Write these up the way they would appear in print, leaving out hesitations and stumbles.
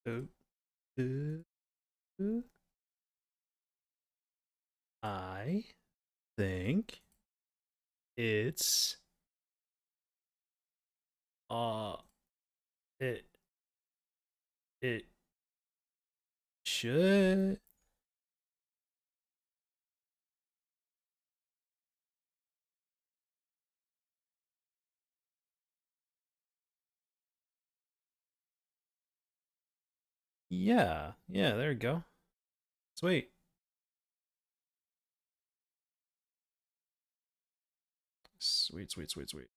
Ooh, ooh, ooh. I think it's uh it it should. Yeah, there we go. Sweet. Sweet.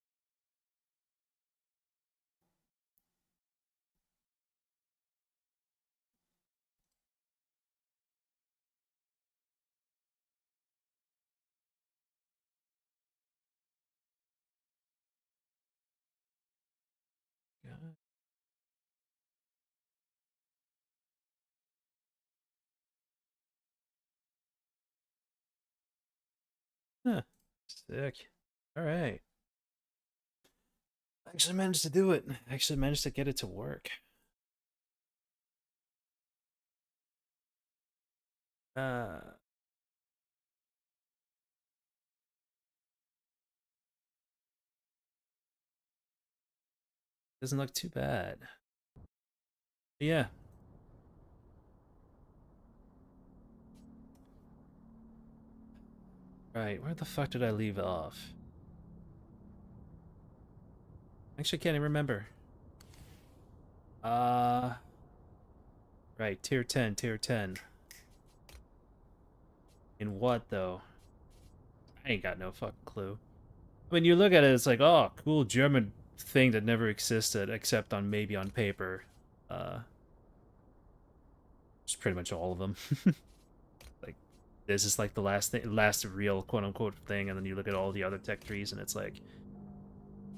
God. Huh. Sick. All right. Actually managed to do it. Actually managed to get it to work. Uh Doesn't look too bad. Yeah. Right. Where the fuck did I leave off? Actually can't even remember. Uh right, tier 10. In what though? I ain't got no fucking clue. I mean, you look at it, it's like, oh, cool German thing that never existed except on maybe on paper. Uh, just pretty much all of them. Like, this is like the last thing, last real quote unquote thing, and then you look at all the other tech trees, and it's like,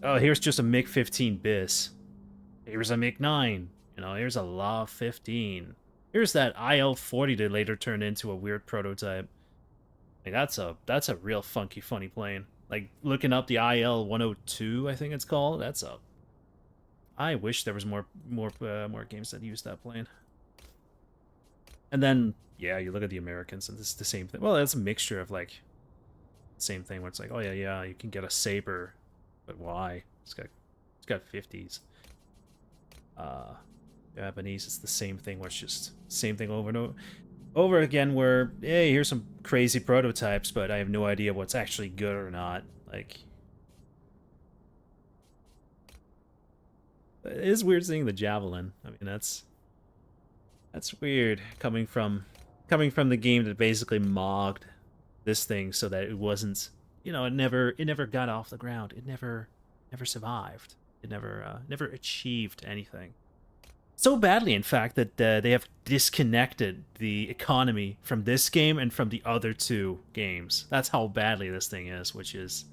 oh, here's just a MiG 15 bis. Here's a MiG 9. You know, here's a La 15. Here's that IL 40 that later turned into a weird prototype. Like that's a real funky funny plane. Like looking up the IL 102, I think it's called. That's a I wish there was more games that use that plane. And then yeah, you look at the Americans and it's the same thing. Well, it's a mixture of like same thing where it's like, oh yeah, you can get a Saber, but why? It's got 50s. Uh Japanese, it's the same thing where it's just same thing over and over again where, hey, here's some crazy prototypes, but I have no idea what's actually good or not. Like it is weird seeing the Javelin. I mean, that's weird coming from the game that basically mocked this thing so that it wasn't, it never got off the ground. It never survived. It never achieved anything. So badly, in fact, that they have disconnected the economy from this game and from the other two games. That's how badly this thing is, which is,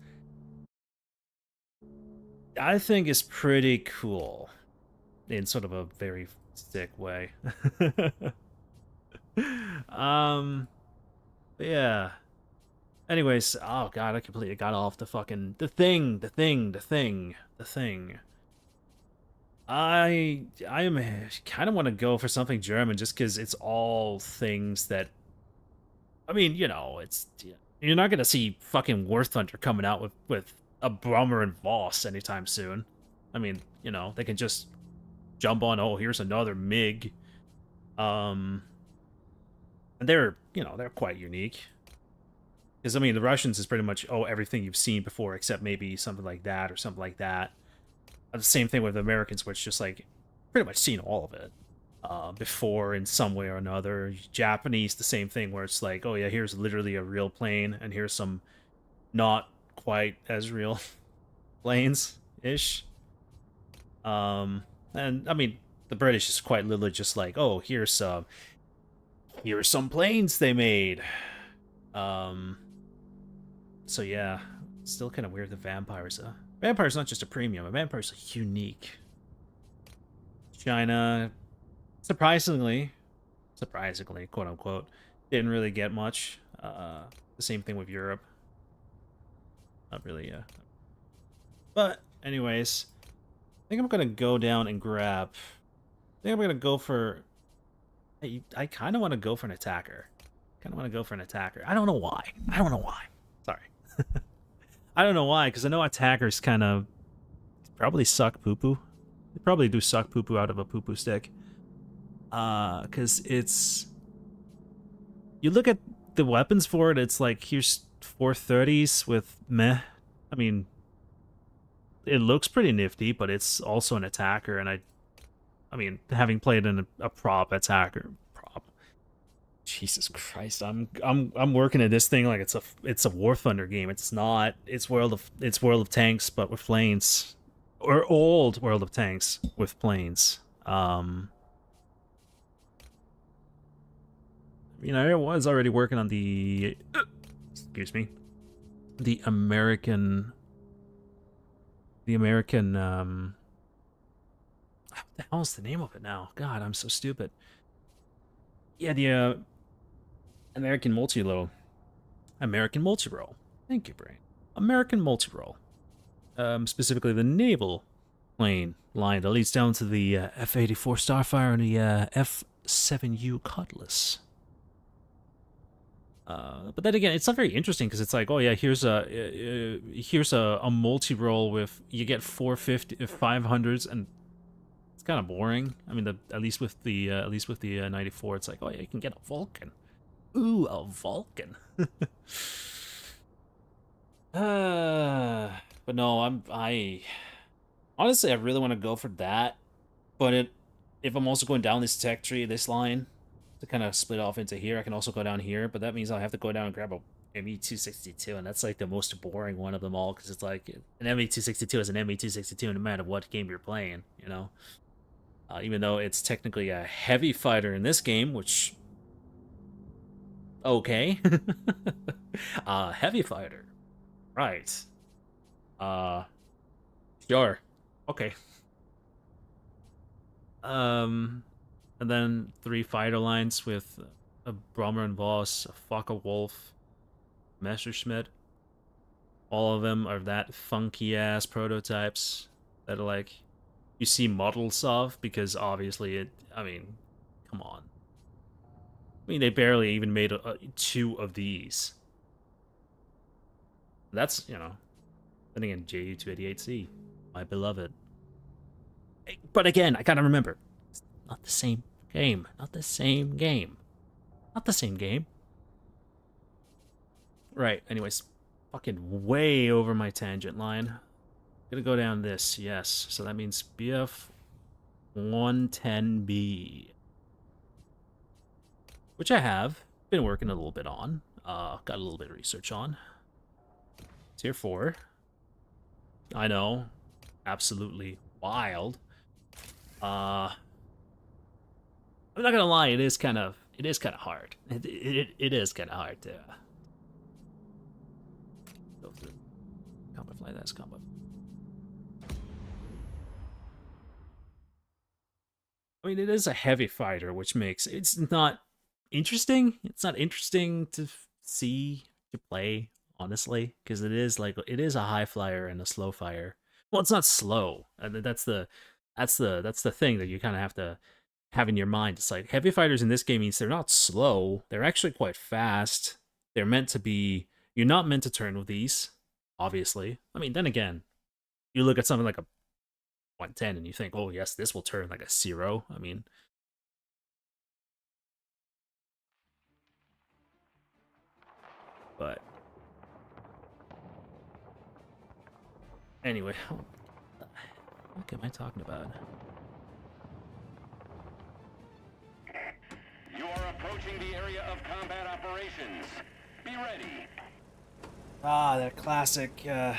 I think, is pretty cool in sort of a very sick way. um, yeah. Anyways, oh god, I completely got off the fucking the thing. I am kind of want to go for something German just because it's all things that I mean, it's you're not gonna see fucking War Thunder coming out with a Brummer and Voss anytime soon. I mean, they can just jump on. Oh, here's another MiG. Um, and they're quite unique. Because I mean, the Russians is pretty much everything you've seen before, except maybe something like that or something like that. The same thing with the Americans, which just like pretty much seen all of it before in some way or another. Japanese, the same thing, where it's like, oh yeah, here's literally a real plane, and here's some not quite as real planes ish. And I mean, the British is quite literally just like, oh, here's some planes they made. Um, so yeah, still kind of weird. The vampires. Vampire's not just a premium. A vampire's unique. China, surprisingly, quote unquote, didn't really get much. The same thing with Europe. Not really. But anyways, I think I'm gonna go down and grab. I think I'm gonna go for I kind of want to go for an attacker. Kind of want to go for an attacker. I don't know why. I don't know why. Sorry. I don't know why, because I know attackers kind of probably suck poo-poo. They probably do suck poo-poo out of a poo-poo stick. Because it's... You look at the weapons for it, it's like, here's 430s with meh. I mean, it looks pretty nifty, but it's also an attacker, and I mean, having played in a prop attacker, Jesus Christ, I'm working at this thing like it's a War Thunder game. It's not. It's World of Tanks, but with planes, or old World of Tanks with planes. You know, I was already working on the excuse me, the American what the hell's the name of it now? God, I'm so stupid. Yeah, the American multi-role. American multi-role. Thank you, Brain. American multi-role. Specifically the naval plane line that leads down to the F-84 Starfire and the F-7U Cutlass. But then again, it's not very interesting because it's like, oh yeah, here's a multi-role with you get 500s, and it's kind of boring. I mean, at least with the 94, it's like, oh yeah, you can get a Vulcan. Ooh, a Vulcan. But no, I honestly I really want to go for that. But if I'm also going down this tech tree, this line, to kind of split off into here, I can also go down here, but that means I'll have to go down and grab a ME-262, and that's like the most boring one of them all, because it's like an ME-262 is an ME-262 no matter what game you're playing, you know? Even though it's technically a heavy fighter in this game, which... Okay. Heavy fighter. Right. Sure. Okay. And then 3 fighter lines with a Brummer and Voss, a Focke-Wulf, Messerschmitt. All of them are that funky-ass prototypes that are like, you see models of, because obviously I mean, come on. I mean, they barely even made 2 of these. That's, you know, then again, Ju-288C, my beloved. But again, I gotta remember, it's not the same game. Not the same game. Not the same game. Right, anyways, fucking way over my tangent line. Gonna go down this, yes. So that means BF 110B. Which I have been working a little bit on. Got a little bit of research on. Tier 4. I know. Absolutely wild. I'm not gonna lie, it is kind of hard. It is kind of hard to go through. Combat fly, that's combat. I mean, it is a heavy fighter, which makes it's not interesting. It's not interesting to see, to play, honestly, because it is a high flyer and a slow fire. Well, it's not slow. That's the thing that you kind of have to have in your mind. It's like heavy fighters in this game means they're not slow. They're actually quite fast. They're meant to be. You're not meant to turn with these, obviously. I mean, then again, you look at something like a 110 and you think, oh yes, this will turn like a 0. I mean, but anyway, what am I talking about? You are approaching the area of combat operations. Be ready. Ah, that classic. There's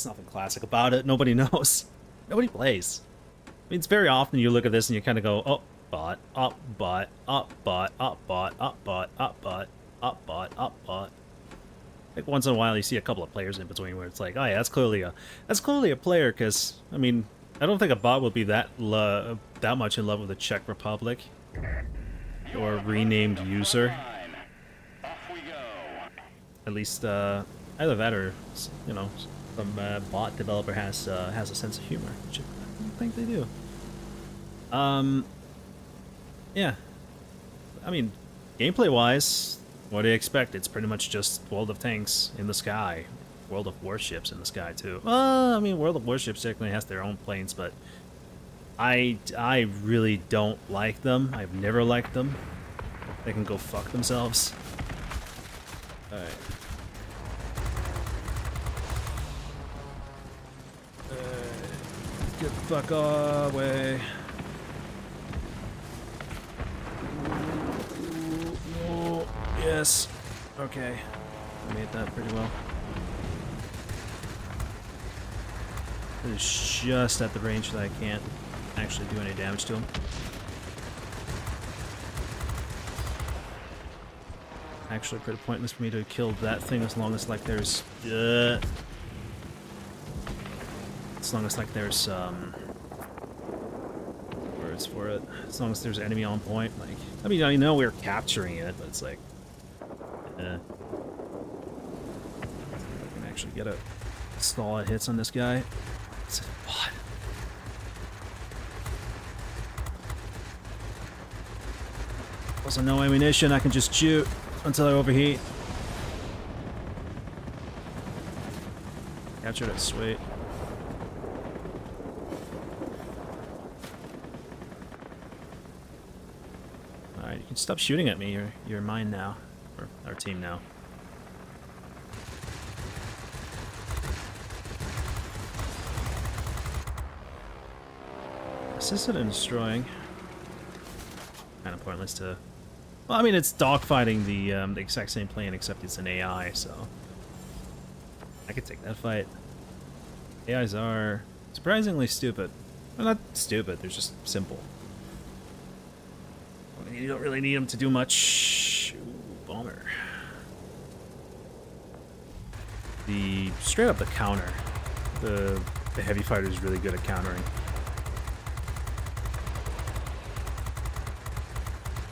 nothing classic about it. Nobody knows. Nobody plays. I mean, it's very often you look at this and you kind of go, oh, bot, up, bot, up, bot, up, bot, up, bot, up, bot, up, bot, up, bot. Like once in a while you see a couple of players in between where it's like, oh yeah, that's clearly a player, because I mean, I don't think a bot would be that much in love with the Czech Republic or renamed user. At least either that or, you know, some bot developer has a sense of humor, which I don't think they do. Yeah. I mean, gameplay-wise, what do you expect? It's pretty much just World of Tanks in the sky. World of Warships in the sky, too. Well, I mean, World of Warships technically has their own planes, but I really don't like them. I've never liked them. They can go fuck themselves. Alright. Get the fuck away. Oh, yes. Okay. I made that pretty well. It is just at the range that I can't actually do any damage to him. Actually pretty pointless for me to kill that thing as long as like there's words for it. As long as there's enemy on point, like I mean I know we're capturing it, but it's like I can actually get a solid hits on this guy. It's what? Also no ammunition, I can just shoot until I overheat. Captured it, sweet. Alright, you can stop shooting at me, you're mine now. Or our team now. Assisted in destroying. Kind of pointless to... Well, I mean, it's dogfighting the exact same plane, except it's an AI, so... I could take that fight. AIs are surprisingly stupid. Well, not stupid, they're just simple. I mean, you don't really need them to do much. Ooh, bomber. Straight up the counter. The heavy fighter is really good at countering.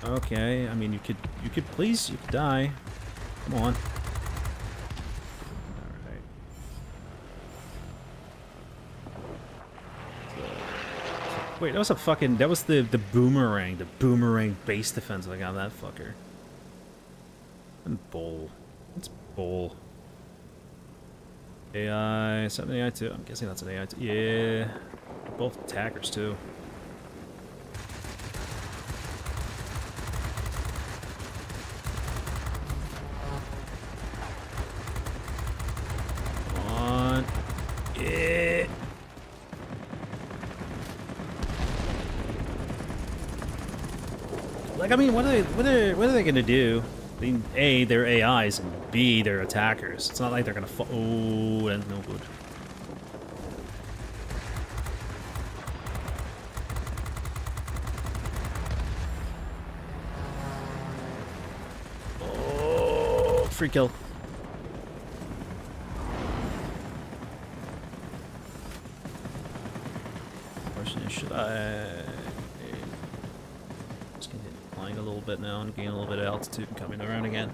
Okay, I mean you could please you could die. Come on. Alright. Wait, that was a fucking that was the boomerang base defense I got that fucker. And bull. It's bull. AI, is that an AI too? I'm guessing that's an AI too. Yeah. Both attackers too. Like, I mean, what are they gonna do? I mean, A, they're AIs, and B, they're attackers. It's not like they're gonna oh, that's no good. Oh, free kill. Question is, should I... a little bit now and gain a little bit of altitude and coming around again.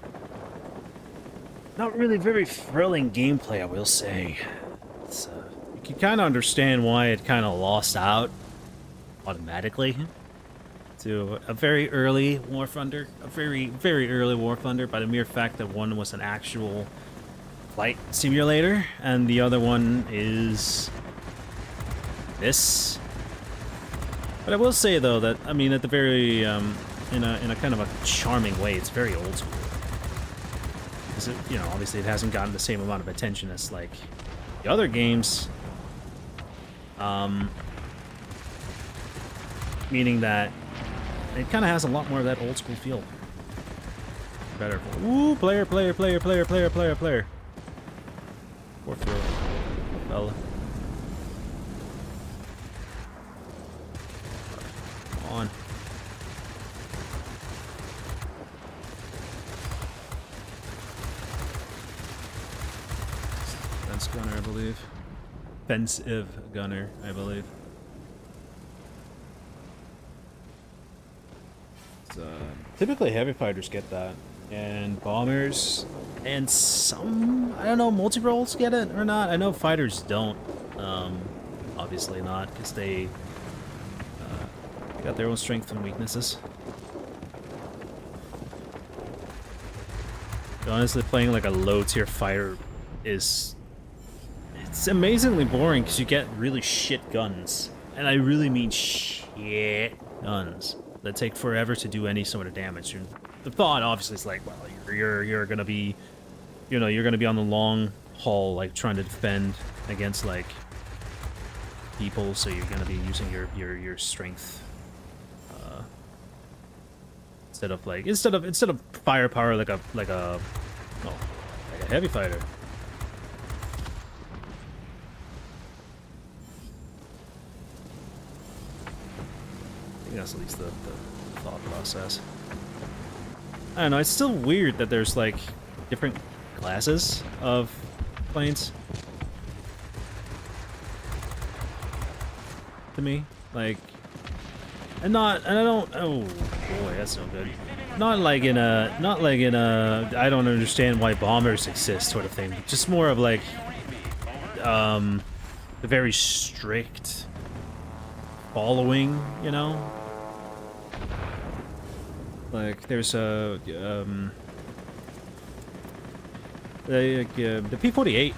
Not really very thrilling gameplay, I will say. It's, you can kind of understand why it kind of lost out automatically to a very early War Thunder, a very, very early War Thunder by the mere fact that one was an actual flight simulator and the other one is this. But I will say though that, I mean, at the very in a kind of a charming way, it's very old school. Because it, you know, obviously it hasn't gotten the same amount of attention as like the other games. Meaning that it kind of has a lot more of that old school feel. Better. Ooh, player. Poor fella. Come on. Fence gunner, I believe. Offensive gunner, I believe. Typically heavy fighters get that, and bombers, and some, I don't know, multi-roles get it or not. I know fighters don't, obviously not, because they got their own strengths and weaknesses. Honestly, playing like a low-tier fighter is... It's amazingly boring because you get really shit guns. And I really mean shit guns that take forever to do any sort of damage. And the thought, obviously, is like, well, you're gonna be... You know, you're gonna be on the long haul, like, trying to defend against, like, people, so you're gonna be using your strength. Instead of firepower like a heavy fighter. I think that's at least the thought process. I don't know, it's still weird that there's like different classes of planes. To me. Like, and I don't, oh boy, that's no good. Not like in a, I don't understand why bombers exist sort of thing. Just more of like, the very strict following, you know? Like, there's a, the P-48,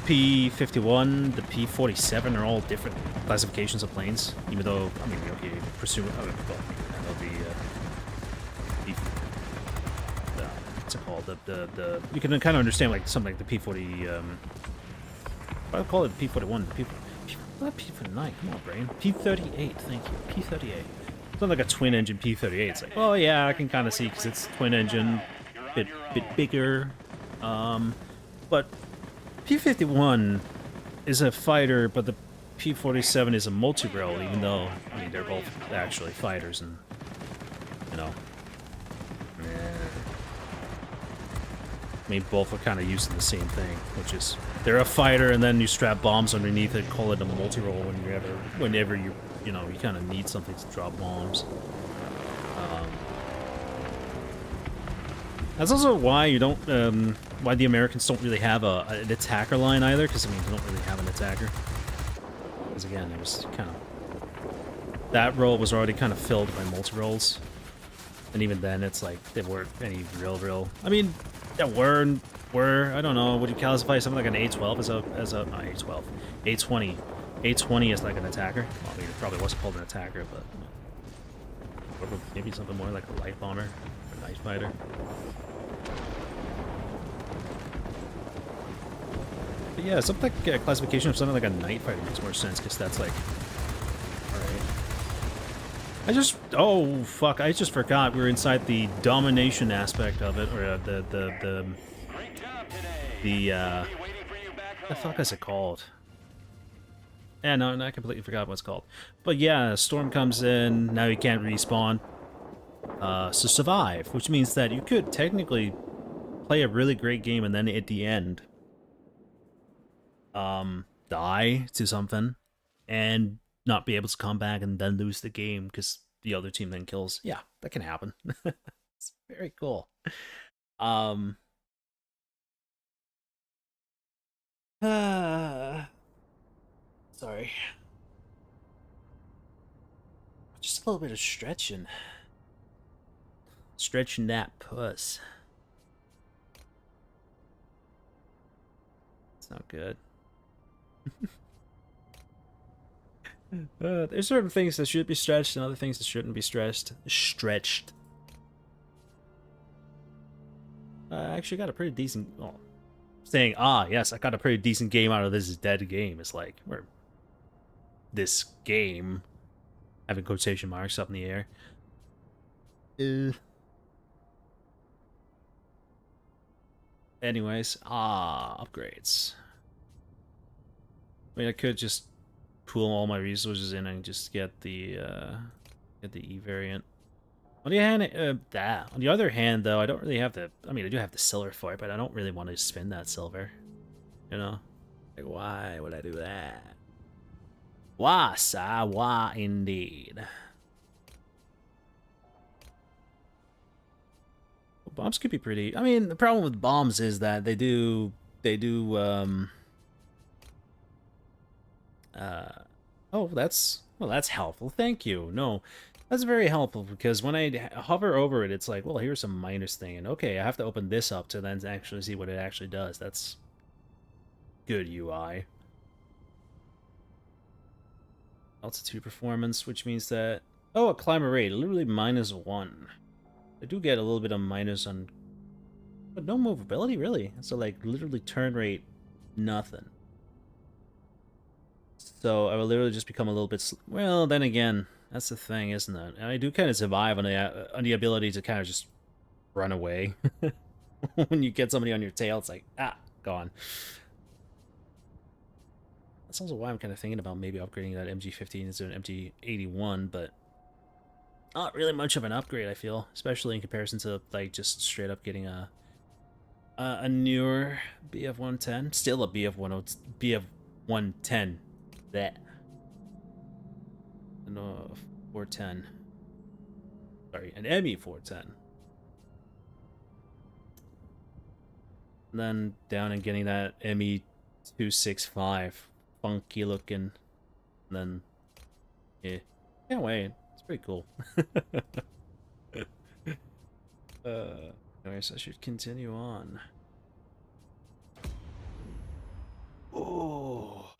P-51, the P-47 are all different classifications of planes, even though, I mean, okay, presume, well, what's it called? The you can kind of understand like something like the P-40, I call it P-41, not P-49, come on, brain. P-38, thank you, P-38. It's not like a twin-engine P-38, it's like, oh yeah, I can kind of see, because it's twin-engine, bit bigger, but P-51 is a fighter, but the P-47 is a multi-role, even though, I mean, they're both actually fighters, and, you know, I mean, both are kind of using the same thing, which is, they're a fighter, and then you strap bombs underneath it, call it a multi-role whenever you know, you kind of need something to drop bombs. That's also why you don't, why the Americans don't really have an attacker line either, because, I mean, they don't really have an attacker. Because, again, it was kind of... That role was already kind of filled by multi-roles. And even then, it's like, they weren't any real... I mean, there were, I don't know, would you classify something like an A-12 as a not A-12, A-20. A-20 is like an attacker. Well, I mean, it probably wasn't called an attacker, but... Or maybe something more like a light bomber, or a night fighter. But yeah, something like classification of something like a night fighter makes more sense, because that's like... Alright. Oh, fuck, I just forgot we were inside the domination aspect of it, or the fuck is it called? Yeah, no, I completely forgot what it's called. But yeah, Storm comes in, now you can't respawn. So survive, which means that you could technically play a really great game and then at the end, die to something and not be able to come back and then lose the game because the other team then kills. Yeah, that can happen. It's very cool. Sorry. Just a little bit of stretching. Stretching that puss. It's not good. There's certain things that should be stretched and other things that shouldn't be stretched. I actually got a pretty decent... Well, saying, yes, I got a pretty decent game out of this dead game. It's like, we're... This game... Having quotation marks up in the air. Anyways, upgrades. I mean, I could just pool all my resources in and just get the E variant. On the on the other hand, though, I don't really have the. I mean, I do have the silver for it, but I don't really want to spend that silver. You know, like why would I do that? Why, sir? Why indeed? Bombs could be pretty. I mean, the problem with bombs is that they do oh, that's helpful. Thank you. No, That's very helpful because when I hover over it, it's like, well, here's some minus thing, and okay, I have to open this up to then actually see what it actually does. That's good UI. Altitude performance, which means that... Oh, a climber rate, literally -1. I do get a little bit of minus on... But no movability, really. So, like, literally turn rate, nothing. So I will literally just become a little bit... Well, then again, that's the thing, isn't it? And I do kind of survive on the ability to kind of just run away. When you get somebody on your tail, it's like, ah, gone. That's also why I'm kind of thinking about maybe upgrading that MG15 into an MG81, but not really much of an upgrade, I feel, especially in comparison to like just straight up getting a newer BF110, still a BF110. That. No, 410. Sorry, an ME410. And then down and getting that ME265, funky looking. And then, yeah, can't wait. It's pretty cool. Anyways, I should continue on. Oh,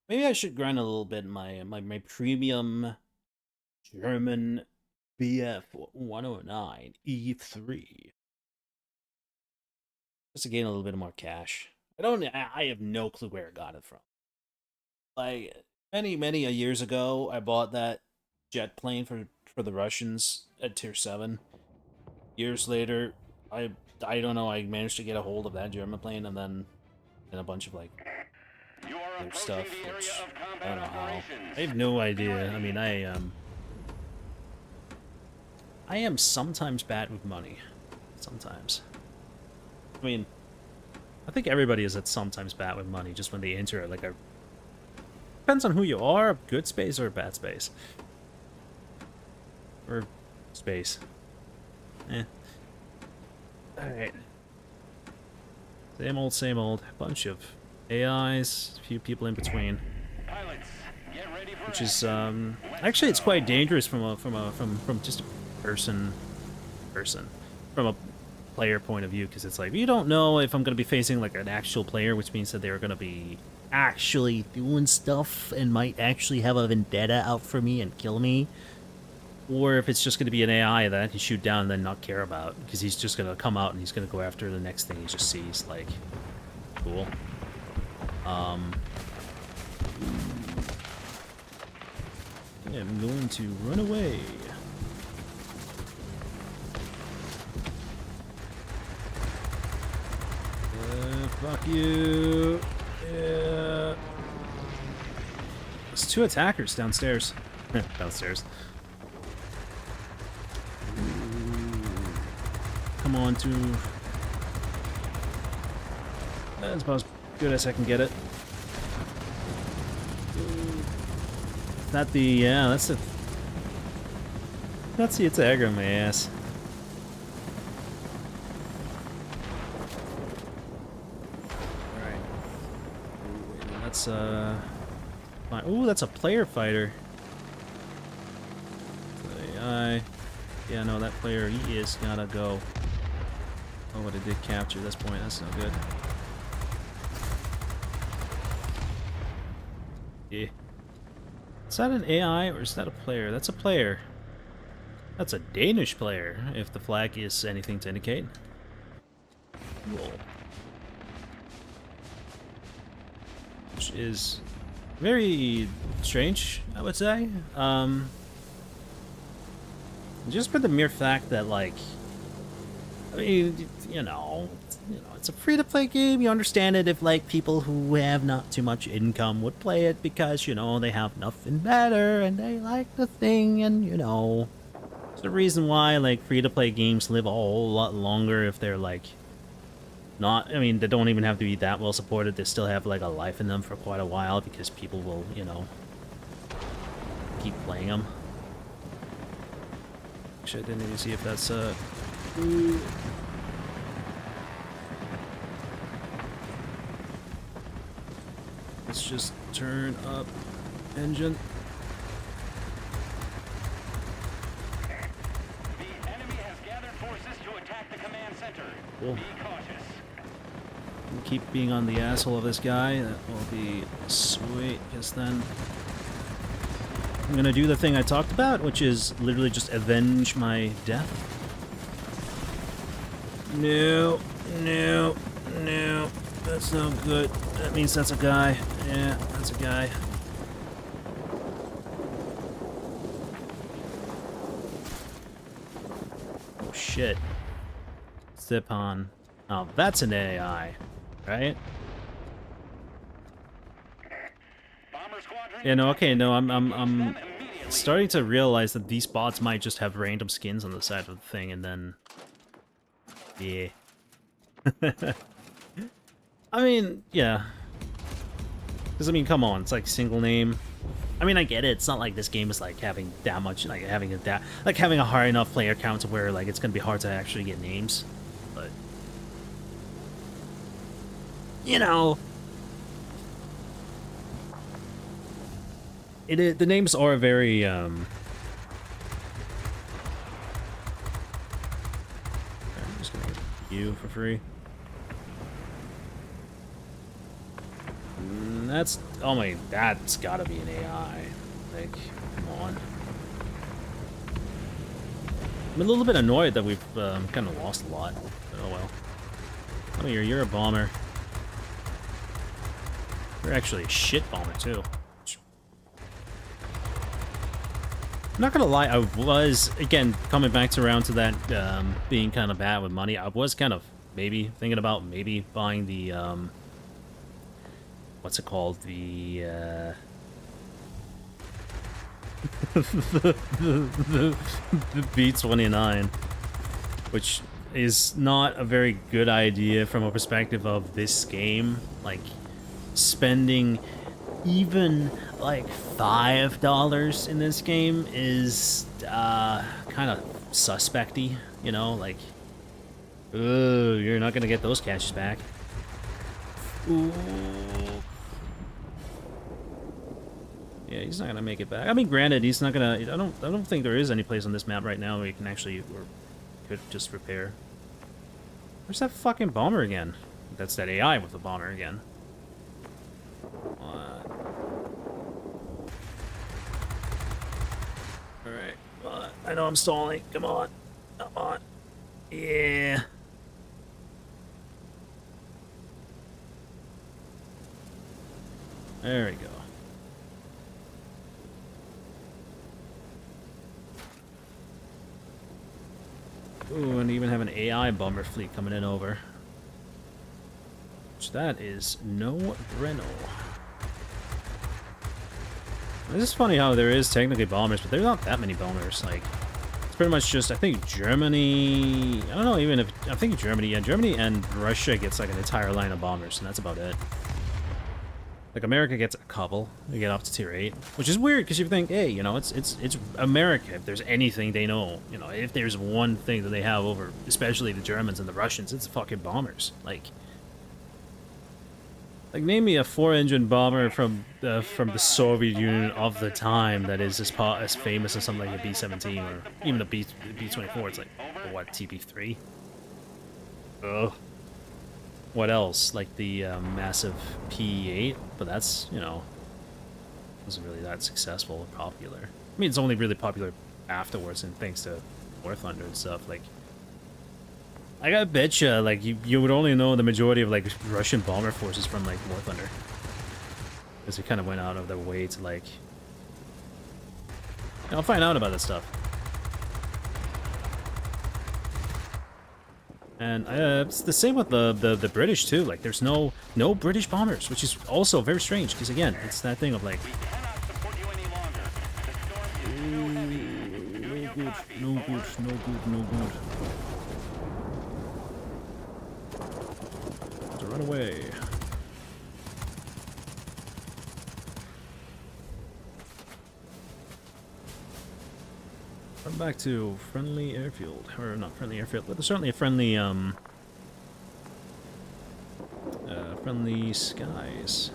maybe I should grind a little bit my premium German BF 109 E3. Just to gain a little bit more cash. I have no clue where I got it from. Like, many years ago, I bought that jet plane for the Russians at Tier 7. Years later, I don't know, I managed to get a hold of that German plane and then a bunch of, like, other stuff, which I don't know how. I have no idea. I mean, I am sometimes bad with money. Sometimes. I mean, I think everybody is at sometimes bad with money just when they enter like a... Depends on who you are, a good space or a bad space. Or space. Eh. Alright. Same old. Bunch of AIs, a few people in between. Which is, actually it's quite dangerous from just a person. From a player point of view, because it's like, you don't know if I'm going to be facing like an actual player, which means that they're going to be actually doing stuff and might actually have a vendetta out for me and kill me, or if it's just going to be an AI that I can shoot down and then not care about, because he's just going to come out and he's going to go after the next thing he just sees. Like, cool. I am going to run away. Fuck you. Yeah. There's 2 attackers downstairs. Downstairs. Come on, 2. That's about as good as I can get it. Not the... Yeah, that's the... That's the attacker on my ass. Fine. Ooh, that's a player fighter. AI. Yeah, no, that player, he is gotta go. Oh, but it did capture this point. That's no good. Yeah. Is that an AI or is that a player? That's a player. That's a Danish player, if the flag is anything to indicate. Cool. Which is very strange, I would say. Just for the mere fact that, like, I mean, you know, it's a free-to-play game. You understand it if, like, people who have not too much income would play it because, you know, they have nothing better and they like the thing, and, you know, it's the reason why, like, free-to-play games live a whole lot longer if they're, like, not, I mean, they don't even have to be that well supported. They still have, like, a life in them for quite a while because people will, you know, keep playing them. Actually, I didn't even see if that's, Ooh. Let's just turn up engine. Cool. Be cautious. Keep being on the asshole of this guy. That will be sweet, because then I'm gonna do the thing I talked about, which is literally just avenge my death. No, no, no. That's no good. That means that's a guy. Yeah, that's a guy. Oh shit. Zip on. Oh, that's an AI, right? Bomber squadron. Yeah, no, okay, no, I'm Them immediately. starting to realize that these bots might just have random skins on the side of the thing, and then... Yeah. I mean, yeah. Because, I mean, come on, it's like single name. I mean, I get it, it's not like this game is like having that much, like having a high enough player count to where, like, it's gonna be hard to actually get names. But... You know... The names are very, I'm just gonna give you for free. That's, oh my, that's gotta be an AI. Like, come on. I'm a little bit annoyed that we've kind of lost a lot. But oh well. Oh, you're a bomber. You're actually a shit bomber too. I'm not gonna lie, I was, again, coming back around to that being kind of bad with money, I was kind of maybe thinking about maybe buying the, what's it called? The, the B-29, which is not a very good idea from a perspective of this game. Like, spending even like $5 in this game is kind of suspecty, you know, like, ooh, you're not gonna get those caches back. Ooh. Yeah, he's not gonna make it back. I mean, granted, he's not gonna. I don't think there is any place on this map right now where you can actually, or could just repair. Where's that fucking bomber again? That's that AI with the bomber again. Alright, I know I'm stalling. Come on. Come on. Yeah. There we go. Ooh, and even have an AI bomber fleet coming in over. Which that is no Breno. This is funny how there is technically bombers, but there's not that many bombers. Like, it's pretty much just, I think Germany, I don't know even if, I think Germany, yeah, Germany and Russia gets like an entire line of bombers, and that's about it. Like, America gets a couple, they get up to tier 8, which is weird, because you think, hey, you know, it's America, if there's anything they know, you know, if there's one thing that they have over, especially the Germans and the Russians, it's fucking bombers. Like, name me a 4-engine bomber from the Soviet Union of the time that is as famous as something like a B-17 or even a B-24. It's like, what, TB3? Ugh. What else? Like the massive P-8, but that's, you know, wasn't really that successful or popular. I mean, it's only really popular afterwards, and thanks to War Thunder and stuff. Like, I gotta betcha, like, you would only know the majority of, like, Russian bomber forces from, like, War Thunder. Because they kind of went out of their way to, like... I'll find out about that stuff. And it's the same with the British, too. Like, there's no British bombers, which is also very strange, because, again, it's that thing of, like... No good. Run away. Run back to friendly airfield. Or not friendly airfield, but there's certainly a friendly, friendly skies.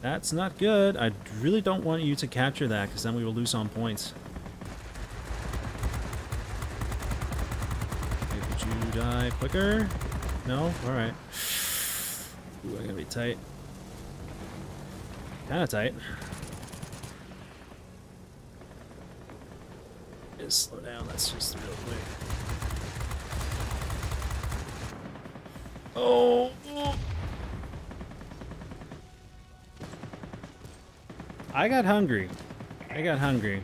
That's not good. I really don't want you to capture that, because then we will lose on points. you die quicker? No? Alright. Ooh, I'm gonna be tight. Kinda tight. Just slow down, that's just real quick. Oh! I got hungry. I got hungry.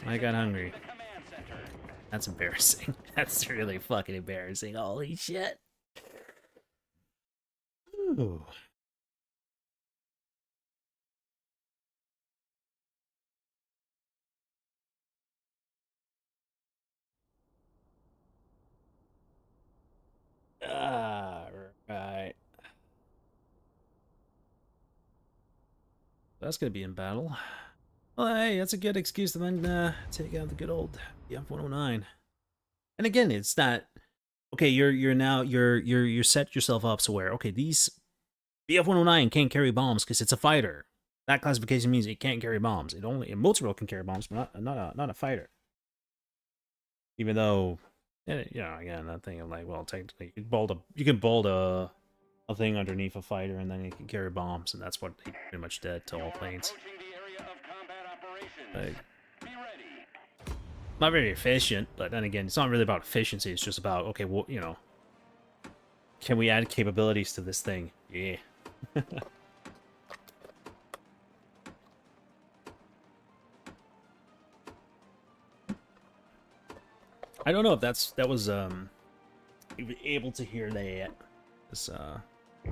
I got hungry. That's embarrassing. That's really fucking embarrassing. Holy shit. Ooh. Right. That's gonna be in battle. Well, hey, that's a good excuse to then take out the good old F-109. And again, it's not okay. You're set yourself up so where okay these BF-109 can't carry bombs because it's a fighter. That classification means it can't carry bombs. It only a multi-role can carry bombs, but not a fighter. Even though, again, that thing of like, well, technically, you can bolt a thing underneath a fighter, and then it can carry bombs, and that's what he pretty much did to all planes. Like, not very efficient, but then again, it's not really about efficiency. It's just about okay, well, can we add capabilities to this thing? Yeah. I don't know if that was you were able to hear that. This Show me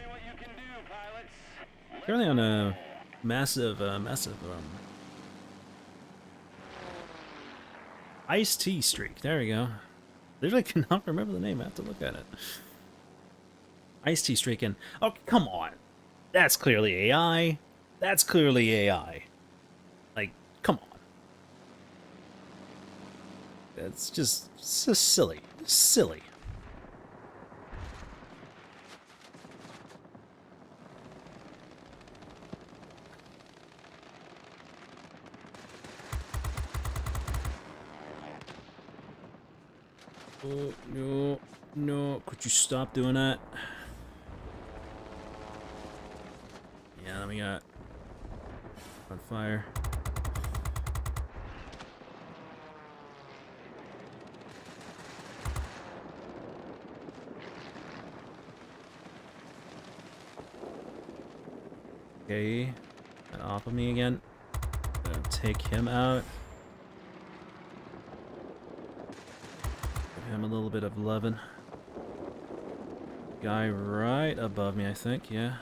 what you can do, pilots. currently on a massive iced tea streak. There we go. Literally cannot remember the name. I have to look at it. Iced tea streak and oh come on, that's clearly AI. That's clearly AI. Like come on. It's just so silly. Silly. Oh, no. No. Could you stop doing that? Yeah, we got on fire. Okay, and off of me again. Gonna take him out. Give him a little bit of loving. Guy right above me, I think, yeah.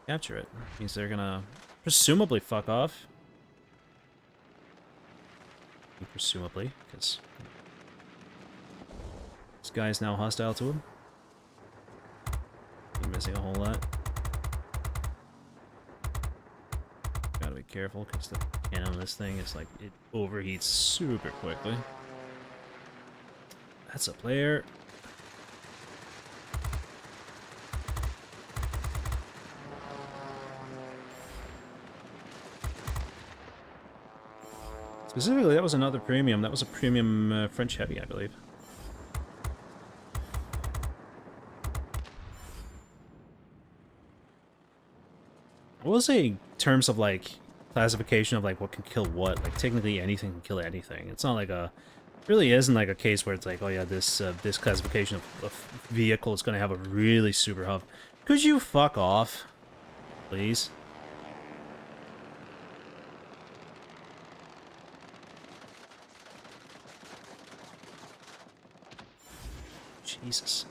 Capture it. Means they're gonna presumably fuck off. Presumably, because this guy is now hostile to him. I'm missing a whole lot. Gotta be careful because the cannon on this thing is like it overheats super quickly. That's a player. Specifically, that was another premium. That was a premium French heavy, I believe. I will say, in terms of like classification of like what can kill what, like technically anything can kill anything. It's not like a, really isn't like a case where it's like, oh yeah, this this classification of vehicle is going to have a really super huff. Could you fuck off, please? Jesus.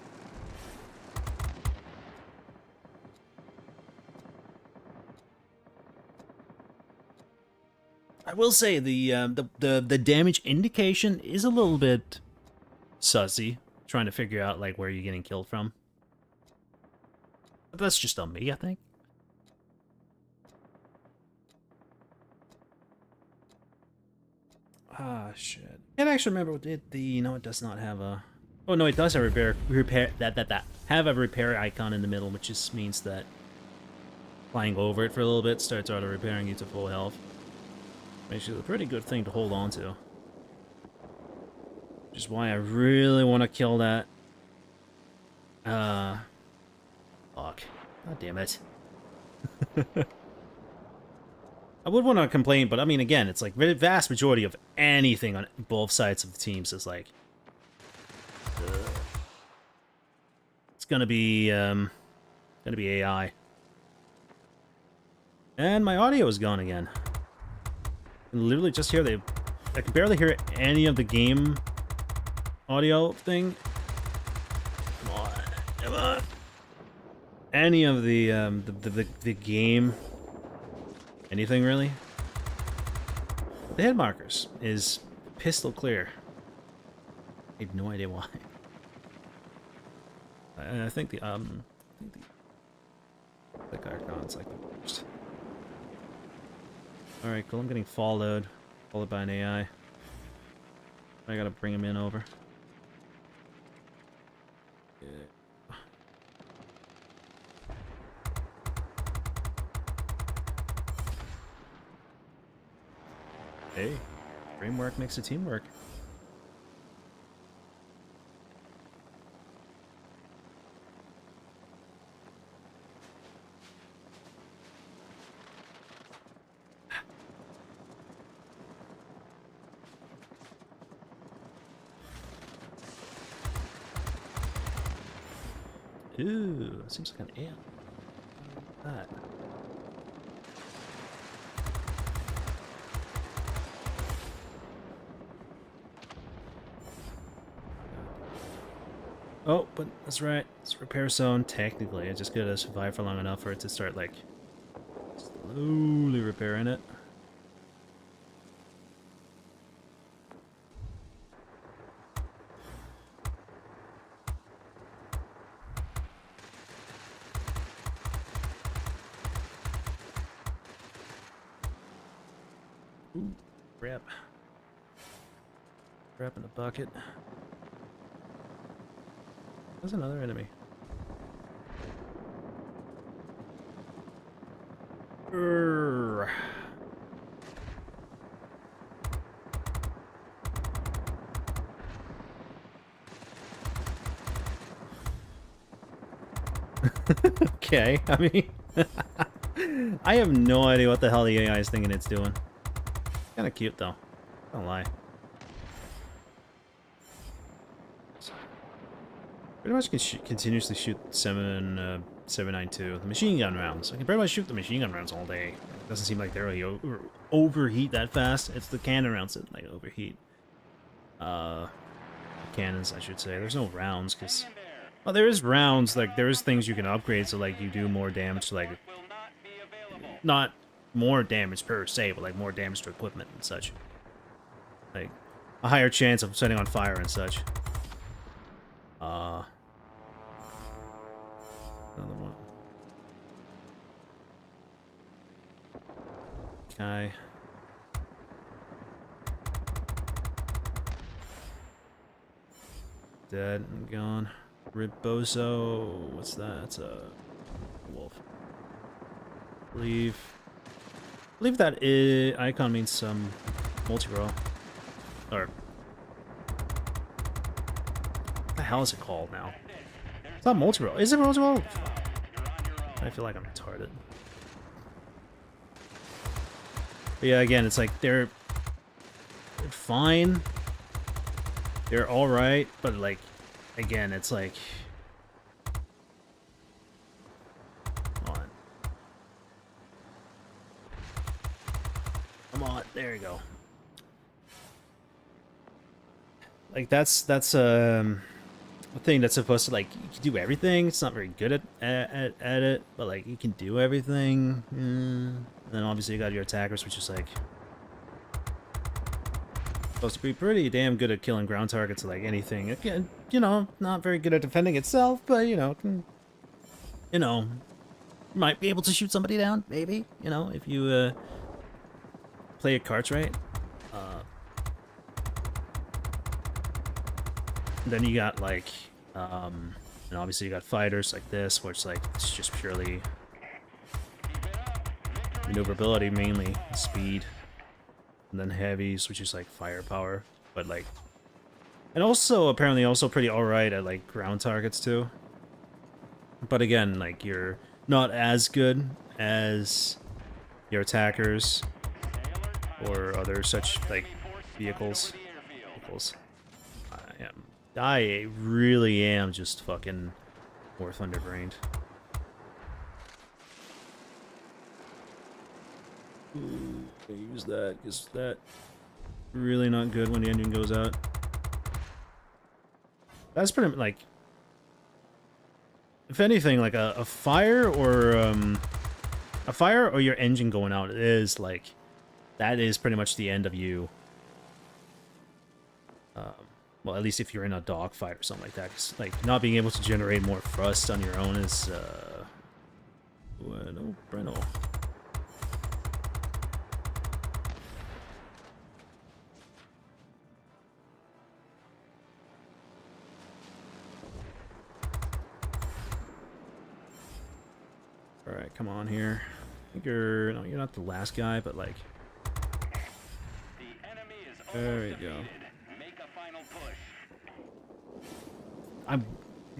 I will say the damage indication is a little bit sussy, trying to figure out like where you're getting killed from. But that's just on me, I think. Ah, shit. I can't actually remember what it, it does not have a... Oh no, it does have a repair have a repair icon in the middle, which just means that flying over it for a little bit starts auto repairing you to full health. Actually, a pretty good thing to hold on to. Which is why I really want to kill that. Fuck. God damn it. I would want to complain, but I mean, again, it's like the vast majority of anything on both sides of the teams is like... it's gonna be AI. And my audio is gone again. I can literally just hear I can barely hear any of the game audio thing. Come on, come on. Any of the game, anything really. The head markers is pistol clear. I have no idea why. I think the icon's like the worst. Alright, cool. I'm getting followed by an AI. I gotta bring him in over. Yeah. Hey, framework makes a teamwork. Ooh, seems like an ant. That. Oh, but that's right. It's repair zone. Technically, I just gotta survive for long enough for it to start like slowly repairing it. Ooh, crap. Crap in a bucket. There's another enemy. Urgh. Okay, I mean... I have no idea what the hell the AI is thinking it's doing. Kinda cute, though. Don't lie. Pretty much can continuously shoot 7.92. The machine gun rounds. I can pretty much shoot the machine gun rounds all day. It doesn't seem like they really overheat that fast. It's the cannon rounds that like overheat. Cannons, I should say. There's no rounds, because... Well, there is rounds, like, there is things you can upgrade, so, like, you do more damage to, like... Not more damage per se, but, like, more damage to equipment and such. Like, a higher chance of setting on fire and such. Another one. Okay. Dead and gone. Ribozo. What's that? That's a wolf. Believe that icon means some multi-roll. Or what the hell is it called now? It's not multi-roll. Is it multi-roll? I feel like I'm retarded. But yeah, again, it's like they're fine. They're alright, but like, again, it's like... Come on. Come on, there you go. Like, that's a thing that's supposed to, like, you can do everything. It's not very good at it, but, like, you can do everything. And then, obviously, you got your attackers, which is, like... supposed to be pretty damn good at killing ground targets, like anything. Again, you know, not very good at defending itself, but you know, might be able to shoot somebody down, maybe. You know, if you play your cards right. Then you got like, and obviously you got fighters like this, where it's like it's just purely maneuverability, mainly speed. and then heavies, which is like firepower, but like, and also apparently also pretty alright at like ground targets too. But again, like you're not as good as your attackers or other such like vehicles. I really am just fucking War Thunder brained. Ooh, I use that because that really not good when the engine goes out. That's pretty like, if anything, like a fire or your engine going out is like, that is pretty much the end of you. Well, at least if you're in a dogfight or something like that. 'Cause, like, not being able to generate more thrust on your own is, bueno, bueno. Alright, come on here. I think you're, no, you're not the last guy, but like, there we go. I'm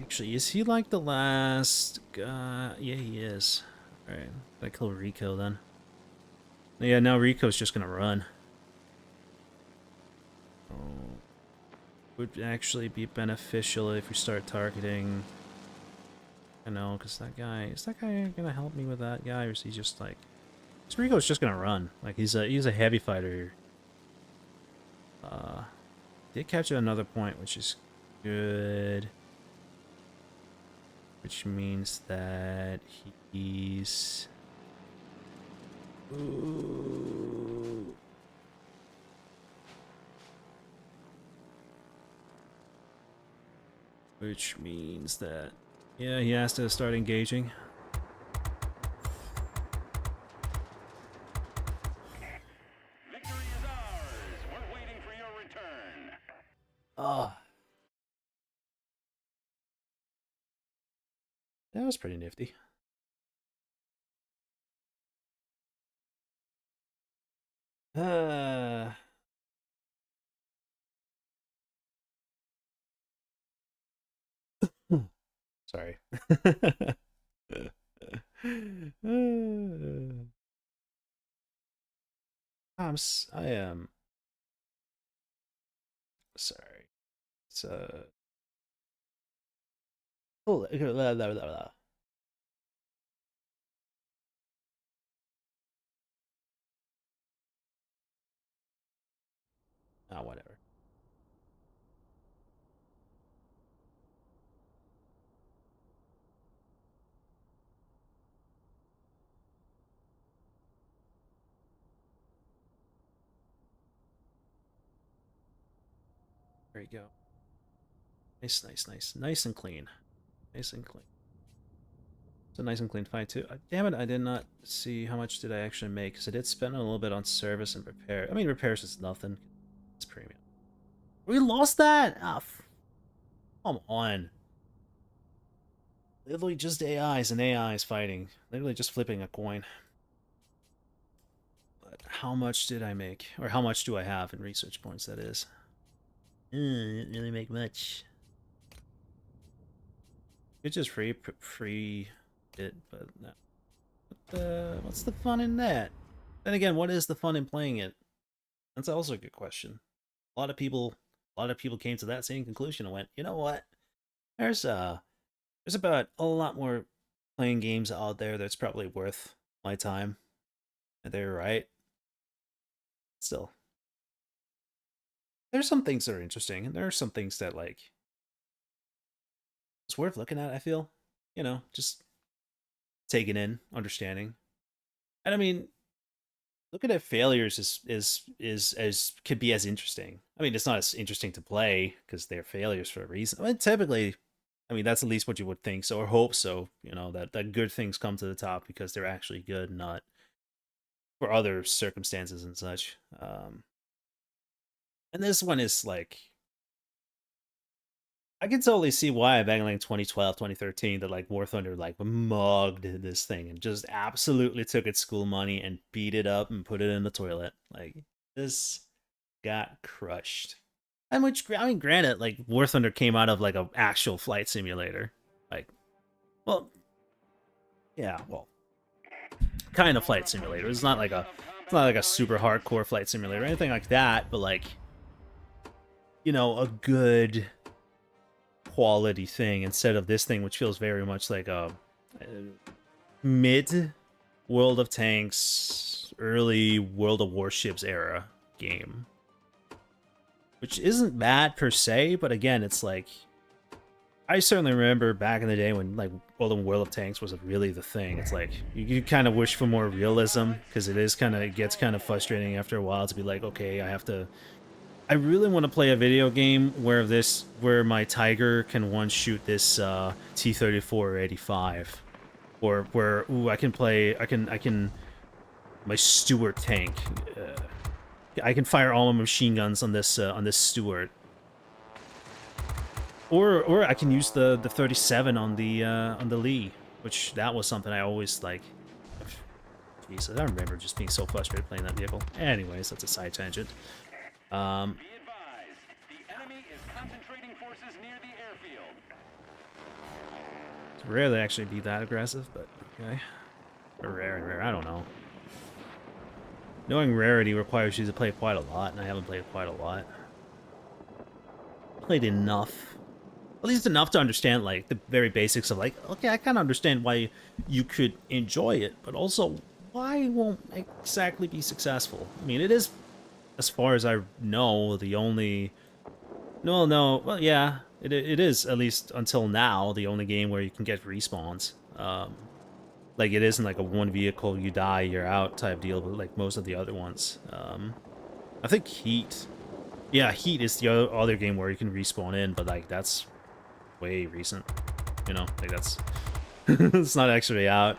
actually, is he like the last guy? Yeah, he is. Alright, I kill Rico then. Yeah, now Rico's just gonna run. Oh, would actually be beneficial if we start targeting. I know, because that guy, is that guy gonna help me with that guy, or is he just like, because Rico's just gonna run. Like he's a heavy fighter. Did capture another point, which is good. Which means that he's... Ooh. Which means that... Yeah, he has to start engaging. Victory is ours. We're waiting for your return. Oh. That was pretty nifty. Sorry. I am sorry. It's oh, blah, blah, blah, blah. Ah, whatever. There you go. Nice, nice, nice, nice and clean. Nice and clean. It's a nice and clean fight too. Damn it, I did not see how much did I actually make, because I did spend a little bit on service and repair. I mean, repairs is nothing. It's premium. We lost that? Ah, come on. Literally just AIs and AIs fighting. Literally just flipping a coin. But how much did I make? Or how much do I have in research points, that is? Didn't really make much. It's just free it, but no. What's the fun in that? Then again, what is the fun in playing it? That's also a good question. A lot of people came to that same conclusion and went, you know what? There's about a lot more playing games out there that's probably worth my time. And they're right. Still, there's some things that are interesting, and there are some things that like it's worth looking at. I feel, you know, just taking in, understanding, and I mean, looking at failures is as could be as interesting. I mean, it's not as interesting to play because they're failures for a reason. I mean, typically, I mean that's at least what you would think so or hope so. You know that good things come to the top because they're actually good, not for other circumstances and such. And this one is like, I can totally see why back in like 2012, 2013, that like War Thunder like mugged this thing and just absolutely took its school money and beat it up and put it in the toilet. Like, This got crushed. And which, I mean, granted, like War Thunder came out of like an actual flight simulator. Like, well, yeah, well, kind of flight simulator. It's not like a super hardcore flight simulator or anything like that. But like, you know, a good quality thing instead of this thing, which feels very much like a mid World of Tanks, early World of Warships era game. Which isn't bad per se, but again, it's like I certainly remember back in the day when like World of Tanks was really the thing. It's like you kind of wish for more realism because it gets kind of frustrating after a while to be like, okay, I really want to play a video game where my Tiger can one shoot this T-34 or 85, or where ooh I can my Stuart tank. I can fire all my machine guns on this Stuart. Or I can use the 37 on the Lee, which that was something I always like. Jesus, I remember just being so frustrated playing that vehicle. Anyways, that's a side tangent. Be advised, the enemy is concentrating forces near the airfield. It's rare to actually be that aggressive, but okay. Or rare, I don't know. Knowing rarity requires you to play quite a lot, and I haven't played quite a lot. Played enough. At least enough to understand, like, the very basics of, like, okay, I kind of understand why you could enjoy it, but also, why it won't exactly be successful? I mean, it is, as far as I know, the only... No, well, yeah, it is, at least until now, the only game where you can get respawns. Like, it isn't like a one vehicle, you die, you're out type deal, but like most of the other ones. I think Heat... Yeah, Heat is the other game where you can respawn in, but like, that's way recent, you know, like that's it's not actually out,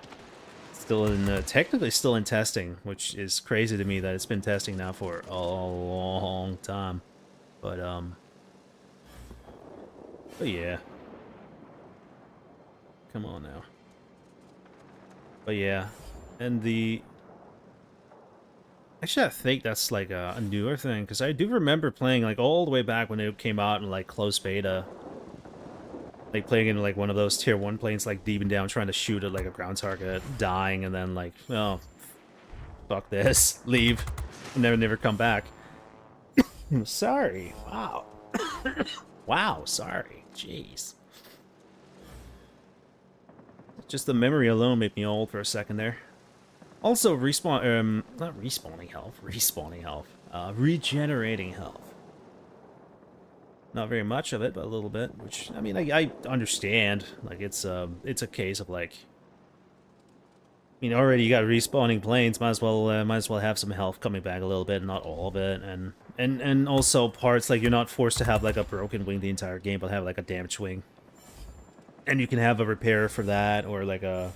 still in technically still in testing, which is crazy to me that it's been testing now for a long time, but yeah, come on now, but yeah, and actually I think that's like a newer thing, because I do remember playing like all the way back when it came out in like closed beta. Like playing in like one of those tier 1 planes, like deeping down trying to shoot at like a ground target, dying, and then like, oh, fuck this, leave, and never come back. Sorry, wow. Wow, sorry, jeez. Just the memory alone made me old for a second there. Also, not respawning health, regenerating health. Not very much of it, but a little bit, which, I mean, I understand. Like, it's a case of, like... I mean, already you got respawning planes, might as well have some health coming back a little bit, not all of it, and also parts, like, you're not forced to have, like, a broken wing the entire game, but have, like, a damaged wing. And you can have a repair for that, or, like, a...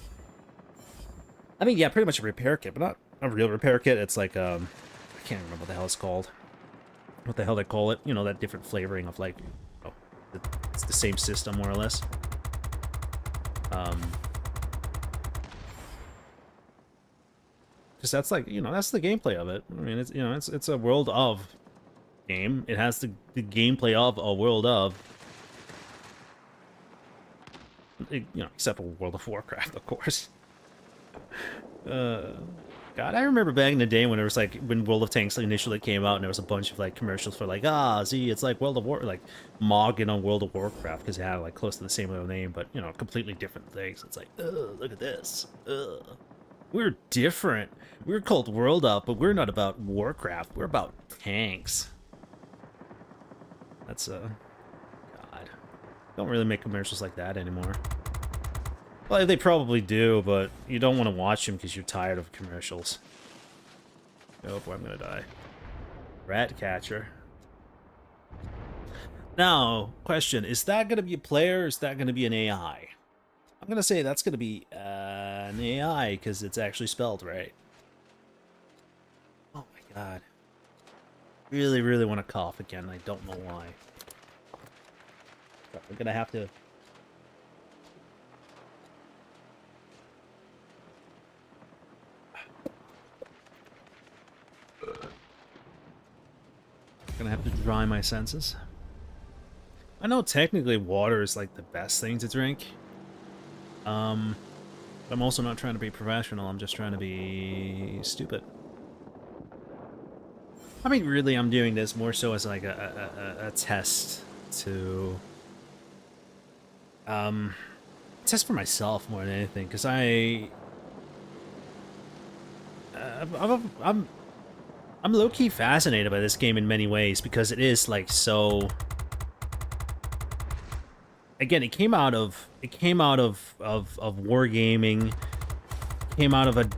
I mean, yeah, pretty much a repair kit, but not a real repair kit, it's like, I can't remember what the hell it's called. What the hell they call it, you know, that different flavoring of like, oh, it's the same system more or less. Because that's like, you know, that's the gameplay of it. I mean, it's, you know, it's a world of game. It has the gameplay of a world of, you know, except for World of Warcraft, of course. God, I remember back in the day when it was like, when World of Tanks initially came out and there was a bunch of like commercials for like, see, it's like World of War, like Mogging on World of Warcraft, because it had like close to the same little name, but you know, completely different things. It's like, look at this. We're different. We're called World Up, but we're not about Warcraft. We're about tanks. That's, God. Don't really make commercials like that anymore. Well, they probably do, but you don't want to watch them because you're tired of commercials. Oh boy, I'm gonna die. Rat catcher. Now, question, is that gonna be a player or is that gonna be an AI? I'm gonna say that's gonna be an AI because it's actually spelled right. Oh my god. Really, really want to cough again. I don't know why. I'm gonna have to... Gonna have to dry my senses. I know technically water is like the best thing to drink. But I'm also not trying to be professional, I'm just trying to be stupid. I mean, really, I'm doing this more so as like a test to... test for myself more than anything, because I'm low-key fascinated by this game in many ways, because it is like so... Again, it came out of wargaming, came out of a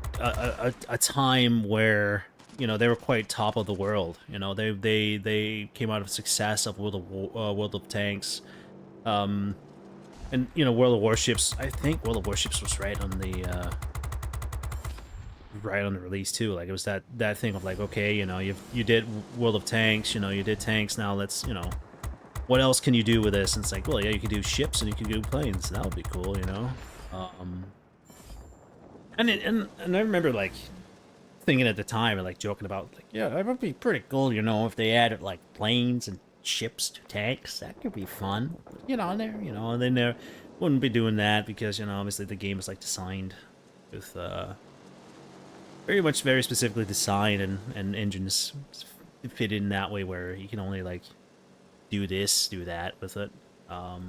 time where, you know, they were quite top of the world. You know, they came out of success of World of Tanks, and you know, World of Warships. I think World of Warships was right on the release too. Like, it was that thing of like, okay, you know, you did World of Tanks, you know, you did tanks. Now let's, you know, what else can you do with this? And it's like, well, yeah, you can do ships and you can do planes. That would be cool, you know. And I remember like thinking at the time and like joking about like, yeah, it would be pretty cool, you know, if they added like planes and ships to tanks. That could be fun, you know. And then they wouldn't be doing that because, you know, obviously the game is like designed with very specifically designed, and engines fit in that way where you can only like do this, do that with it. So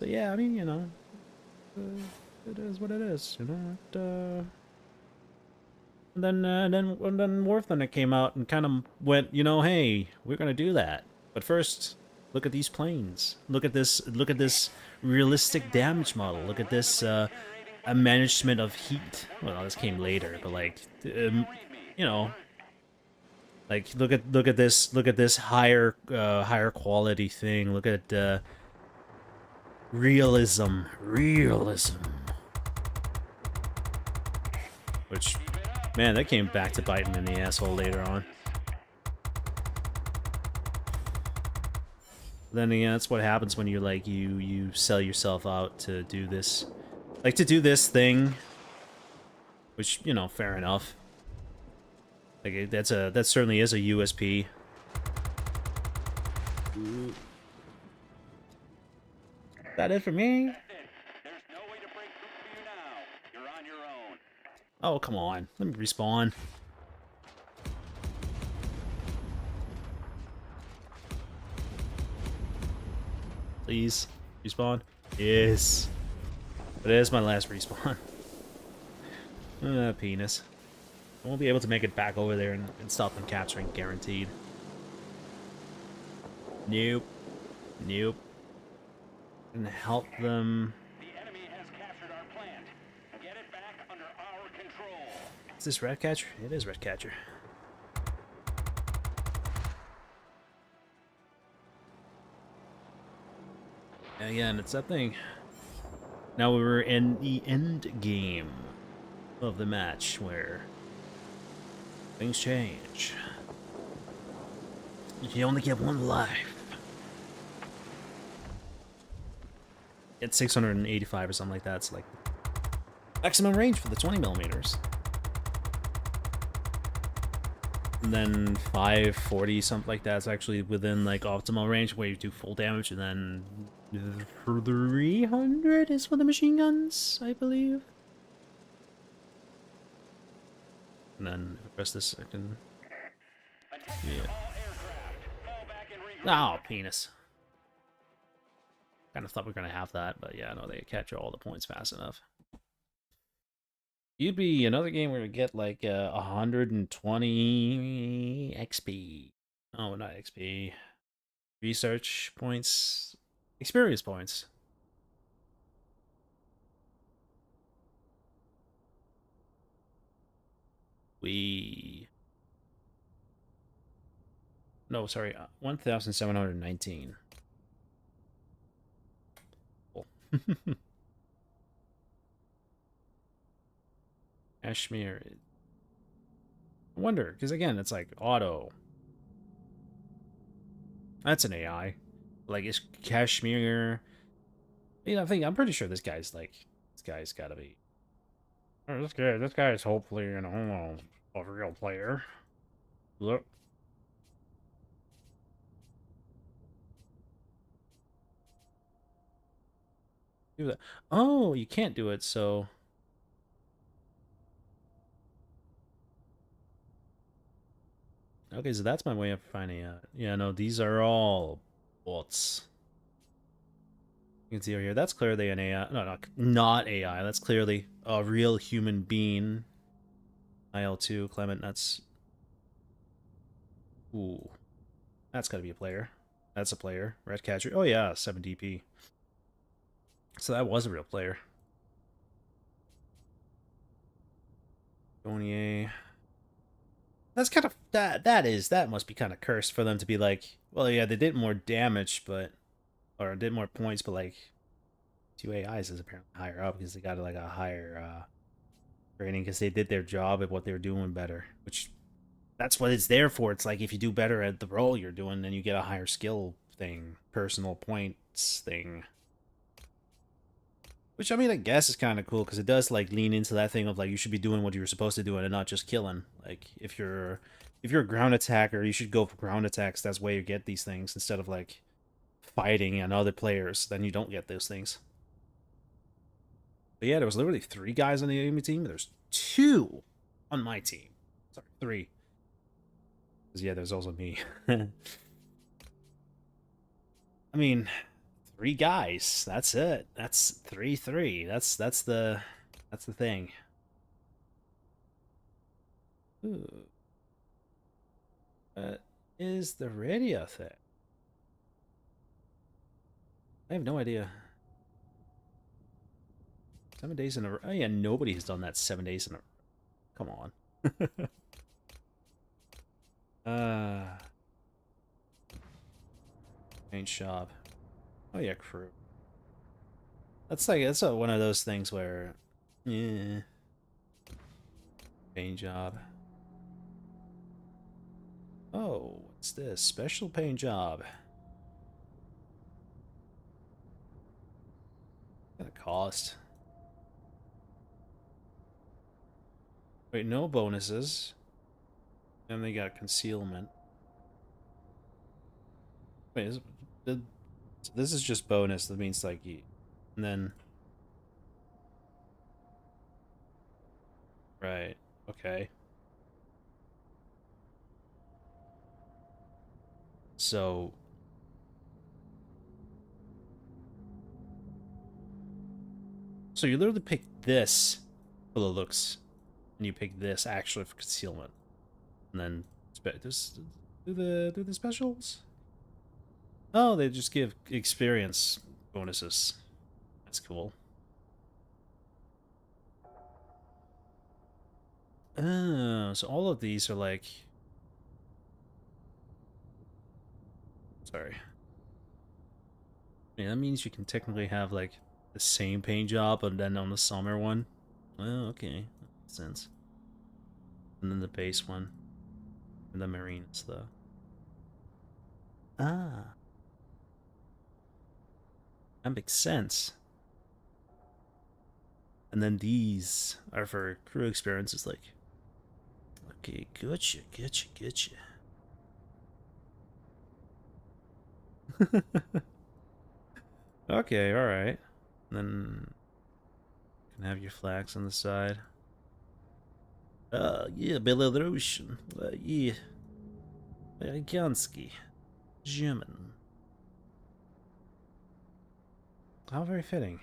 yeah, I mean, you know, it is what it is, you know. And then War Thunder came out and kind of went, you know, hey, we're gonna do that, but first, look at these planes. Look at this realistic damage model. Look at this a management of heat. Well, this came later, but like, you know. Like, look at this higher quality thing. Look at realism. Which, man, that came back to bite him in the asshole later on. Then again, that's what happens when you like you sell yourself out to do this, like to do this thing. Which, you know, fair enough. Like, that certainly is a USP. Ooh. Is that it for me? That's it. There's no way to break through for you now. You're on your own. Oh, come on. Let me respawn. Please. Respawn. Yes. But it is my last respawn. Penis. I won't be able to make it back over there and stop them capturing, guaranteed. Nope. Nope. And help them. The enemy has captured our plant. Get it back under our control. Is this Ratcatcher? It is Ratcatcher. Again, it's that thing. Now we're in the end game of the match where things change. You only get one life. It's 685 or something like that. It's like maximum range for the 20 millimeters. And then 540, something like that. It's actually within like optimal range where you do full damage, and then 300 is for the machine guns, I believe. And then if I press this, I can. Yeah. Oh, penis. Kind of thought we were gonna have that, but yeah, no, they capture all the points fast enough. You'd be another game where you get like 120 XP. Oh, not XP. Research points. Experience points. No, sorry, 1,719. Cool. Kashmir. I wonder, because again, it's like auto. That's an AI. Like, is Kashmir... You know, I'm pretty sure this guy's gotta be This guy is hopefully, you know, a real player. Look. Do that. Oh, you can't do it, so... Okay, so that's my way of finding out. Yeah, no, these are all bots. You can see over here, that's clearly an AI. No, not AI. That's clearly a real human being. IL2, Clement, that's... Ooh, that's gotta be a player. That's a player. Red Catcher. Oh yeah, 7 DP. So that was a real player. Donier. That's kind of that must be kind of cursed for them to be like, well, yeah, they did more damage, but or did more points, but like two AIs is apparently higher up because they got like a higher rating because they did their job at what they were doing better, which that's what it's there for. It's like if you do better at the role you're doing, then you get a higher skill thing, personal points thing. Which I mean, I guess is kind of cool because it does like lean into that thing of like you should be doing what you're supposed to do and not just killing. Like if you're a ground attacker, you should go for ground attacks. That's where you get these things instead of like fighting and other players. Then you don't get those things. But yeah, there was literally 3 guys on the enemy team. There's 2 on my team. Sorry, 3. Because yeah, there's also me. I mean, 3 guys. That's it. That's 3-3. That's the thing. Ooh. What is the radio thing? I have no idea. 7 days in a row. Oh yeah, nobody has done that 7 days in a row. Come on. Paint shop. Oh yeah, crew. That's one of those things where, yeah. Paint job. Oh, what's this? Special paint job. What gonna cost? Wait, no bonuses. And they got concealment. Wait, this is just bonus. That means like, and then, right? Okay. So you literally pick this for the looks, and you pick this actually for concealment, and then just do the specials. Oh, they just give experience bonuses. That's cool. Oh, so all of these are like... Sorry. Yeah, that means you can technically have like the same paint job, but then on the summer one. Oh, okay. That makes sense. And then the base one. And the marine stuff. Ah. That makes sense. And then these are for crew experiences, like... Okay, gotcha. Okay, alright. Then... You can have your flags on the side. Yeah, Belarusian. Yeah. Amerikanski. German. How very fitting.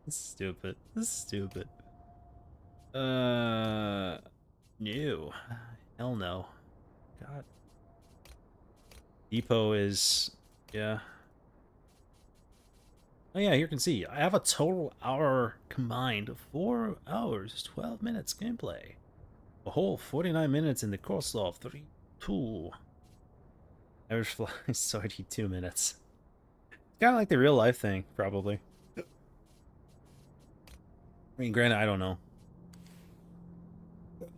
This is stupid. No. Hell no. God. Depot is... Yeah. Oh yeah, here you can see. I have a total hour combined of 4 hours, 12 minutes gameplay. A whole 49 minutes in the course of 3-2. Average flight is 32 minutes. Kind of like the real life thing, probably. I mean, granted, I don't know.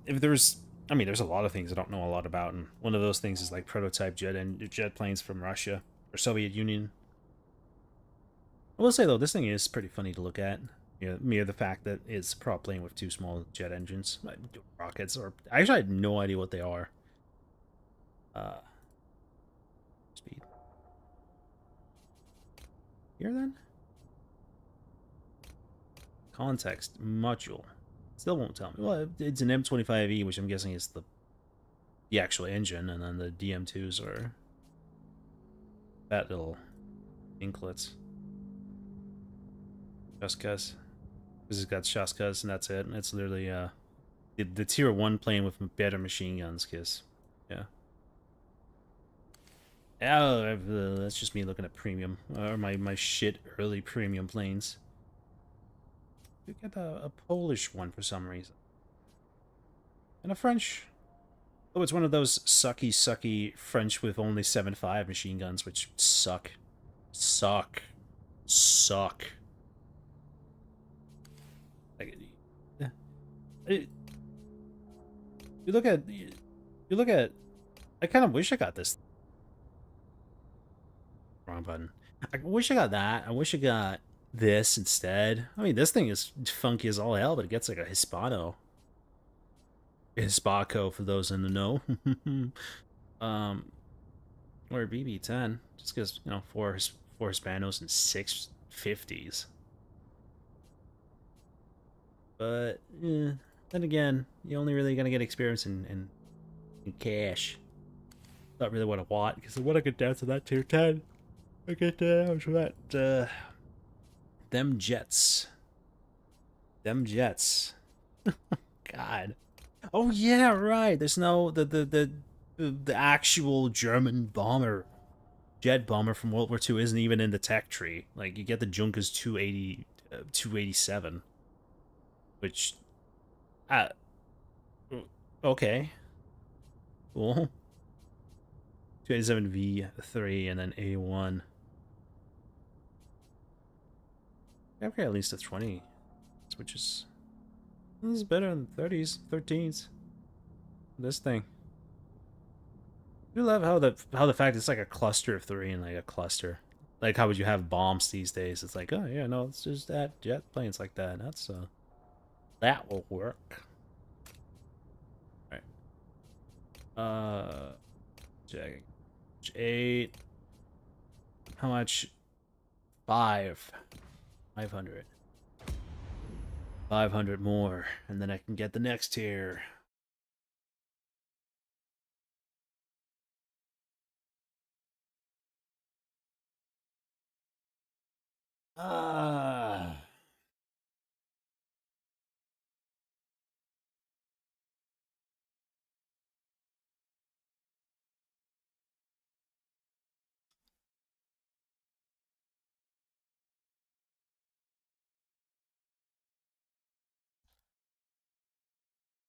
If there's... I mean, there's a lot of things I don't know a lot about, and one of those things is like prototype jet planes from Russia or Soviet Union. I will say though, this thing is pretty funny to look at. Mere the fact that it's a prop plane with two small jet engines, like rockets, or actually I had no idea what they are. Speed here then. Context module still won't tell me. Well, it's an M25E, which I'm guessing is the actual engine, and then the DM2s are that little inklets. Just cuz. This has got Shaskas, and that's it. It's literally the tier 1 plane with better machine guns, cause yeah. Oh, that's just me looking at premium, or my shit early premium planes. We get a Polish one for some reason, and a French. Oh, it's one of those sucky French with only 7.5 machine guns, which suck, suck. Like, you look at, I kind of wish I got this. Wrong button. I wish I got that. I wish I got this instead. I mean, this thing is funky as all hell, but it gets like a Hispaco for those in the know. Or a BB-10, just because, you know, four Hispanos and 650s. But then again, you only really gonna get experience in cash. Not really what I want, because when I get down to that tier 10, I get down to that them jets. God. Oh yeah, right. There's no the actual German jet bomber from World War II isn't even in the tech tree. Like, you get the Junkers 287, which uh okay. Cool. 287 V3 and then A1. I've got at least a 20, which is this is better than 30s, 13s. This thing. I do love how the fact it's like a cluster of 3 and like a cluster. Like, how would you have bombs these days? It's like, oh yeah, no, it's just that jet planes like that. That's that will work. All right. Checking. 8. How much? 500. 500 more, and then I can get the next tier. Ah.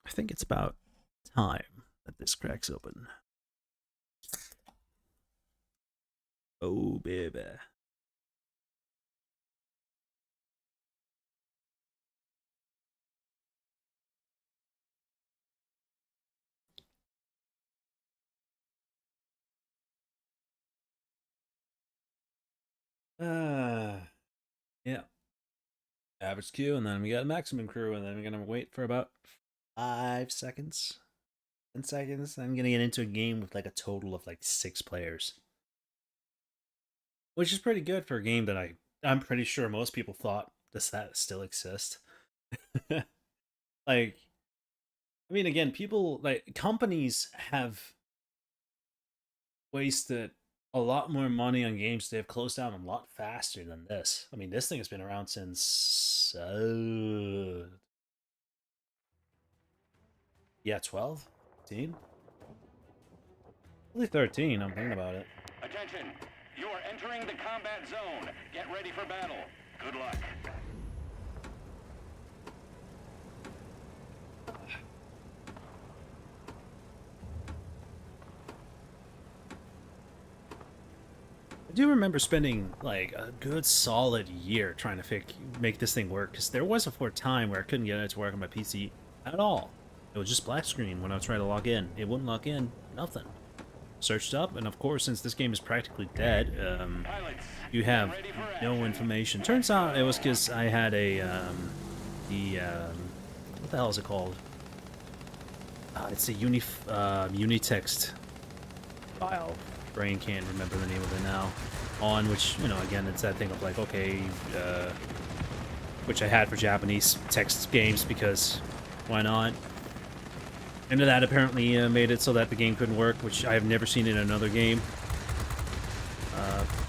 I think it's about time that this cracks open. Oh, baby. Yeah. Average queue, and then we got a maximum crew, and then we're gonna wait for about 5 seconds. 10 seconds. I'm gonna get into a game with like a total of like 6 players. Which is pretty good for a game that I'm pretty sure most people thought that still exists. Like, I mean, again, people, like, companies have wasted a lot more money on games. They've closed down a lot faster than this. I mean, this thing has been around since yeah, 12, 13, only 13. I'm thinking about it. Attention! You are entering the combat zone. Get ready for battle. Good luck. I do remember spending like a good solid year trying to make this thing work, because there was a time where I couldn't get it to work on my PC at all. It was just black screen when I was trying to log in. It wouldn't log in, nothing. searched up, and of course, since this game is practically dead, Pilots, you have ready for no action. information. Turns out it was because I had a what the hell is it called? It's a unitext file. Brain can't remember the name of it now. On which, you know, again, it's that thing of like, okay, which I had for Japanese text games because why not? And that apparently made it so that the game couldn't work, which I have never seen in another game.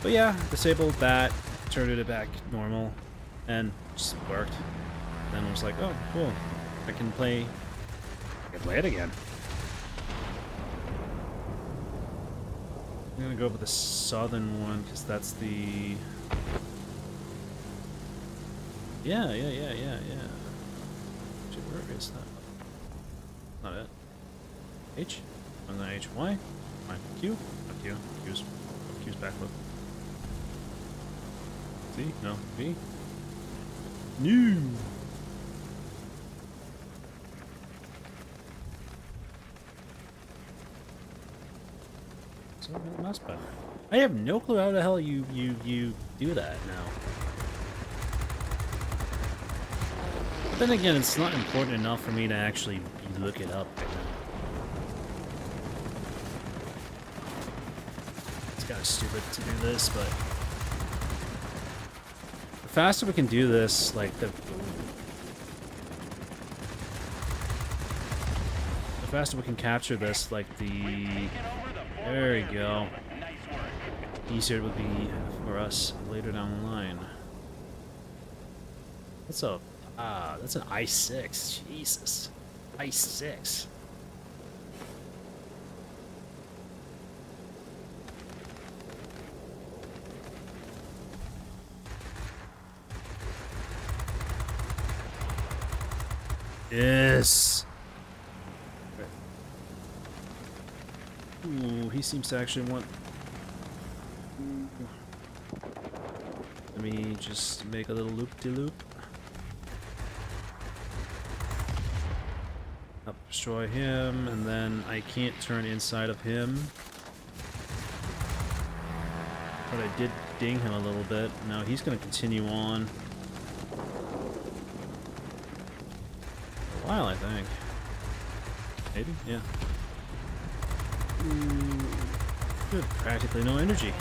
But yeah, disabled that, turned it back normal, and just worked. Then I was like, oh, cool, I can play it again. I'm gonna go with the southern one because that's the. Yeah. Actually, where is that? Not it. H? And then H. Y? Y. Q? Not Q. Q's backflip. C? No. V? No! So the mouse button. I have no clue how the hell you do that now. But then again, it's not important enough for me to actually look it up right now. It's kind of stupid to do this, but the faster we can do this, like the faster we can capture this, like the. There we go. Easier it would be for us later down the line. What's up? That's an I-6. Jesus. I-6. Yes. Ooh, he seems to actually want. Let me just make a little loop-de-loop. Up, destroy him, and then I can't turn inside of him. But I did ding him a little bit. Now he's going to continue on. For a while, I think. Maybe? Yeah. Good. Practically no energy.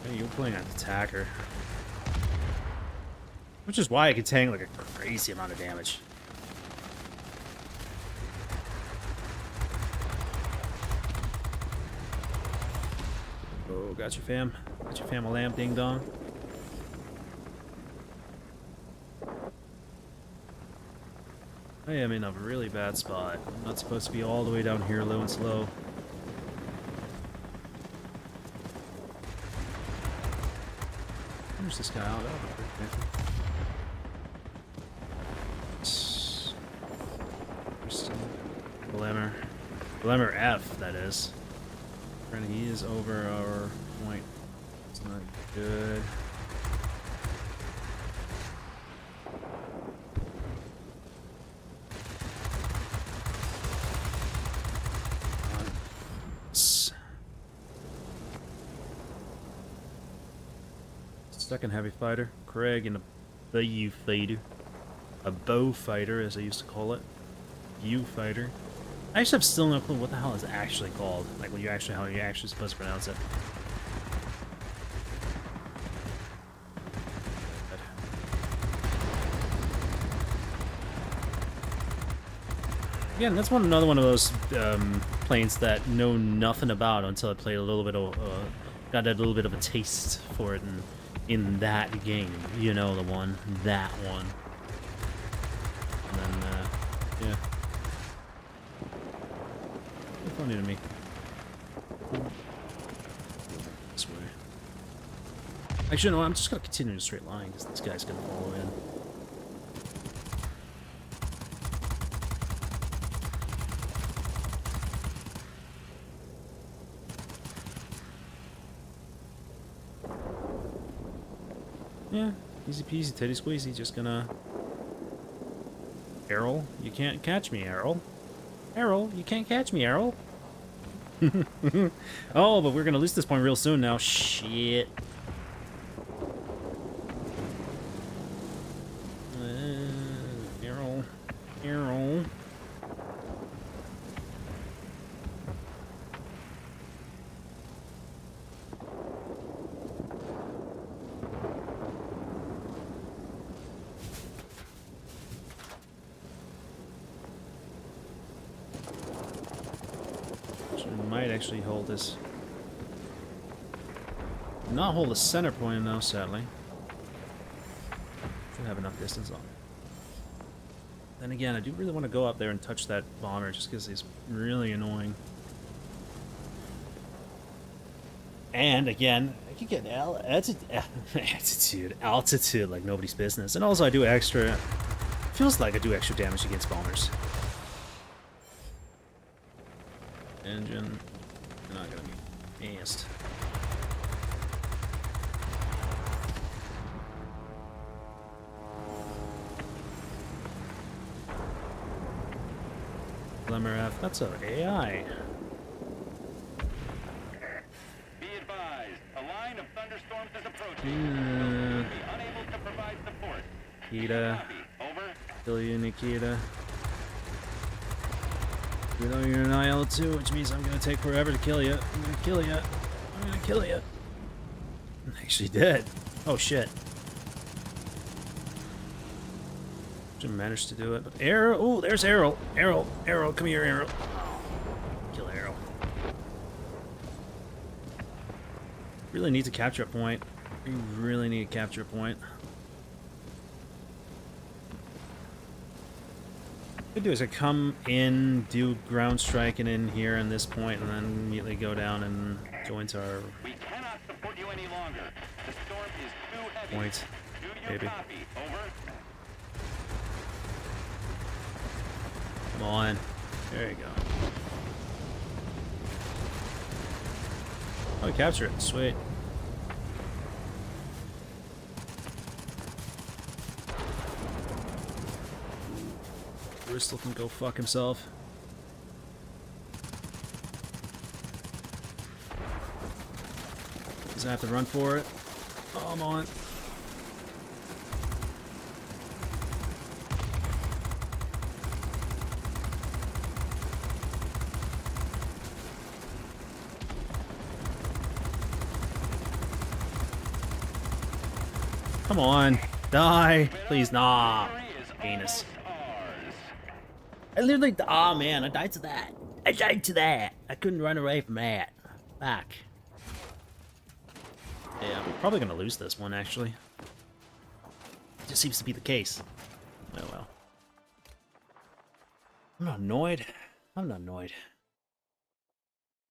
Hey, you're playing an attacker. Which is why I can tank like a crazy amount of damage. Oh, got your fam. Got your fam a lamb, ding dong. I am in a really bad spot. I'm not supposed to be all the way down here low and slow. Where's this guy out of? Glimmer. Glimmer F, that is. And he is over our point. It's not good. Second heavy fighter, Craig, and the U fighter, a bow fighter, as I used to call it, U fighter. I actually have still no clue what the hell it's actually called. Like when you actually, how you're actually supposed to pronounce it. Again, that's another one of those planes that know nothing about until I played a little bit of, got a little bit of a taste for it in that game. You know the one, that one. And then, yeah. It's funny to me. This way. Actually, no, I'm just gonna continue in a straight line because this guy's gonna follow in. Yeah, easy peasy, titty squeezy, just gonna... Errol, you can't catch me, Errol. Errol, you can't catch me, Errol. Oh, but we're gonna lose this point real soon now. Shit. Arrow. Arrow. Might actually hold this. Not hold the center point though, sadly. Should have enough distance on. Then again, I do really want to go up there and touch that bomber just because he's really annoying. And again, I could get altitude like nobody's business. And also I do extra, feels like I do extra damage against bombers. Engine, you're not gonna be aced. Glimmer F, that's an AI. Be advised, a line of thunderstorms is approaching. Be unable to provide support. Nikita. Copy. Over. Kill you, Nikita. You know you're an IL-2, which means I'm gonna take forever to kill you. I'm gonna kill you. I'm gonna kill you. I'm actually dead. Oh shit. Just managed to do it. But Arrow. Oh, there's Arrow. Arrow. Arrow. Come here, Arrow. Kill Arrow. Really need to capture a point. We really need to capture a point. What I could do is I come in, do ground striking in here on this point, and then immediately go down and go into our We cannot support you any longer. The storm is too heavy. point. Do you Maybe. copy? Over. Come on. There you go. Oh, we capture it. Sweet. Bristol can go fuck himself. He's gonna have to run for it. Oh, I'm on. Come on. Die. Please, nah. Anus. I literally, oh man, I died to that. I died to that. I couldn't run away from that. Back. Yeah, we're probably gonna lose this one, actually. Just seems to be the case. Oh well. I'm not annoyed. I'm not annoyed.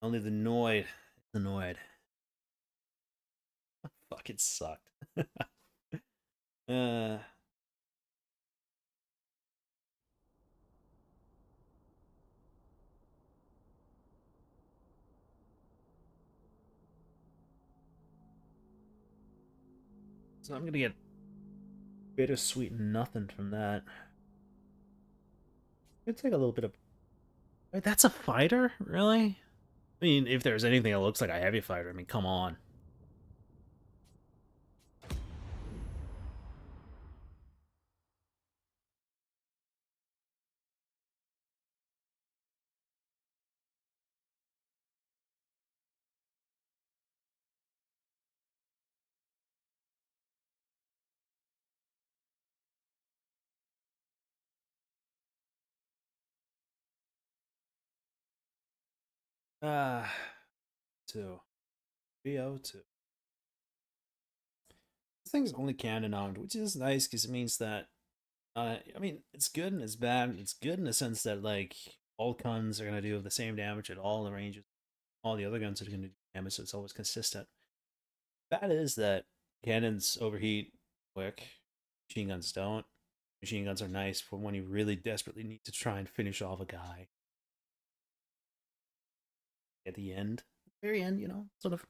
Only the annoyed is annoyed. Fucking sucked. So I'm gonna get bittersweet nothing from that. It's like a little bit of. Wait, that's a fighter? Really? I mean, if there's anything that looks like a heavy fighter, I mean, come on. Ah, 2. 302. This thing's only cannon armed, which is nice because it means that, I mean, it's good and it's bad. It's good in the sense that, like, all guns are going to do the same damage at all the ranges. All the other guns are going to do damage, so it's always consistent. Bad is that cannons overheat quick, machine guns don't. Machine guns are nice for when you really desperately need to try and finish off a guy. At the end, very end, sort of,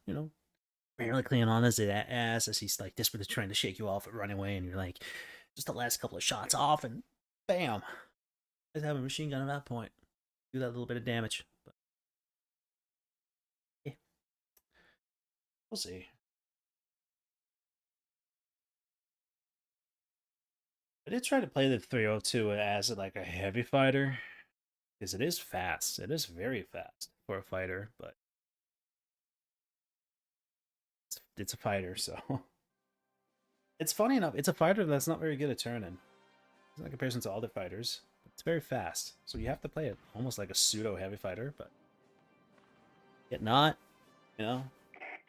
barely clean on his ass as he's like desperately trying to shake you off and run away, and you're like, just the last couple of shots off, and bam, just have a machine gun at that point, do that little bit of damage. But We'll see. I did try to play the 302 as like a heavy fighter, because it is fast. It is very fast for a fighter, but it's a fighter, so it's funny enough. It's a fighter that's not very good at turning. In comparison to other fighters, it's very fast, so you have to play it almost like a pseudo heavy fighter, but yet not. You know.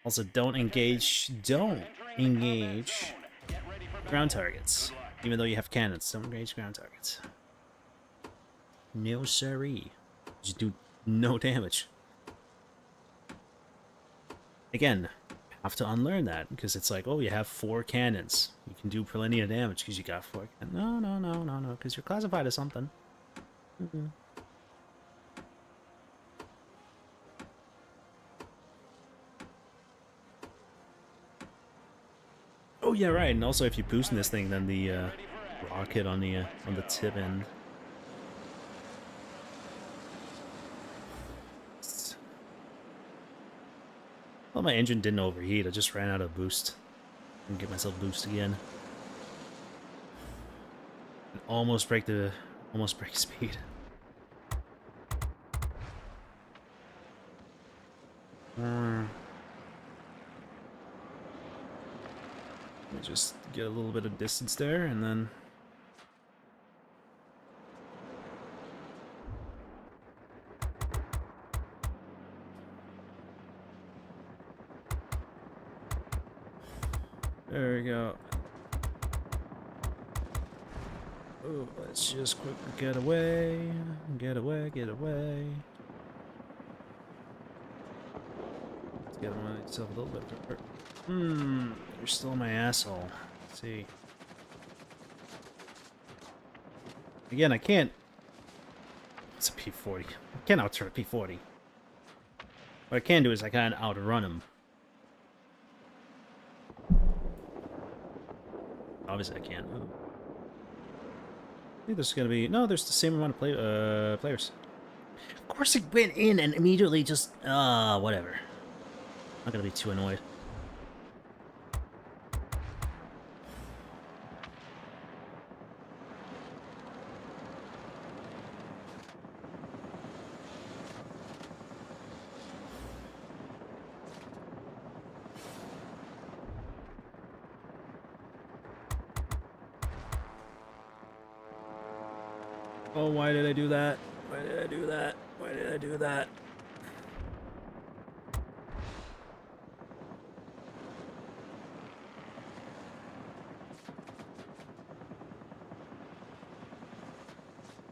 Also, don't engage ground targets, even though you have cannons. Don't engage ground targets. No siree. Just do no damage. Again, have to unlearn that, because it's like, oh, you have 4 cannons. You can do plenty of damage because you got 4 cannons. No, because you're classified as something. Oh yeah, right. And also, if you boost in this thing, then the rocket on the tip end. Well, my engine didn't overheat. I just ran out of boost. And get myself boost again. And almost break speed. Let me just get a little bit of distance there, and then there we go. Oh, let's just quickly get away. Get away. Let's get myself a little bit further. You're still my asshole. Let's see. Again, I can't. It's a P40. I can't outurn a P40. What I can do is I can outrun him. Obviously, I can't. I think there's gonna be there's the same amount of players. Of course, it went in and immediately just whatever. Not gonna be too annoyed. Oh, why did I do that? Why did I do that? Why did I do that?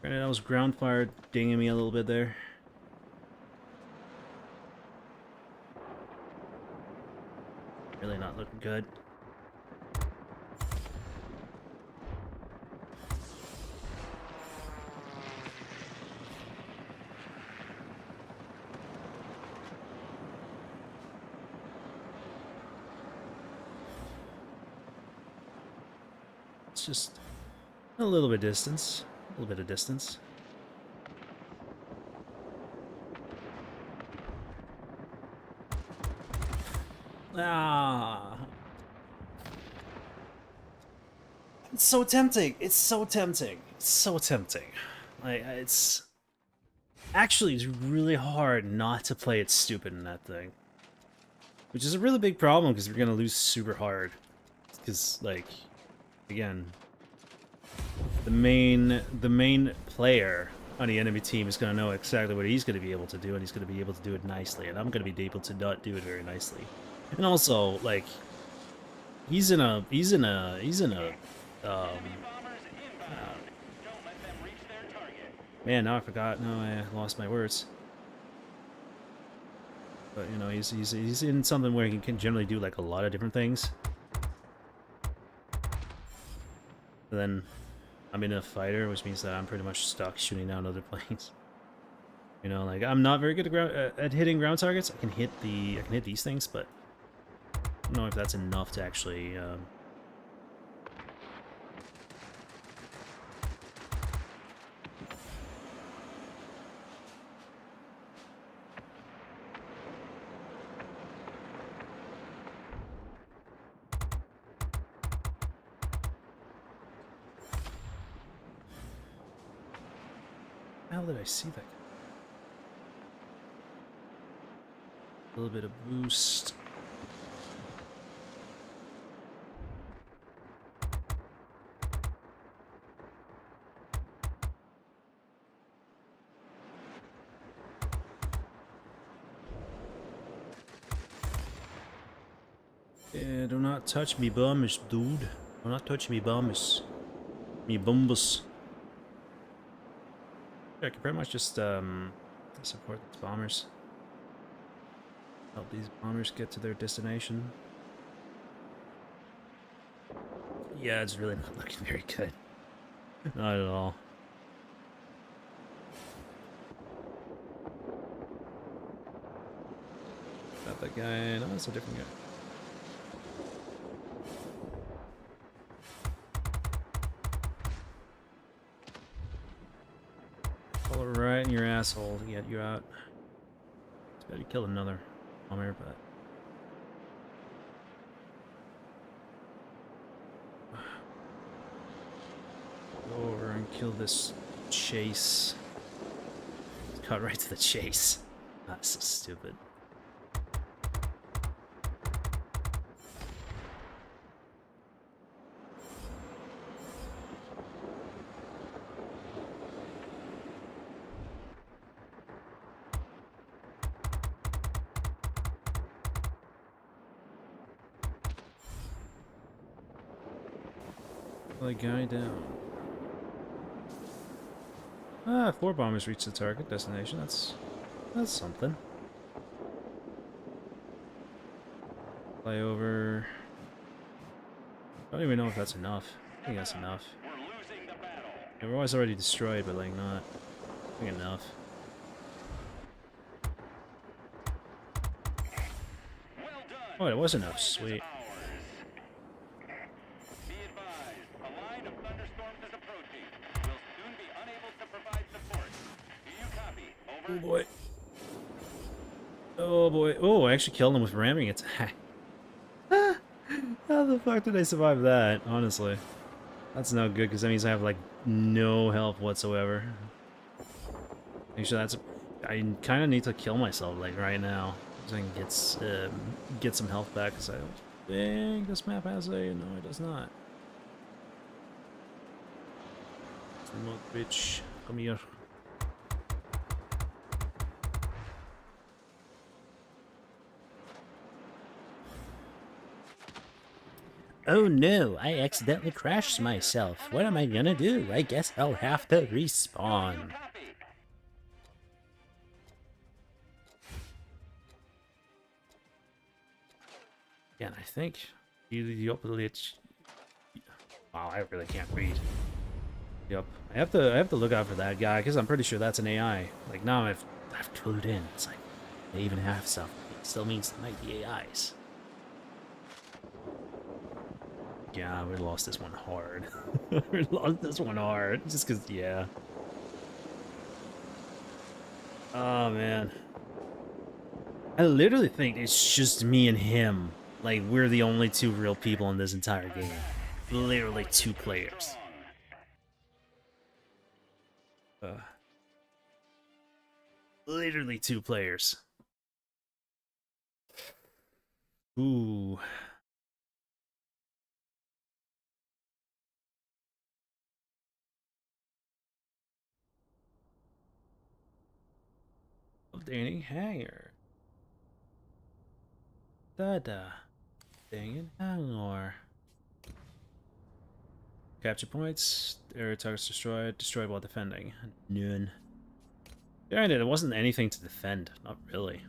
Granted, I was ground fire dinging me a little bit there. Really not looking good. It's just a little bit of distance. A little bit of distance. Ah. It's so tempting. It's so tempting. It's so tempting. Like, it's really hard not to play it stupid in that thing. Which is a really big problem, because we're gonna lose super hard. Because, like, again, the main player on the enemy team is gonna know exactly what he's gonna be able to do, and he's gonna be able to do it nicely, and I'm gonna be able to not do it very nicely. And also, like, he's in a man, now I forgot. No, I lost my words. But you know, he's in something where he can generally do like a lot of different things. And then I'm in a fighter, which means that I'm pretty much stuck shooting down other planes. You know, like, I'm not very good at hitting ground targets. I can hit these things, but I don't know if that's enough to actually How did I see that? A little bit of boost. Yeah, do not touch me bombers, dude. Do not touch me bombers. Me bumbus. Yeah, I can pretty much just support these bombers. Help these bombers get to their destination. Yeah, it's really not looking very good. Not at all. Not that guy. No, that's a different guy. All right in your asshole to get you out. It's better kill another bomber, but go over and kill this chase. Cut right to the chase. That's so stupid. The guy down. Ah, 4 bombers reached the target destination. That's something. Fly over. I don't even know if that's enough. I think that's enough. We're losing the battle. Yeah, we're always already destroyed, but like not. I think enough. Well done. Oh, it was enough. Sweet. Be advised, a line of thunderstorms is approaching. We'll soon be unable to provide support. Do you copy? Oh Over. boy. Oh boy. Oh, I actually killed him with ramming attack. How the fuck did I survive that? Honestly. That's no good, because that means I have, like, no health whatsoever. Actually, that's... I kind of need to kill myself, like, right now. So I can get some health back, because I don't think this map has a... No, it does not. Remote bitch. Come here. Oh no, I accidentally crashed myself. What am I gonna do? I guess I'll have to respawn. Copy. Yeah, and I think yup. Wow, I really can't read. Yep, I have to look out for that guy because I'm pretty sure that's an AI. Like now I've clued in. It's like they even have stuff. It still means they might be AIs. Yeah, we lost this one hard. We lost this one hard. Just because, yeah. Oh, man. I literally think it's just me and him. Like, we're the only 2 real people in this entire game. Literally 2 players. Literally 2 players. Ooh. Danny Hanger. Da-da. Dang it, Hanger. Capture points. Area targets destroyed. Destroyed while defending. None. Yeah, there wasn't anything to defend. Not really.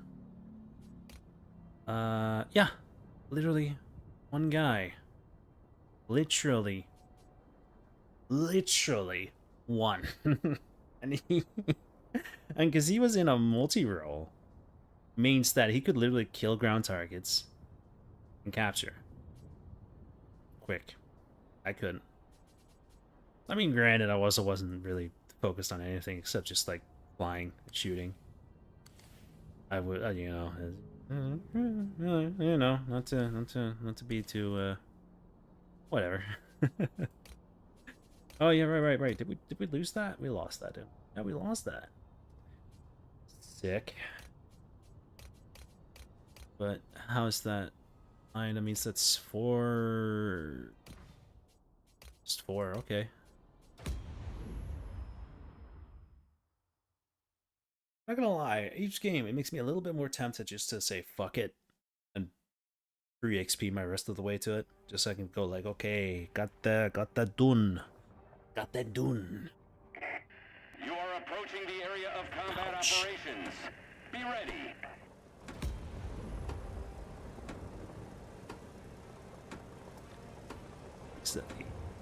Yeah. Literally 1 guy. Literally 1. And he... And because he was in a multi-role, means that he could literally kill ground targets and capture. Quick. I couldn't. I mean, granted, I also wasn't really focused on anything except just, like, flying and shooting. I would, you know, not to be too, whatever. Oh yeah, right. Did we lose that? We lost that, dude. Yeah, we lost that. Sick. But how is that? Nine, that means that's 4. Just 4, okay. Not gonna lie, each game it makes me a little bit more tempted just to say fuck it and 3 XP my rest of the way to it. Just so I can go like, okay, got that done. Got that done. You are approaching the area of combat Ouch. operations. Be ready.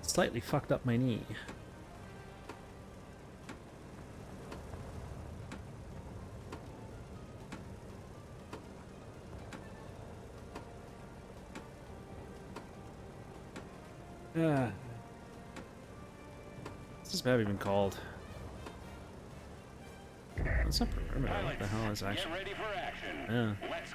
Slightly fucked up my knee. What's this map even called? It's not perimeter. What the hell is actually? Get ready for action. Yeah. Let's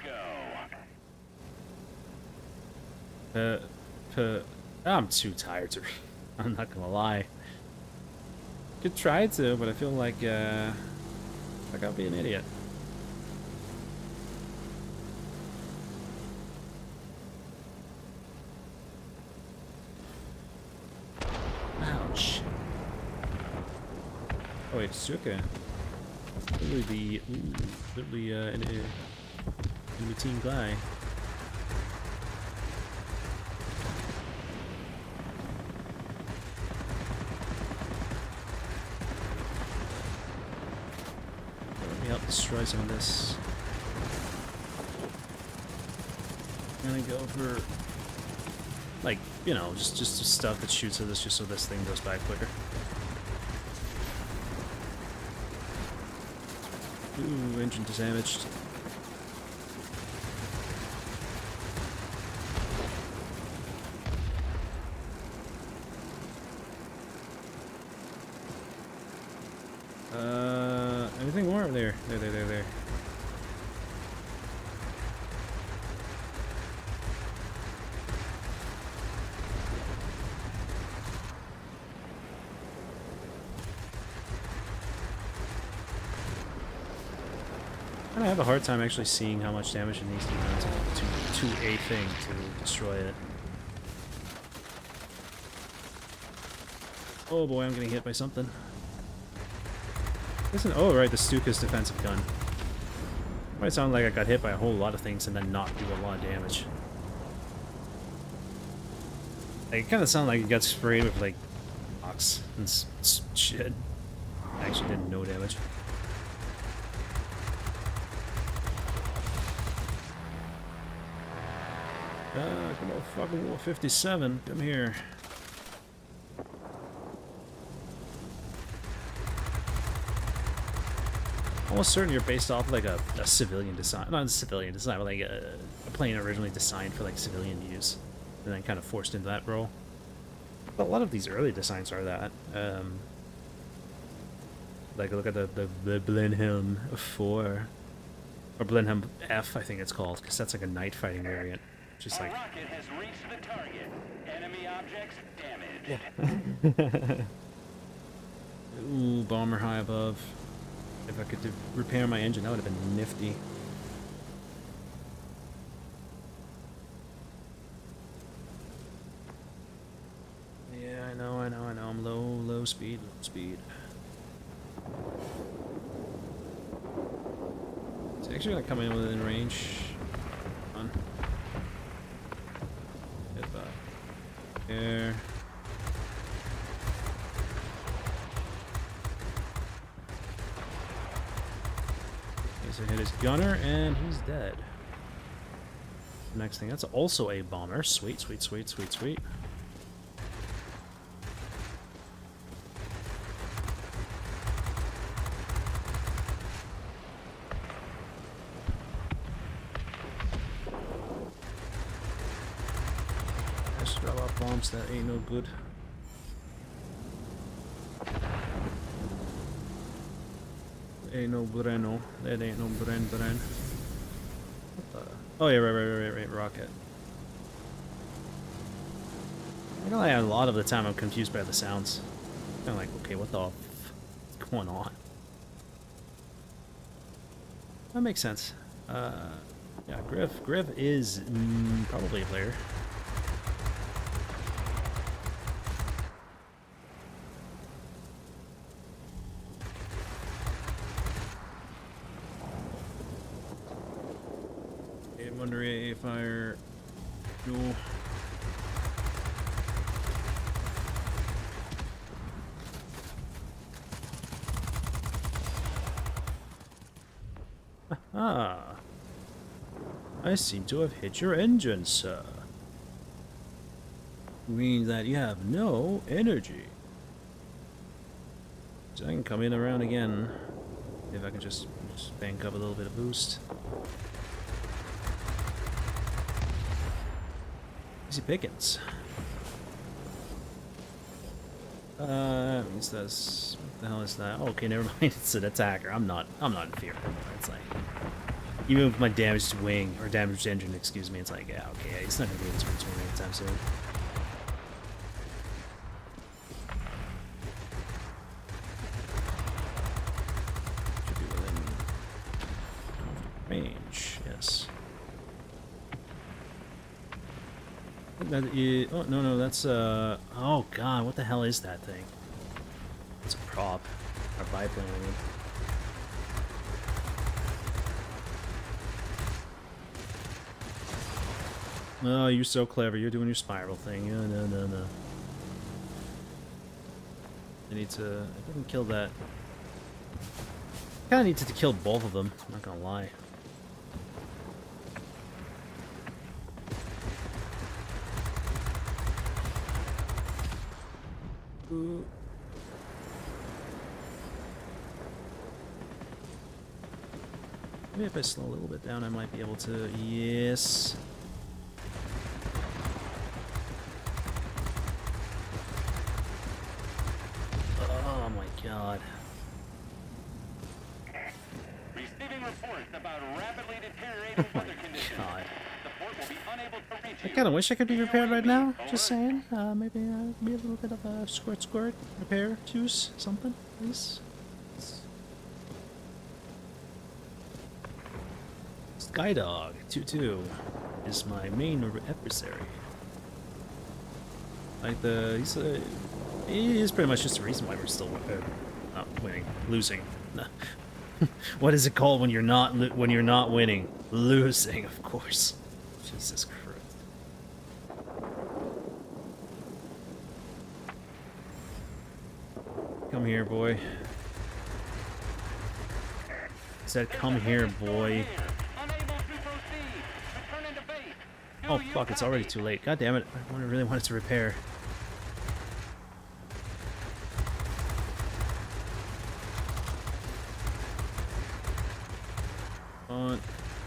go. I'm too tired to read. I'm not gonna lie. Could try to, but I feel like I'll be an idiot. Ouch. Oh wait, Suka. Literally an enemy team guy. Let me help destroy some of this. I'm gonna go for, like, you know, just stuff that shoots at this just so this thing goes back quicker. Ooh, engine damaged. Anything more? There. I have a hard time actually seeing how much damage it needs to be done to a thing to destroy it. Oh boy, I'm getting hit by something. Listen, oh right, the Stuka's defensive gun. Might sound like I got hit by a whole lot of things and then not do a lot of damage. Like, it kind of sounded like it got sprayed with like rocks and shit. I actually did no damage. Come on, fucking War 57, come here. Almost certain you're based off like a civilian design, not a civilian design, but like a plane originally designed for like civilian use, and then kind of forced into that role. But a lot of these early designs are that. Like look at the Blenheim 4, or Blenheim F, I think it's called, because that's like a night fighting variant. Just like. Rocket has reached the target. Enemy objects damaged. Ooh, bomber high above. If I could repair my engine, that would have been nifty. Yeah, I know. I'm low speed. It's actually gonna come in within range. Come on. Hit that. Here. So hit his gunner, and he's dead. Next thing, that's also a bomber. Sweet. Just drop off bombs, that ain't no good. Ain't no bueno. That ain't no bren. What the? Oh yeah, right. Rocket. I feel like a lot of the time I'm confused by the sounds. I'm like, okay, what the f is going on? That makes sense. Yeah, Griff is probably a player. I'm wondering if I no. Ah, I seem to have hit your engine, sir. Means that you have no energy. So I can come in around again. If I can just bank up a little bit of boost. Easy pickings. Means that's what the hell is that? Oh, okay, never mind. It's an attacker. I'm not in fear. It's like even with my damaged wing or damaged engine, excuse me. It's like yeah, okay, it's not gonna be able to return anytime soon. Should be within range. Yes. That is, oh no, that's oh god, what the hell is that thing? It's a prop. Or biplane, I mean. Oh, you're so clever. You're doing your spiral thing. No. I need to... I didn't kill that. Kinda needed to kill both of them, I'm not gonna lie. Ooh. Maybe if I slow a little bit down, I might be able to... Yes. Oh my god. Receiving reports about rapidly deteriorating weather conditions. God. The port will be unable to reach I you. kind of wish I could be repaired right now. Just saying. Maybe be a little bit of a squirt repair juice, something, please. Skydog 2-2 is my main adversary. Like he is pretty much just the reason why we're still not winning, losing. What is it called when you're not winning? Losing, of course. Jesus Christ. Come here, boy. I said, come here, boy. Oh fuck, it's already too late. God damn it. I really wanted to repair. On.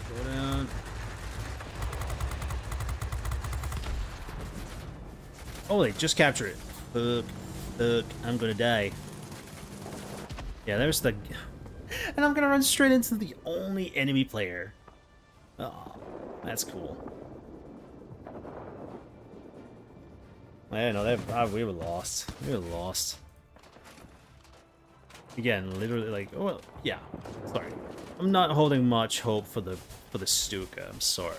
Go down. Holy, just capture it. Fuck, I'm gonna die. Yeah, there's the... And I'm gonna run straight into the only enemy player. Oh, that's cool. I know that we were lost. We were lost. Again, literally, like, oh, well, yeah. Sorry, I'm not holding much hope for the Stuka. I'm sorry.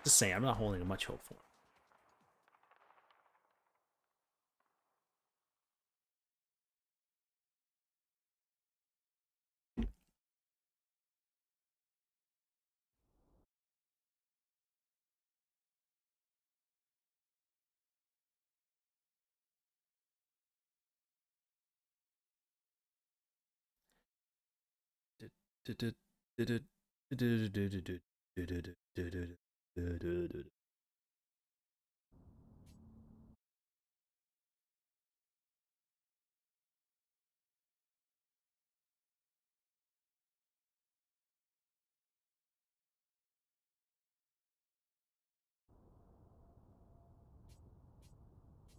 Just saying, I'm not holding much hope for him.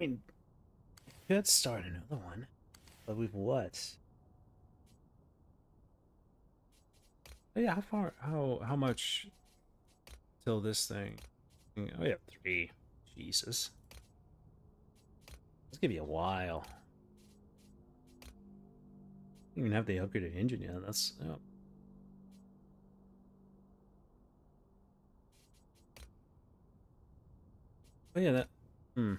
I mean, could start another one, but with what? Oh, yeah, how far? How much till this thing? Oh yeah, 3. Jesus. It's gonna be a while. Don't even have the upgraded engine yet. That's oh. Oh yeah, that. Hmm. I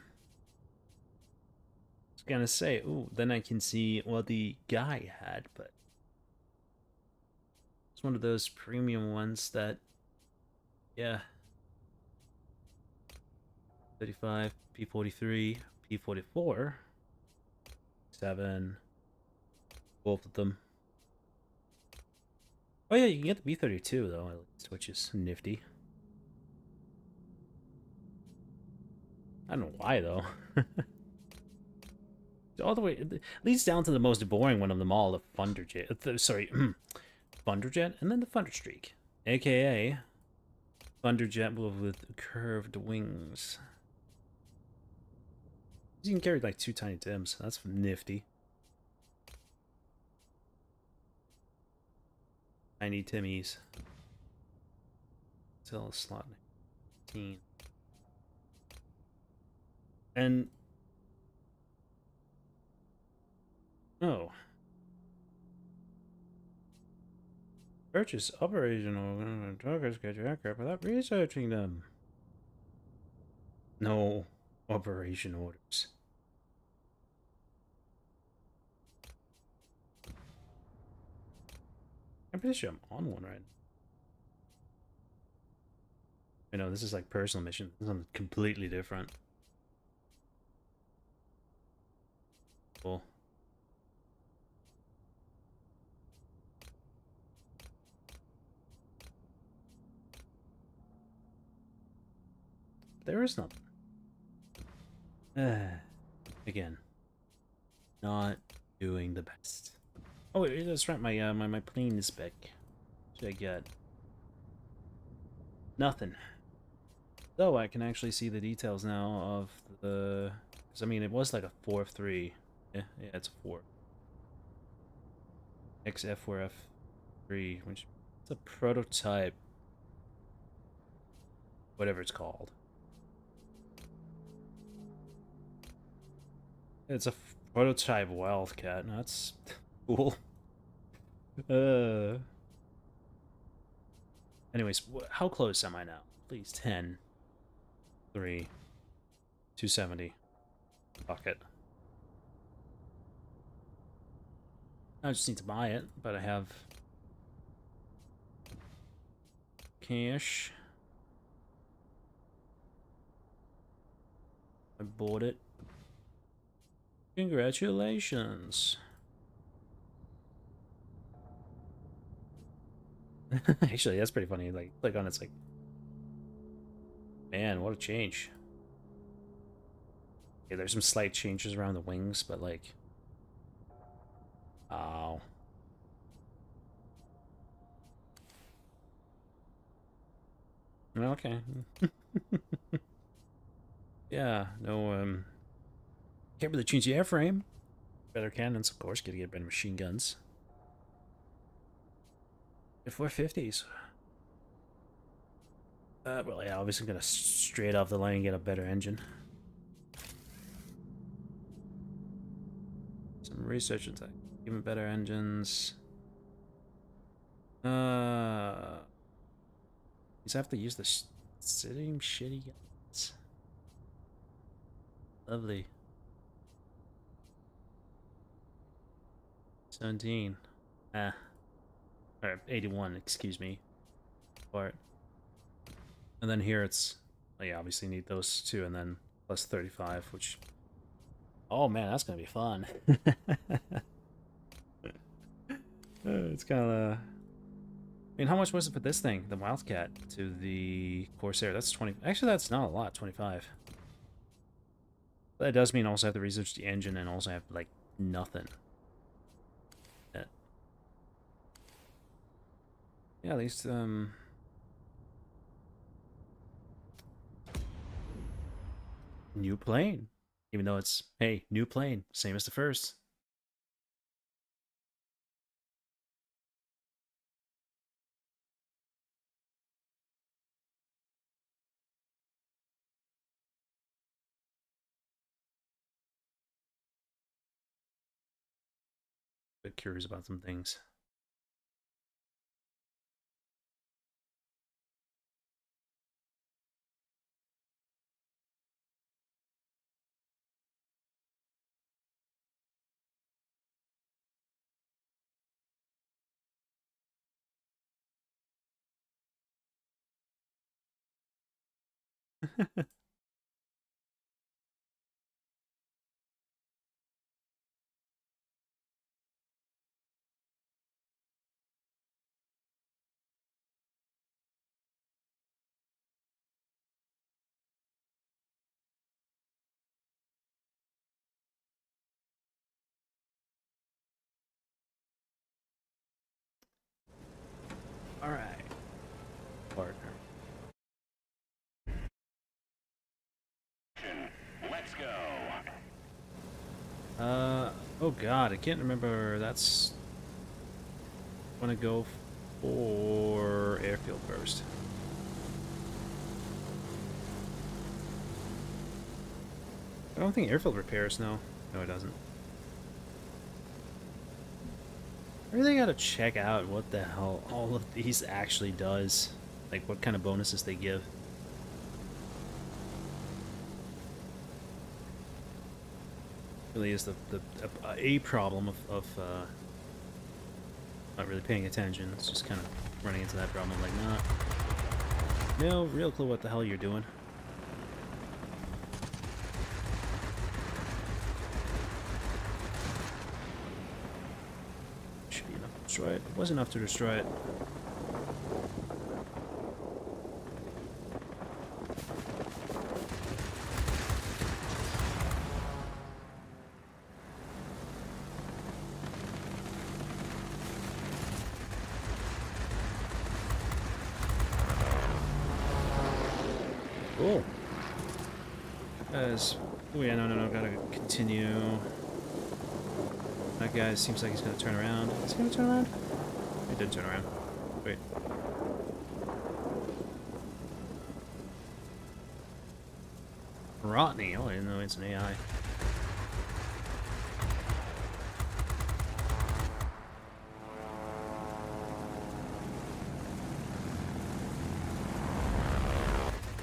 was gonna say, ooh, then I can see what the guy had, but it's one of those premium ones that, yeah, 35, P43, P44, 7, both of them. Oh yeah, you can get the B32 though, at least, which is nifty. I don't know why though. All the way it leads down to the most boring one of them all, the Thunderjet. Sorry, Thunderjet, and then the Thunderstreak, aka Thunderjet with curved wings. You can carry like 2 tiny Tims. That's nifty. Tiny Timmies. Still a slot 19. And oh, purchase operational targets get your aircraft without researching them. No operation orders. I'm pretty sure I'm on one right now. I know this is like personal mission. This is something completely different. Cool. There is nothing. Again, not doing the best. Oh wait, that's right. My plane is back. Should I get nothing? Though I can actually see the details now of the. Because I mean, it was like a 4-3. Yeah, it's a 4. XF4F3, which it's a prototype, whatever it's called. It's a prototype Wildcat. That's cool. Uh. Anyways, how close am I now? Please, 10, 3, 270. Fuck it. I just need to buy it, but I have cash. I bought it. Congratulations. Actually, that's pretty funny. Like, click on it, it's like, man, what a change. Yeah, there's some slight changes around the wings, but like, oh. Okay. Yeah, no, can't really change the airframe. Better cannons, of course, gotta get better machine guns. The 450s. Well, yeah, obviously gonna straight off the line get a better engine. Some research into even better engines. These have to use the same shitty guns. Lovely. 17. Or 81, excuse me. Part. And then here it's, well, yeah, obviously need those two, and then plus 35, which, oh man, that's gonna be fun. It's kind of, I mean, how much was it for this thing, the Wildcat, to the Corsair? That's 20, actually that's not a lot, 25. But that does mean also have to research the engine and also have, like, nothing. Yeah, at least, new plane. Even though it's, hey, new plane, same as the first. bit curious about some things. All right, partner. Let's go. Oh god, I can't remember. That's... I want to go for airfield first. I don't think airfield repairs, no. No, it doesn't. I really gotta check out what the hell all of these actually does. Like, what kind of bonuses they give. Really is a problem of not really paying attention. It's just kind of running into that problem. Like, nah, no real clue what the hell you're doing. Should be enough to destroy it. It was enough to destroy it. Cool. Guys, oh yeah, no, gotta continue. That guy seems like he's gonna turn around. Is he gonna turn around? He did turn around. Wait. Rodney. Oh, I didn't know it's an AI.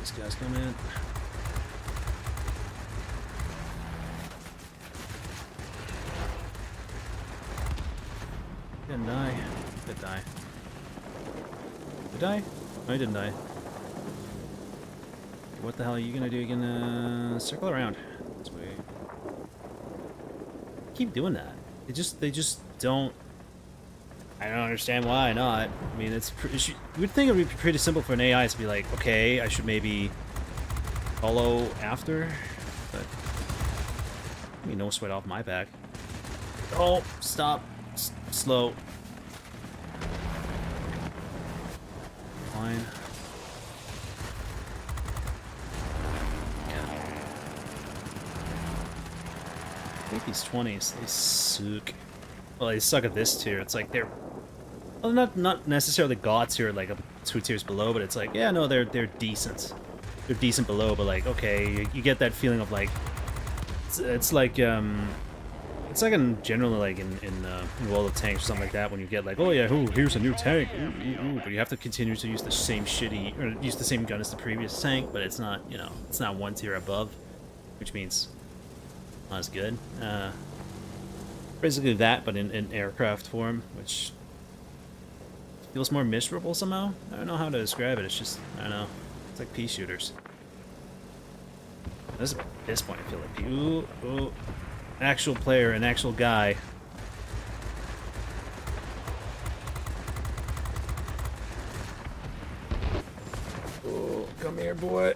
This guy's coming. Didn't die. Did die. Did die? No, he didn't die. What the hell are you gonna do? You're gonna circle around. This way. Keep doing that. They just don't. I don't understand why not. I mean, it's. You would think it would be pretty simple for an AI to be like, okay, I should maybe follow after, but I mean, no sweat off my back. Oh, stop. Slow. Fine. I think these 20s, they suck. Well, they suck at this tier. It's like they're, well, not necessarily god tier, like 2 tiers below, but it's like, yeah, no, they're decent. They're decent below, but like, okay, you get that feeling of like, it's like in general, like in World of Tanks or something like that, when you get like, oh yeah, ooh, here's a new tank, ooh, but you have to continue to use the same shitty, or use the same gun as the previous tank, but it's not, you know, it's not 1 tier above, which means not as good. Basically that, but in aircraft form, which feels more miserable somehow. I don't know how to describe it. It's just, I don't know. It's like pea shooters. At this point, I feel like ooh, an actual player, an actual guy. Oh, come here, boy.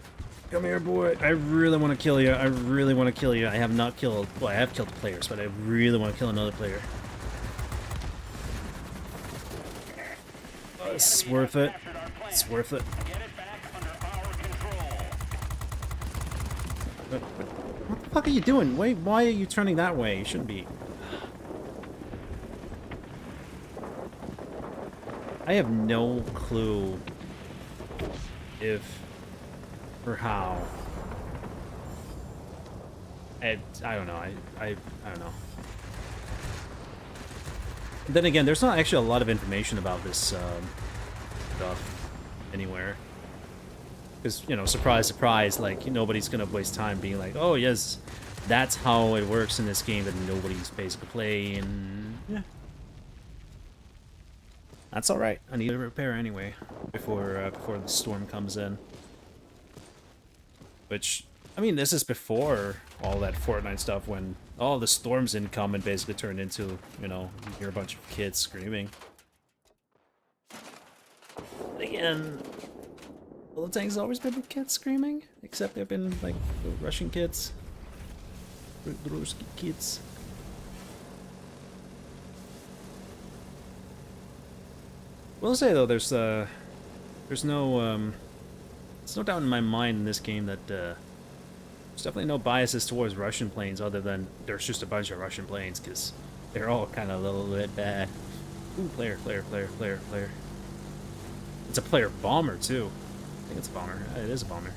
Come here, boy. I really want to kill you. I really want to kill you. I have not killed... Well, I have killed players, but I really want to kill another player. Oh, it's worth it. It's worth it. What the fuck are you doing? Why are you turning that way? You shouldn't be. I have no clue if... or how. I don't know. I don't know. Then again, there's not actually a lot of information about this stuff anywhere. Because, you know, surprise, surprise, like, nobody's gonna waste time being like, oh, yes, that's how it works in this game that nobody's basically playing. Yeah. That's alright. I need to repair anyway before the storm comes in. Which, I mean, this is before all that Fortnite stuff when all the storms income and basically turned into, you know, you hear a bunch of kids screaming. Again, all the tanks always been kids screaming, except they've been like the Russian kids, the Ruski kids. Will say though, there's no doubt in my mind in this game that there's definitely no biases towards Russian planes, other than there's just a bunch of Russian planes because they're all kind of a little bit bad. Ooh, player. It's a player bomber too. I think it's a bomber. It is a bomber.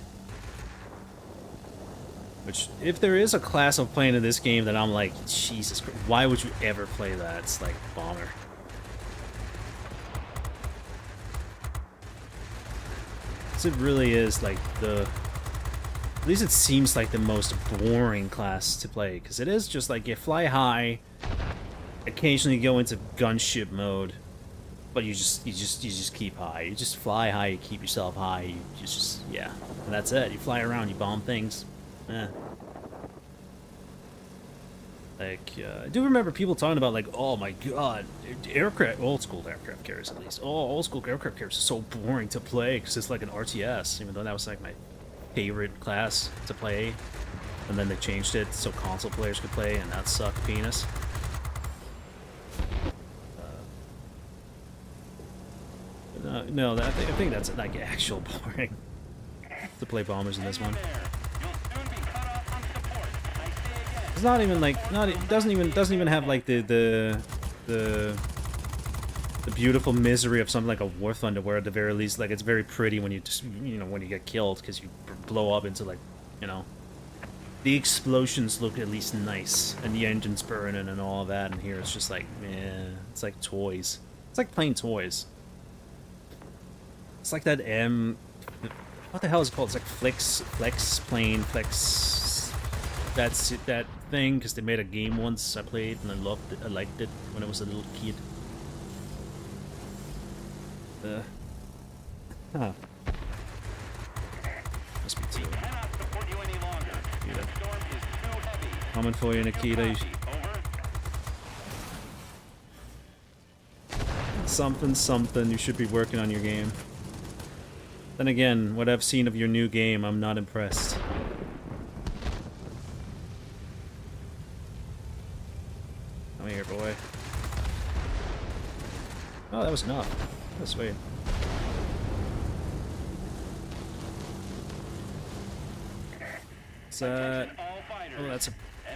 Which, if there is a class of plane in this game that I'm like, Jesus Christ, why would you ever play that? It's like bomber. It really is like at least it seems like the most boring class to play, because it is just like you fly high, occasionally go into gunship mode, but you just keep high. You just fly high, you keep yourself high, you just yeah, and that's it. You fly around, you bomb things. Like, I do remember people talking about, like, oh my god, old school aircraft carriers at least. Oh, old school aircraft carriers are so boring to play because it's like an RTS, even though that was like my favorite class to play. And then they changed it so console players could play, and that sucked penis. No, I think that's like actual boring to play bombers in this one. It's not even like it doesn't even have like the beautiful misery of something like a War Thunder, where at the very least, like, it's very pretty when you just, you know, when you get killed, because you blow up into, like, you know, the explosions look at least nice and the engine's burning and all of that. And here it's just like, man, it's like toys. It's like playing toys. It's like that what the hell is it called? It's like Flex that's it, that thing, because they made a game once I played and I loved it. I liked it when I was a little kid. Huh. Must be too. Nikita. Coming for you, Nikita. Something. You should be working on your game. Then again, what I've seen of your new game, I'm not impressed. Come here, boy. Oh, that was enough. That's sweet. What's that? Oh, that's a... I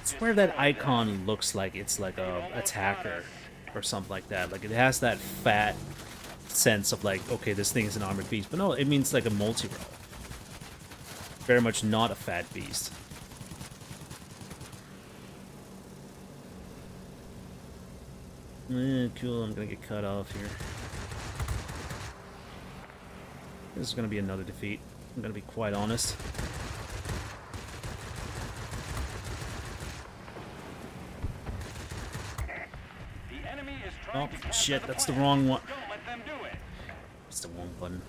swear that icon looks like it's like a attacker or something like that. Like, it has that fat sense of like, okay, this thing is an armored beast. But no, it means like a multi-row. Very much not a fat beast. Cool, I'm gonna get cut off here. This is gonna be another defeat. I'm gonna be quite honest. Oh, shit, that's the wrong one. It's the wrong button.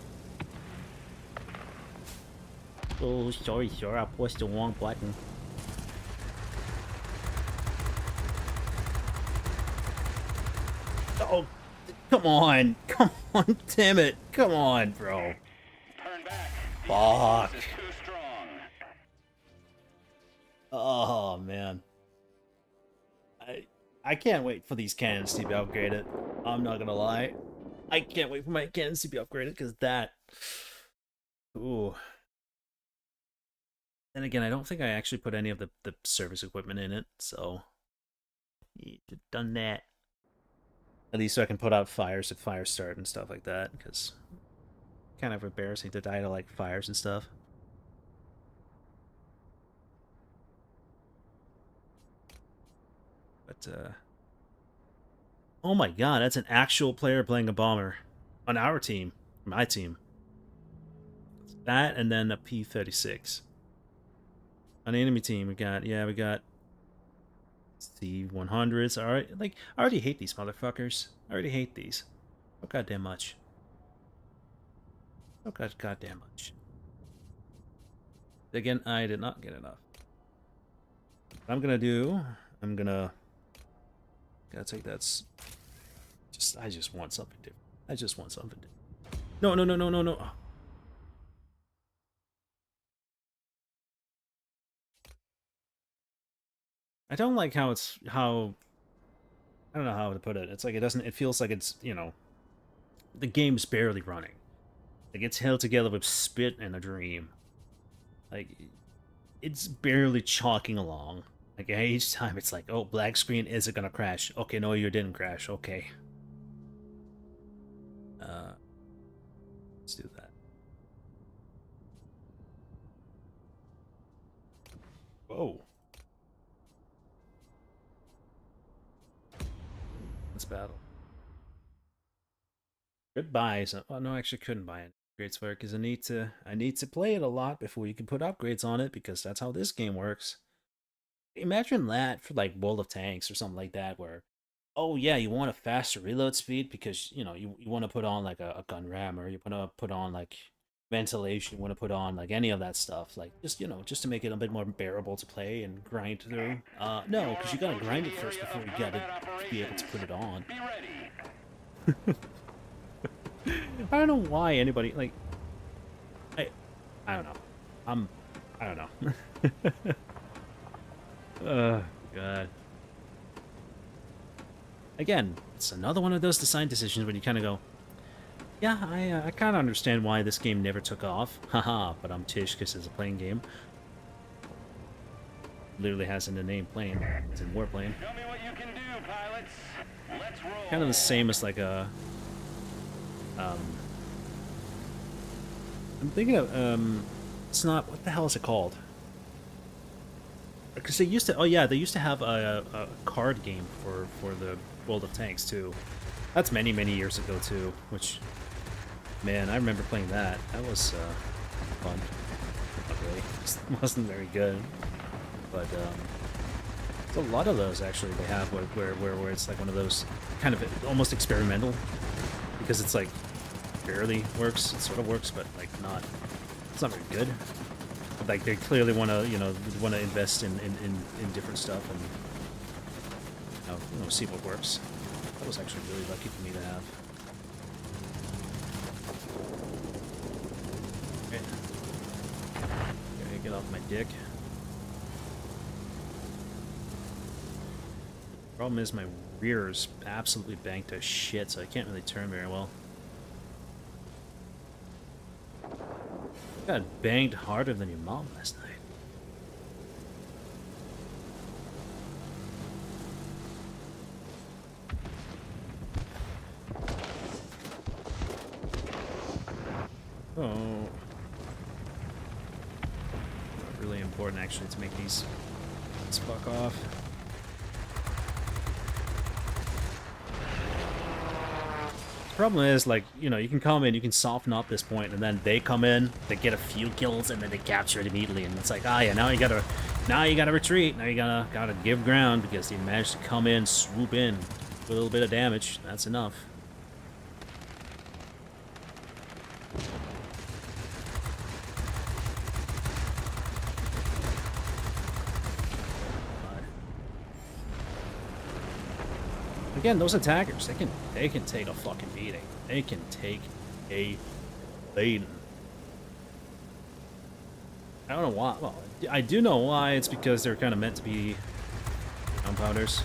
Oh, sorry, sir, I pushed the wrong button. Oh, come on, damn it, come on, bro. Fuck. Oh, man. I can't wait for these cannons to be upgraded. I'm not gonna lie. I can't wait for my cannons to be upgraded, because that... Ooh. Then again, I don't think I actually put any of the service equipment in it, so... You should have done that. At least so I can put out fires if fires start and stuff like that, because... kind of embarrassing to die to, like, fires and stuff. But, Oh my god, that's an actual player playing a bomber on our team, my team. That and then a P-36. On the enemy team, we got C-100s. All right, like I already hate these motherfuckers. I already hate these. So goddamn much. So goddamn much. Again, I did not get enough. What I'm gonna do, gotta take that. I just want something different. I just want something different. No, no, no, no, no, no. Oh. I don't like how I don't know how to put it. It's like it feels like it's, you know, the game's barely running. Like it's held together with spit and a dream. Like it's barely chalking along. Like each time it's like, oh, black screen, is it gonna crash? Okay, no, you didn't crash. Okay. Let's do that. Whoa. Let's battle. Goodbye. So, oh no, I actually couldn't buy it. Upgrades for it because I need to play it a lot before you can put upgrades on it because that's how this game works. Imagine that for like World of Tanks or something like that, where, oh yeah, you want a faster reload speed because you know you want to put on like a gun ram, or you want to put on like ventilation, you want to put on like any of that stuff, like just, you know, just to make it a bit more bearable to play and grind through. No, because you gotta grind it first before you gotta be able to put it on. I don't know why anybody like I don't know. I don't know. Oh god. Again, it's another one of those design decisions when you kind of go, yeah, I kind of understand why this game never took off. Haha, but I'm tish because it's a plane game. Literally has in the name plane. It's in warplane. Show me what you can do, pilots. Let's roll. Kind of the same as like a I'm thinking of it's not, what the hell is it called? Because they used to, oh yeah, they used to have a card game for the World of Tanks too. That's many years ago too. Which, man, I remember playing that. That was fun. Not really. It wasn't very good, but there's a lot of those actually they have where it's like one of those kind of almost experimental, because it's like barely works. It sort of works, but like not. It's not very good. Like they clearly want to, you know, invest in different stuff and you know, see what works. That was actually really lucky for me to have. Okay, get off my dick. Problem is my rear is absolutely banked to shit, so I can't really turn very well. Got banged harder than your mom last night. Oh. Really important actually to make these fuck off. Problem is, like, you know, you can come in, you can soften up this point, and then they come in, they get a few kills, and then they capture it immediately, and it's like, ah, yeah, now you gotta retreat, now you gotta give ground, because you managed to come in, swoop in, with a little bit of damage. That's enough. Again, those attackers, they can take a fucking beating. They can take a beating. I don't know why. Well, I do know why. It's because they're kind of meant to be compounders.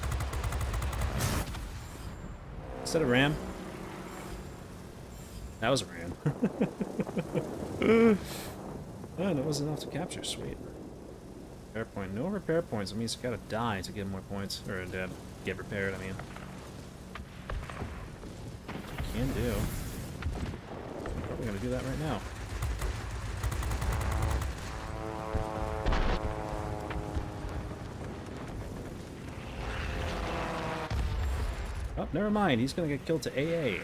Is that a ram? That was a ram. Oh, that was enough to capture. Sweet. Repair point. No repair points. It means you gotta die to get more points. Or to get repaired, I mean. Can do. Probably gonna do that right now. Oh, never mind. He's gonna get killed to AA.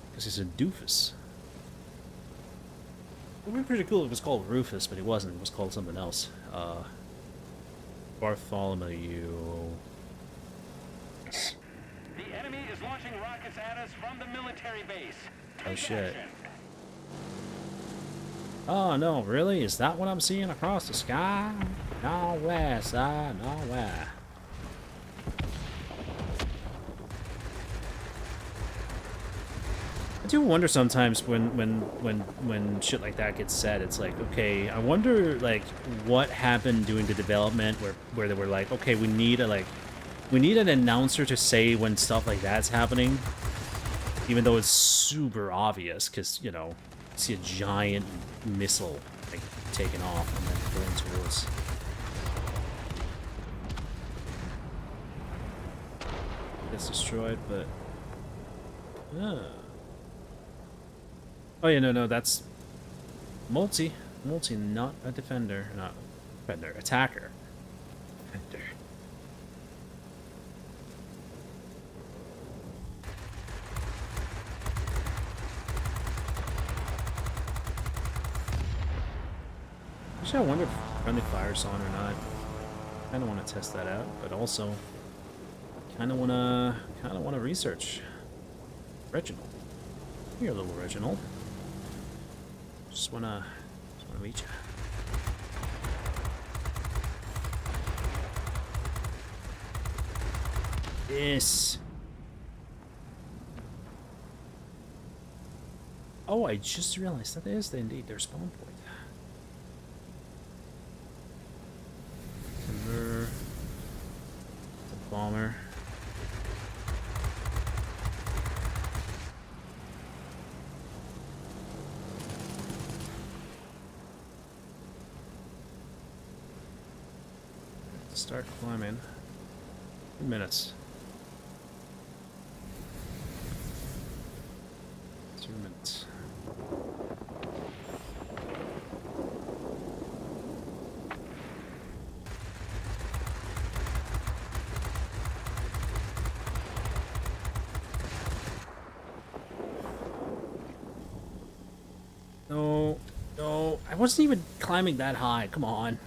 Because he's a doofus. It would be pretty cool if it was called Rufus, but he wasn't. It was called something else. Bartholomew. The enemy is launching rockets at us from the military base. Oh, Take shit. action. Oh, no, really? Is that what I'm seeing across the sky? Nowhere, sir, nowhere. I do wonder sometimes when shit like that gets said, it's like, okay, I wonder like what happened during the development where they were like, okay, we need an announcer to say when stuff like that's happening, even though it's super obvious because, you know, you see a giant missile like taking off and then going towards. It's destroyed, but oh yeah, no, that's multi, not a defender, not defender, attacker. Defender. Actually, I wonder if friendly fire's on or not. Kind of want to test that out, but also kind of wanna research Reginald. Here, little Reginald. Just wanna meet you. Yes. Oh, I just realized that is indeed their spawn point. Timber. The bomber. Start climbing. 2 minutes. 2 minutes. No, no, I wasn't even climbing that high. Come on.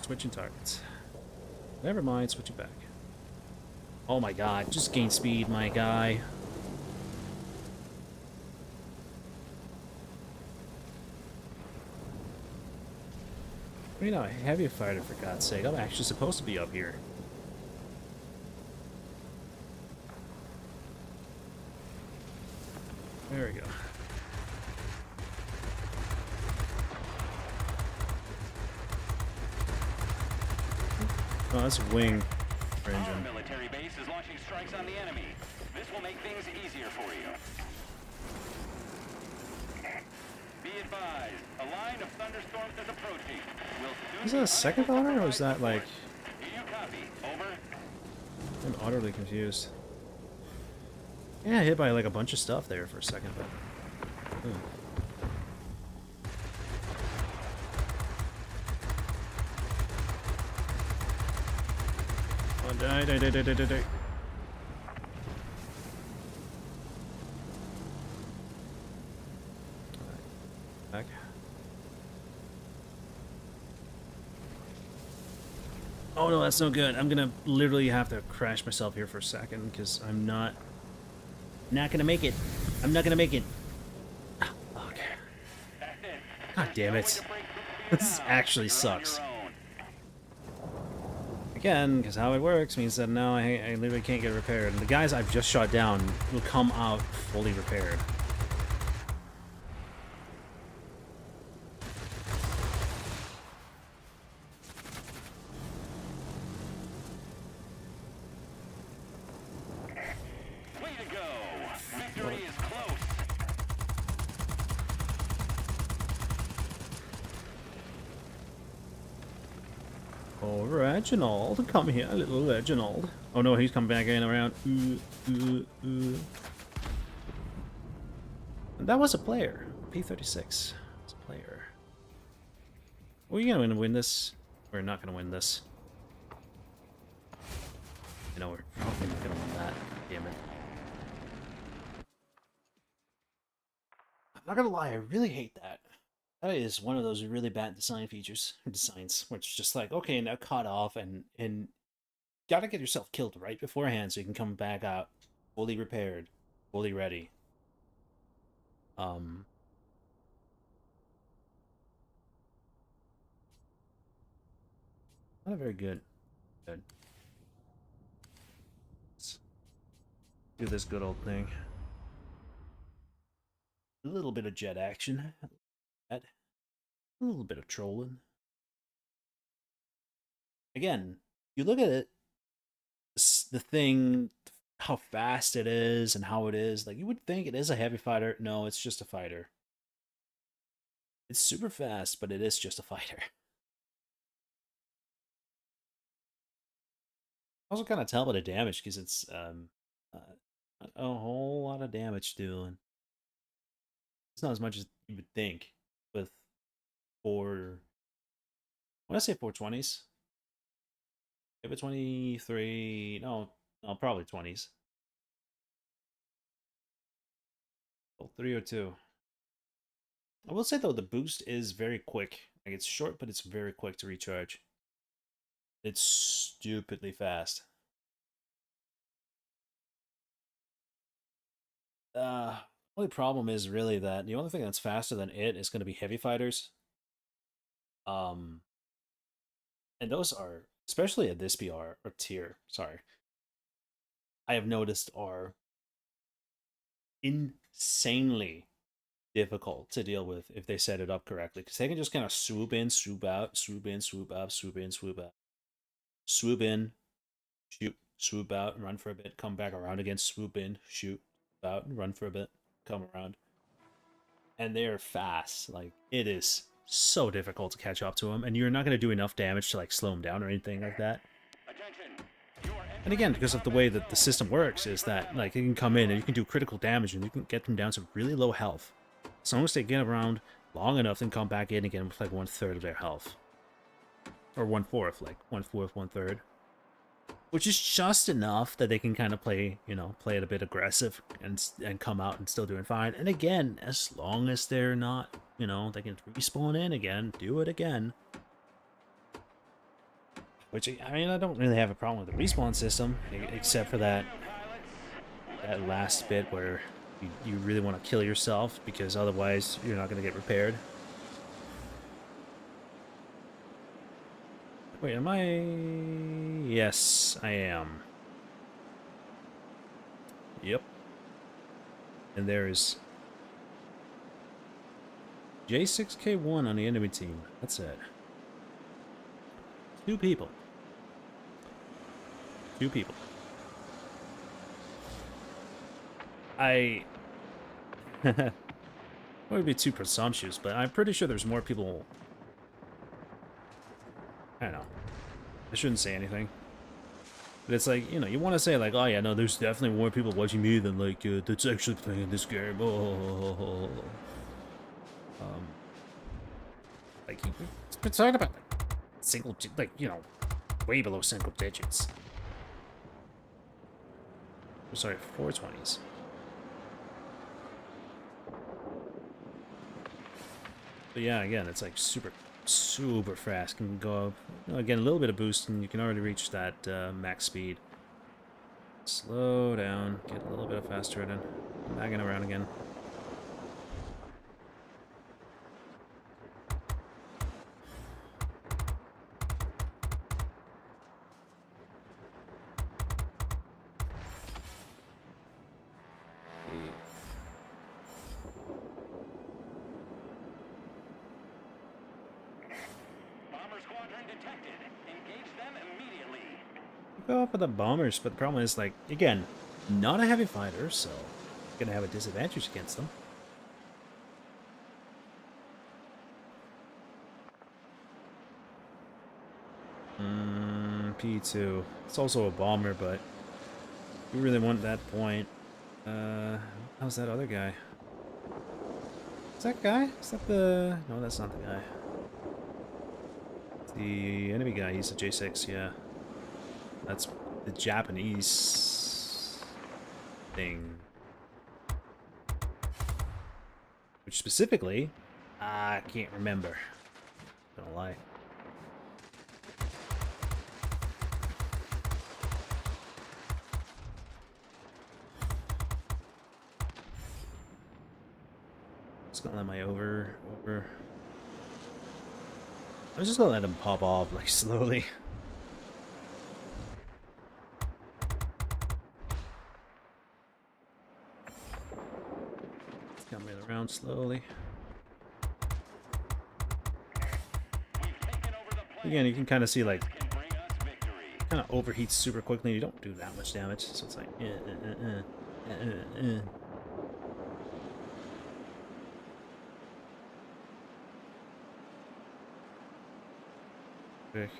Switching targets. Never mind, switching back. Oh my god, just gain speed, my guy. You know, a heavy fighter, for God's sake. I'm actually supposed to be up here. There we go. Oh, that's a wing for Our engine. military base is launching strikes on the enemy. This will make things easier for you. Be advised, a line of thunderstorms is approaching. We'll soon Is that a second bomber, or is that like... Do you copy? Over. I'm utterly confused. Yeah, hit by like a bunch of stuff there for a second, but... Oh, die. Back. Oh no, that's no good. I'm gonna literally have to crash myself here for a second because I'm not gonna make it. I'm not gonna make it. Ah, okay. God damn it. This actually sucks. Again, because how it works means that now I literally can't get repaired. And the guys I've just shot down will come out fully repaired. Way to go! Victory is close. Oh, Reginald, come here, little Reginald. Oh no, he's come back in around. That was a player. P-36. It's a player. Are we gonna win this? We're not gonna win this. You know, we're probably not gonna win that. Damn it. I'm not gonna lie, I really hate that. That is one of those really bad design features, or designs, where it's just like, okay, now cut off and gotta get yourself killed right beforehand so you can come back out fully repaired, fully ready. Um, Not very good. Good. Let's do this good old thing. A little bit of jet action. A little bit of trolling. Again, you look at it, the thing, how fast it is and how it is, like you would think it is a heavy fighter. No, it's just a fighter. It's super fast, but it is just a fighter. Also kind of tell by the damage because it's a whole lot of damage doing. It's not as much as you would think with four. When I say 420s, maybe 23. No, probably 20s. Oh, 302. I will say though, the boost is very quick. Like it's short, but it's very quick to recharge. It's stupidly fast. Only problem is really that the only thing that's faster than it is going to be heavy fighters. Um, and those are, especially at this BR or tier, sorry, I have noticed are insanely difficult to deal with if they set it up correctly. Because they can just kind of swoop in, swoop out, swoop in, swoop out, swoop in, swoop out, swoop in, shoot, swoop out, run for a bit, come back around again, swoop in, shoot out, run for a bit, come around. And they're fast. Like, it is so difficult to catch up to them, and you're not going to do enough damage to, like, slow them down or anything like that. And again, because of the way that the system works, is that, like, you can come in and you can do critical damage, and you can get them down to really low health. As long as they get around long enough, then come back in again with, like, 1/3 of their health. Or 1/4, like, 1/4, 1/3. Which is just enough that they can kind of play, you know, play it a bit aggressive and come out and still doing fine. And again, as long as they're not, you know, they can respawn in again, do it again. Which, I mean, I don't really have a problem with the respawn system, except for that last bit where you really want to kill yourself because otherwise you're not going to get repaired. Wait, am I... Yes, I am. Yep. And there's J6K1 on the enemy team. That's it. 2 people. 2 people. I would be too presumptuous, but I'm pretty sure there's more people. I don't know. I shouldn't say anything. But it's like, you know, you want to say like, oh yeah, no, there's definitely more people watching me than like that's actually playing this game. Oh. Like we're talking about like single, like you know, way below single digits. I'm sorry, 420s. But yeah, again, it's like super fast. Can go up, you know, again, a little bit of boost, and you can already reach that max speed. Slow down, get a little bit faster, and then bagging around again. Go for the bombers, but the problem is, like, again, not a heavy fighter, so gonna have a disadvantage against them. P2. It's also a bomber, but you really want that point. How's that other guy? Is that guy? Is that the... No, that's not the guy. the enemy guy. He's a J6, yeah. That's the Japanese thing. Which specifically, I can't remember. Don't lie. Just gonna let my over. I'm just gonna let him pop off like slowly. Coming around slowly. Again, you can kind of see like kind of overheats super quickly. You don't do that much damage, so it's like. Quick.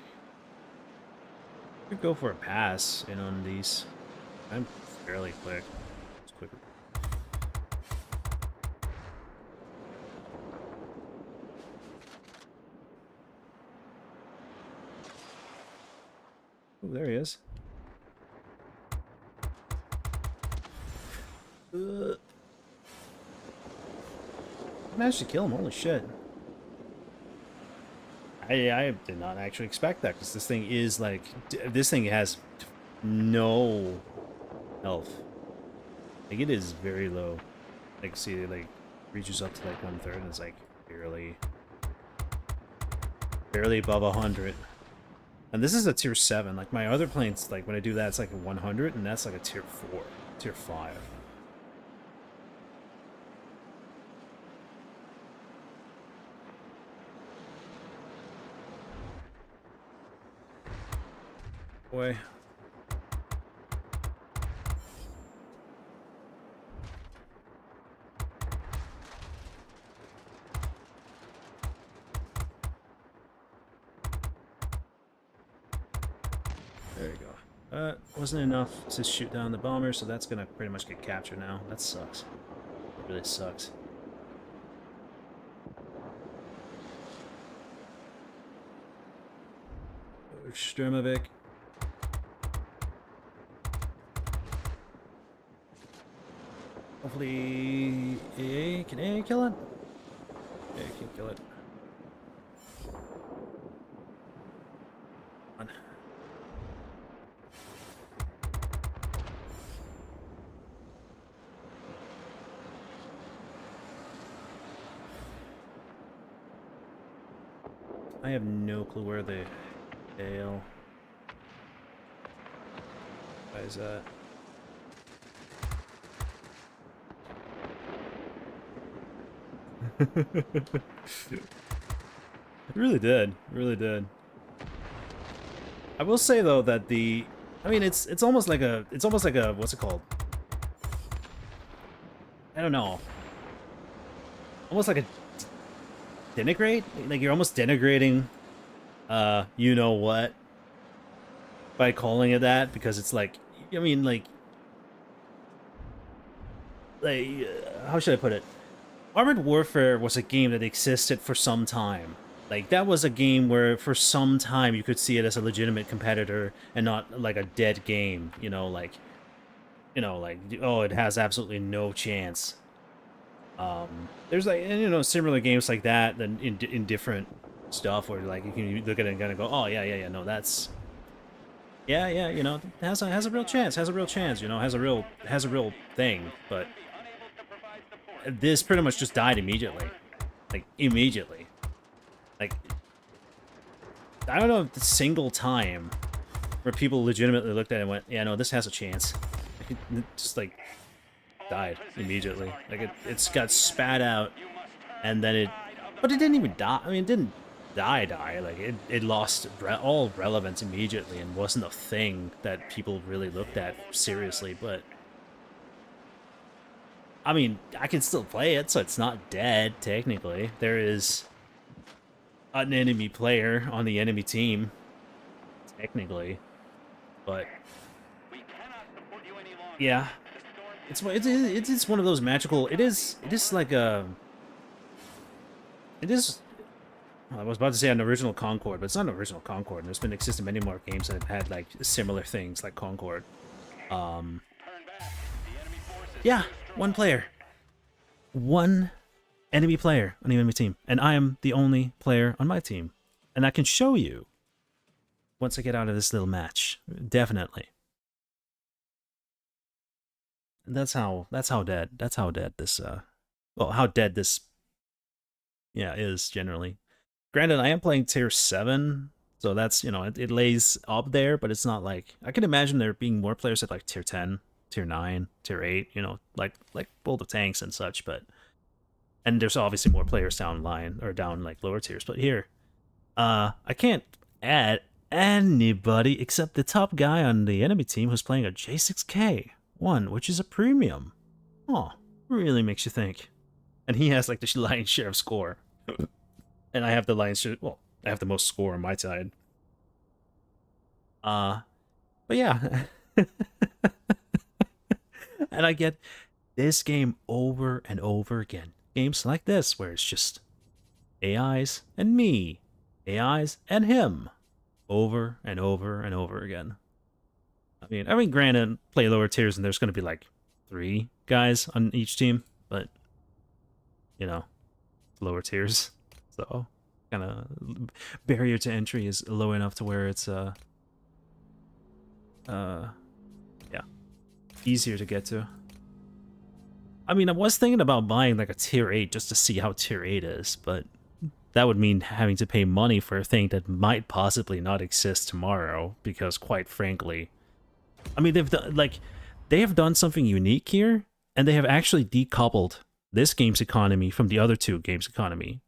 Could go for a pass in on these. I'm fairly quick. It's quicker. Oh, there he is. Managed to kill him. Holy shit. I did not actually expect that, because this thing is like, this thing has no health. Like, it is very low. Like, see, it like reaches up to like 1/3 and it's like barely above 100. And this is a tier 7. Like, my other planes, like when I do that, it's like a 100, and that's like a tier 4, tier 5. Boy. There you go. Wasn't enough to shoot down the bomber, so that's gonna pretty much get captured now. That sucks. It really sucks. Sturmovik. Hopefully, AA, can AA kill it? AA can kill it. Come on. I have no clue where the AL. Why is that? It really did. Really did. I will say though that I mean it's almost like a what's it called? I don't know. Almost like a denigrate? Like you're almost denigrating you know what by calling it that, because it's like, I mean, like how should I put it? Armored Warfare was a game that existed for some time. Like, that was a game where for some time you could see it as a legitimate competitor and not like a dead game, you know, like, oh, it has absolutely no chance. There's like, you know, similar games like that in different stuff where like you can look at it and kind of go, oh yeah, no, that's yeah, you know, has a real chance, you know, has a real thing, but this pretty much just died immediately. Like, immediately. Like, I don't know if the single time where people legitimately looked at it and went, yeah, no, this has a chance. Like, it just, like, died immediately. Like, it's got spat out, and then it... But it didn't even die. I mean, it didn't die. Like, it lost all relevance immediately and wasn't a thing that people really looked at seriously, but... I mean, I can still play it, so it's not dead, technically. There is an enemy player on the enemy team, technically. But, yeah. It's one of those magical... It is like a... It is I was about to say an original Concord, but it's not an original Concord. There's been existing many more games that have had like similar things like Concord. Turn back. The enemy force is Yeah, too strong. one player. One enemy player on the enemy team. And I am the only player on my team. And I can show you once I get out of this little match. Definitely. That's how dead this well, how dead this is generally. Granted, I am playing tier 7, so that's, you know, it lays up there, but it's not like I can imagine there being more players at like tier 10, tier 9, tier 8, you know, like World of Tanks and such, but and there's obviously more players down line or down like lower tiers, but here I can't add anybody except the top guy on the enemy team who's playing a J6K1, which is a premium. Oh, really makes you think. And he has like the lion's share of score. And I have the lion's share, well, I have the most score on my side. But yeah. And I get this game over and over again. Games like this where it's just AIs and me, AIs and him, over and over and over again. I mean, granted, play lower tiers and there's going to be like 3 guys on each team, but you know, lower tiers, so kind of barrier to entry is low enough to where it's yeah, easier to get to. I mean, I was thinking about buying like a tier 8 just to see how tier 8 is, but that would mean having to pay money for a thing that might possibly not exist tomorrow, because quite frankly, I mean, they have done something unique here, and they have actually decoupled this game's economy from the other 2 games' economy.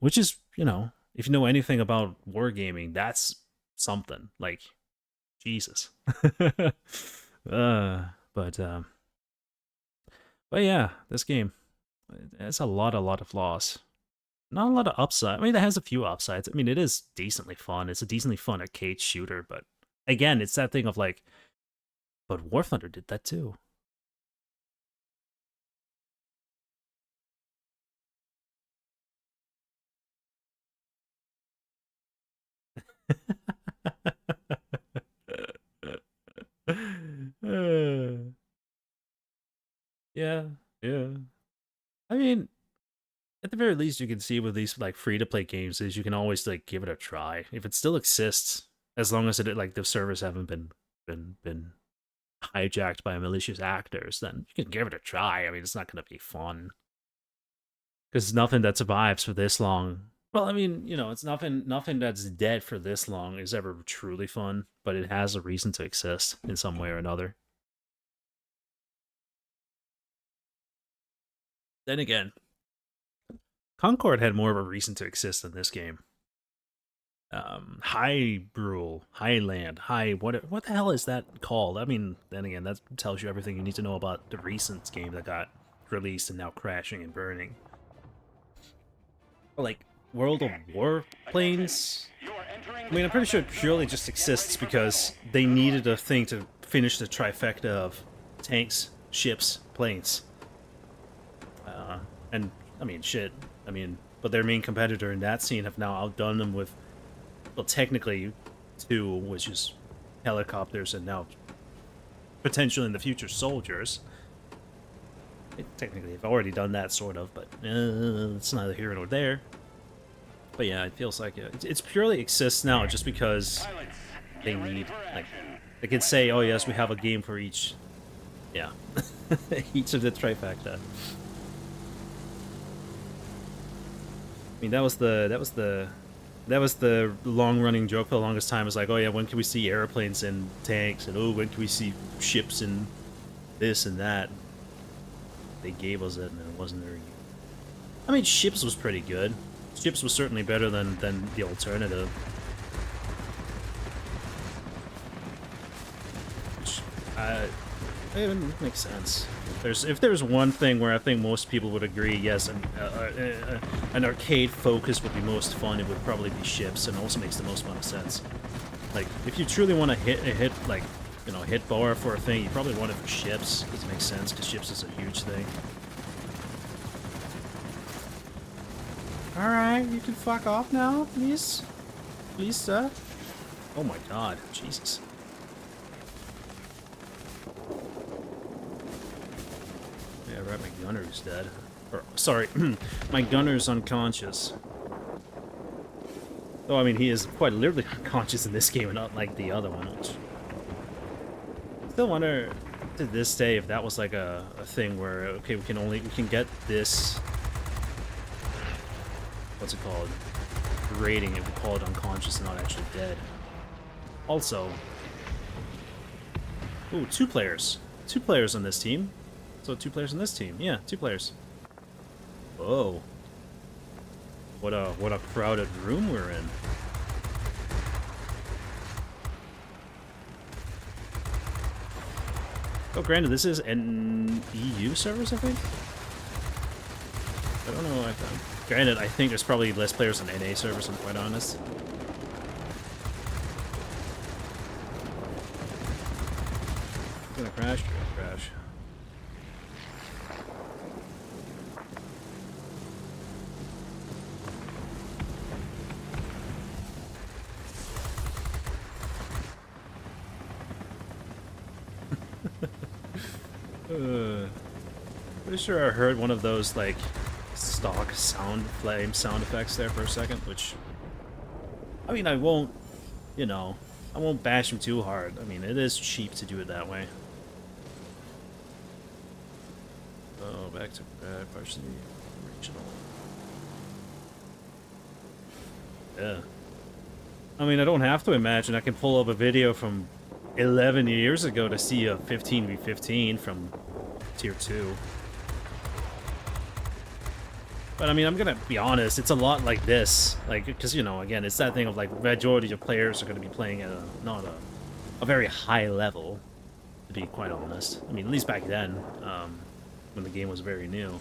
Which is, you know, if you know anything about wargaming, that's something. Like, Jesus. But yeah, this game, it's a lot of flaws. Not a lot of upside. I mean, it has a few upsides. I mean, it is decently fun. It's a decently fun arcade shooter, but again, it's that thing of like, but War Thunder did that too. Yeah, yeah. I mean, at the very least, you can see with these like free-to-play games is you can always like give it a try if it still exists, as long as it like the servers haven't been hijacked by malicious actors. Then you can give it a try. I mean, it's not going to be fun because nothing that survives for this long. Well, I mean, you know, it's nothing that's dead for this long is ever truly fun, but it has a reason to exist in some way or another. Then again, Concord had more of a reason to exist in this game. High Brule, Highland, what the hell is that called? I mean, then again, that tells you everything you need to know about the recent game that got released and now crashing and burning. Like World of Warplanes. I mean, I'm pretty sure it purely just exists because they needed a thing to finish the trifecta of tanks, ships, planes. And I mean, shit. I mean, but their main competitor in that scene have now outdone them with, well, technically 2, which is helicopters, and now potentially in the future soldiers. Technically, they've already done that, sort of, but it's neither here nor there. But yeah, it feels like it's purely exists now just because they need, like, they could say, oh yes, we have a game for each, yeah, each of the trifecta. I mean, that was the long-running joke for the longest time. It's like, oh yeah, when can we see airplanes and tanks, and oh, when can we see ships and this and that? They gave us it, and it wasn't very good. I mean, ships was pretty good. Ships was certainly better than the alternative. Which, it makes sense. If there's one thing where I think most people would agree, yes, an arcade focus would be most fun, it would probably be ships, and it also makes the most amount of sense. Like, if you truly want to hit like, you know, hit bar for a thing, you probably want it for ships, because it makes sense, because ships is a huge thing. Alright, you can fuck off now, please? Please, sir? Oh my god, Jesus. Yeah, right, my gunner's dead. Or, sorry, my gunner's unconscious. Though, I mean, he is quite literally unconscious in this game and not like the other one. Which... Still wonder to this day if that was like a thing where, okay, we can get this... What's it called? Rating if we call it unconscious and not actually dead. Also... Ooh, 2 players. 2 players on this team. So 2 players on this team. Yeah, 2 players. Whoa. What a crowded room we're in. Oh, granted, this is an EU service, I think? I don't know. Granted, I think there's probably less players than NA servers, I'm quite honest. You're gonna crash? You're gonna crash. Pretty sure I heard one of those, like, stock flame sound effects there for a second, which... I mean, I won't, you know, I won't bash him too hard. I mean, it is cheap to do it that way. Oh, back to partially regional. Yeah. I mean, I don't have to imagine. I can pull up a video from 11 years ago to see a 15v15 from Tier 2. But I mean, I'm gonna be honest, it's a lot like this. Like, because, you know, again, it's that thing of, like, majority of players are gonna be playing at not a very high level, to be quite honest. I mean, at least back then, when the game was very new.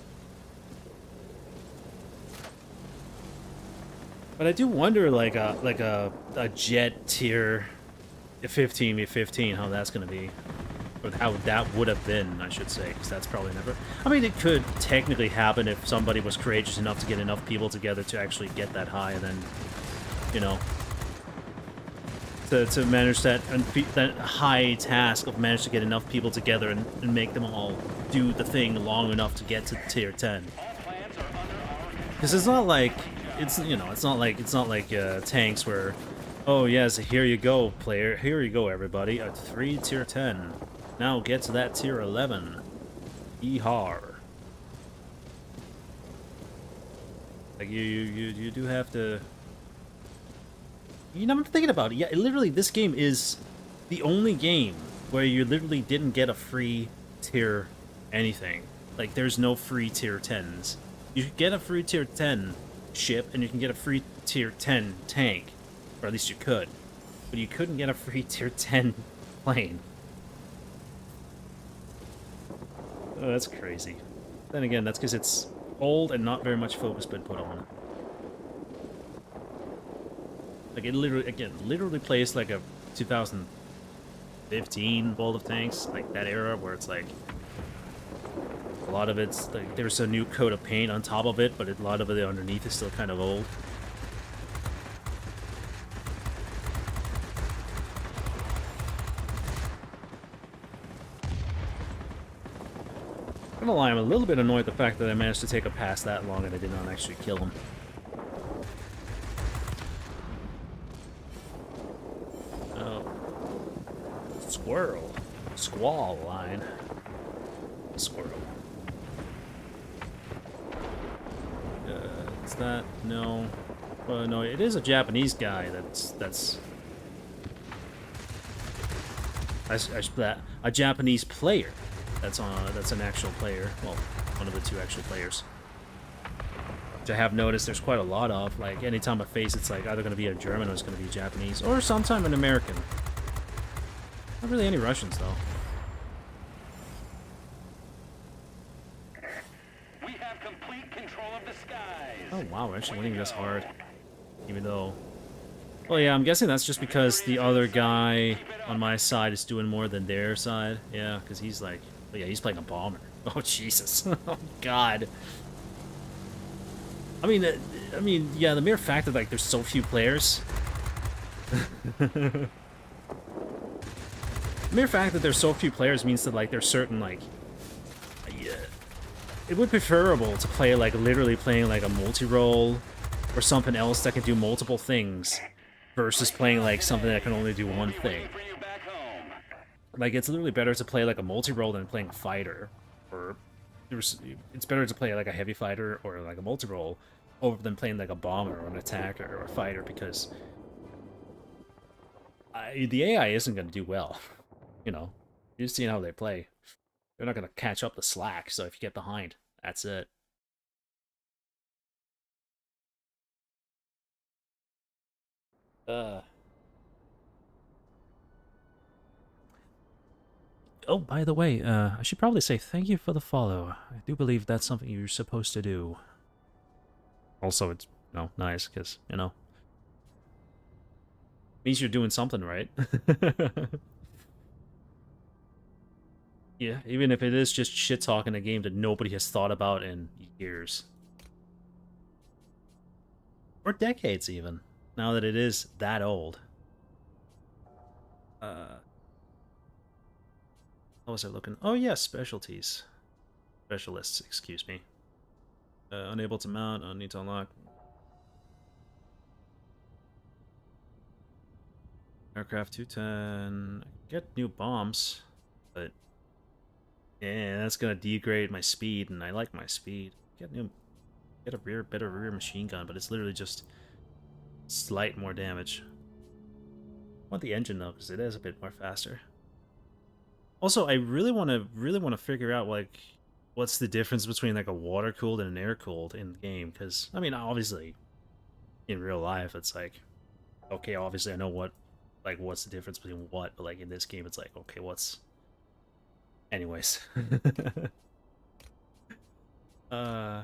But I do wonder, like a jet tier 15v15, how that's gonna be. Or how that would have been, I should say, because that's probably never... I mean, it could technically happen if somebody was courageous enough to get enough people together to actually get that high, and then, you know, to manage that high task of managing to get enough people together and make them all do the thing long enough to get to tier 10. Because it's not like... It's, you know, it's not like tanks where... Oh, yes, here you go, player. Here you go, everybody. At 3 tier 10. Now get to that tier 11. Yeehaw. Like, you do have to... You know, I'm thinking about it. Yeah, literally, this game is the only game where you literally didn't get a free tier anything. Like, there's no free tier 10s. You could get a free tier 10 ship, and you can get a free tier 10 tank. Or at least you could. But you couldn't get a free tier 10 plane. Oh, that's crazy. Then again, that's because it's old and not very much focus been put on it. Like, it literally plays like a 2015 World of Tanks, like that era where it's like... A lot of it's, like, there's a new coat of paint on top of it, but a lot of it underneath is still kind of old. I'm gonna lie, I'm a little bit annoyed at the fact that I managed to take a pass that long and I did not actually kill him. Oh. Squirrel. Squall line. Squirrel. Is that... No. Well, no, it is a Japanese guy that's a Japanese player. That's an actual player. Well, one of the 2 actual players. Which I have noticed there's quite a lot of. Like, anytime I face it's like either going to be a German or it's going to be Japanese. Or sometime an American. Not really any Russians, though. We have complete control of the skies. Oh, wow, we're actually winning this hard. Even though... Well, yeah, I'm guessing that's just because the other guy on my side is doing more than their side. Yeah, because he's like... Oh, yeah, he's playing a bomber. Oh, Jesus. Oh, God. I mean, yeah, the mere fact that like there's so few players, the mere fact that there's so few players means that like there's certain like, yeah, it would be preferable to play like literally playing like a multi-role or something else that can do multiple things versus playing like something that can only do one thing. Waiting for you back home. Like it's literally better to play like a multi-role than playing a fighter, or it's better to play like a heavy fighter or like a multi-role over than playing like a bomber or an attacker or a fighter because the AI isn't going to do well. You know, you're just seeing how they play. They're not going to catch up the slack. So if you get behind, that's it. Uh. Oh, by the way, I should probably say thank you for the follow. I do believe that's something you're supposed to do. Also, it's, nice, because, means you're doing something right. Yeah, even if it is just shit-talking a game that nobody has thought about in years. Or decades, even. Now that it is that old. How was I looking? Oh, yeah, specialties. Specialists, excuse me. Unable to mount, need to unlock. Aircraft 210. Get new bombs, but yeah, that's gonna degrade my speed, and I like my speed. Get a better rear machine gun, but it's literally just slight more damage. I want the engine though, because it is a bit more faster. Also, I really want to figure out like what's the difference between like a water cooled and an air cooled in the game, because I mean, obviously, in real life, it's like, okay, obviously I know what's the difference between what, but like in this game, it's like, okay, what's, anyways. uh,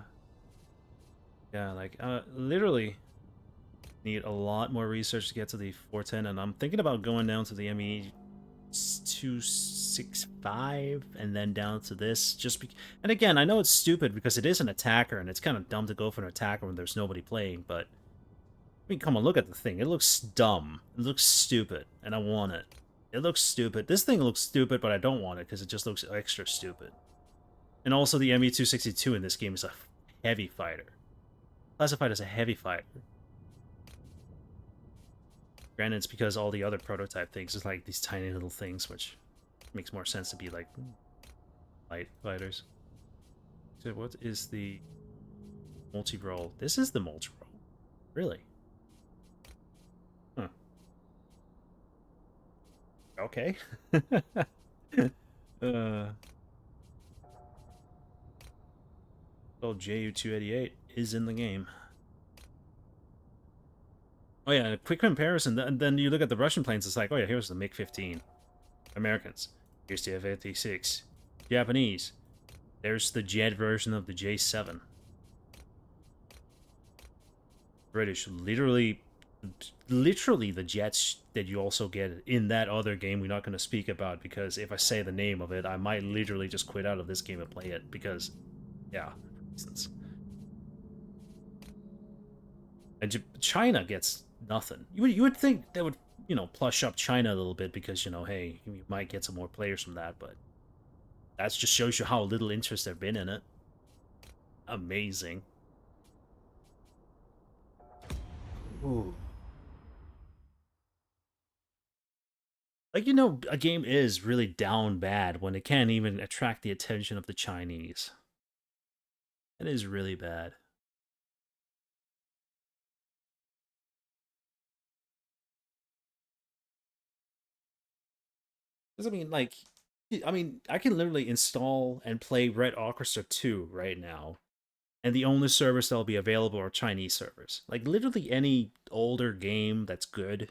yeah, like literally need a lot more research to get to the 410, and I'm thinking about going down to the ME 265 and then down to this and again, I know it's stupid because it is an attacker and it's kind of dumb to go for an attacker when there's nobody playing, but I mean, come on, look at the thing. It looks dumb, it looks stupid, and I want it. It looks stupid. This thing looks stupid, but I don't want it because it just looks extra stupid. And also the ME262 in this game is a heavy fighter, classified as a heavy fighter. Granted, it's because all the other prototype things is like these tiny little things, which makes more sense to be like light fighters. So what is the multi-role? This is the multi-role. Really? Huh. Okay. Well, JU288 is in the game. Oh yeah, a quick comparison. Then you look at the Russian planes. It's like, oh yeah, here's the MiG-15. Americans. Here's the F-86. Japanese. There's the jet version of the J-7. British. Literally the jets that you also get in that other game we're not going to speak about, because if I say the name of it, I might literally just quit out of this game and play it, because, yeah, reasons. And China gets nothing. You would think that would, plush up China a little bit because, hey, you might get some more players from that, but that just shows you how little interest there've been in it. Amazing. Ooh. Like, a game is really down bad when it can't even attract the attention of the Chinese. It is really bad. Because, I can literally install and play Red Orchestra 2 right now, and the only servers that'll be available are Chinese servers. Like, literally any older game that's good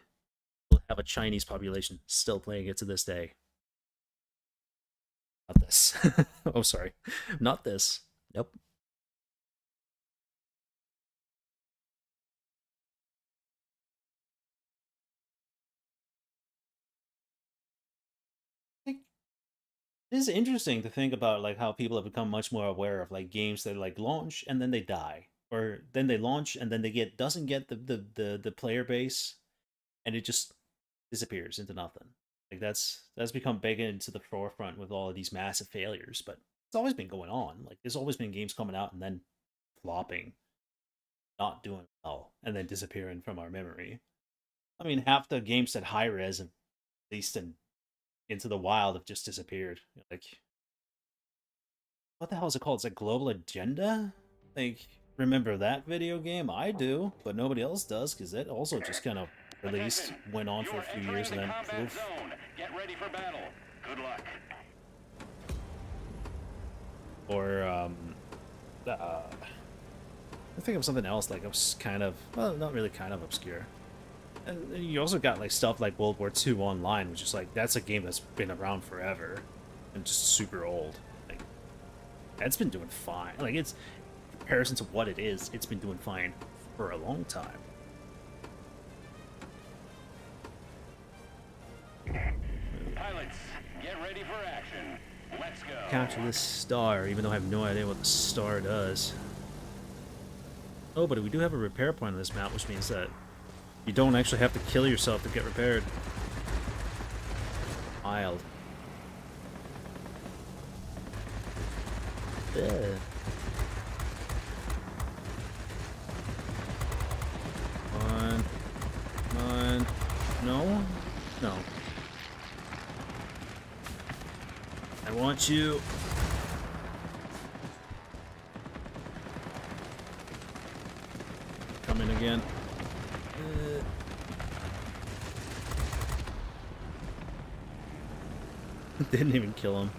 will have a Chinese population still playing it to this day. Not this. Oh, sorry. Not this. Nope. Like, it is interesting to think about like how people have become much more aware of like games that like launch and then they die, or then they launch and then they doesn't get the player base, and it just disappears into nothing. Like that's become big into the forefront with all of these massive failures, but it's always been going on. Like there's always been games coming out and then flopping, not doing well, and then disappearing from our memory. I mean, half the games that high res have released into the wild have just disappeared. Like, what the hell is it called? It's like Global Agenda? Like, remember that video game? I do, but nobody else does, because it also just kind of released, went on for a few years, and then poof. Get ready for battle. Good luck. Or, I think of something else, like, it was kind of, well, not really kind of obscure. And you also got, like, stuff like World War II Online, which is, like, that's a game that's been around forever, and just super old. Like, that's been doing fine. Like, it's, in comparison to what it is, it's been doing fine for a long time. Pilots, get ready for action. Let's go. Capture this star, even though I have no idea what the star does. Oh, but we do have a repair point on this map, which means that you don't actually have to kill yourself to get repaired. Wild. Yeah. Come on. No? No. I want you. Come in again. Didn't even kill him.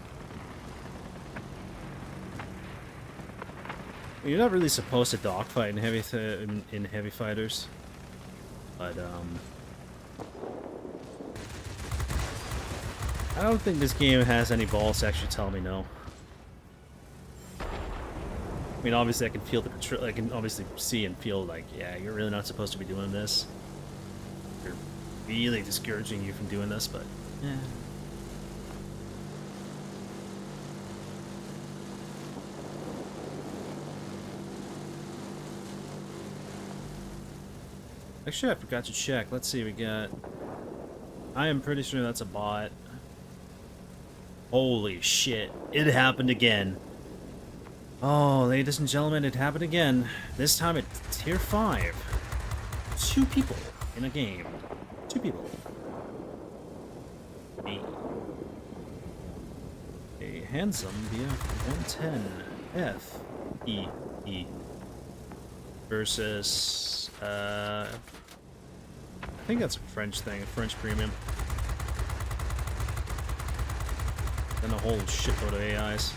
You're not really supposed to dogfight in heavy fighters, but I don't think this game has any balls to actually tell me no. I mean, obviously I can feel the control. I can obviously see and feel like, yeah, you're really not supposed to be doing this. They're really discouraging you from doing this, but yeah. Actually, I forgot to check. Let's see, we got... I am pretty sure that's a bot. Holy shit. It happened again. Oh, ladies and gentlemen, it happened again. This time at tier 5. 2 people in a game. 2 people. Me. A handsome BF-110 F-E-E versus, I think that's a French thing, a French premium. And a whole shitload of AIs.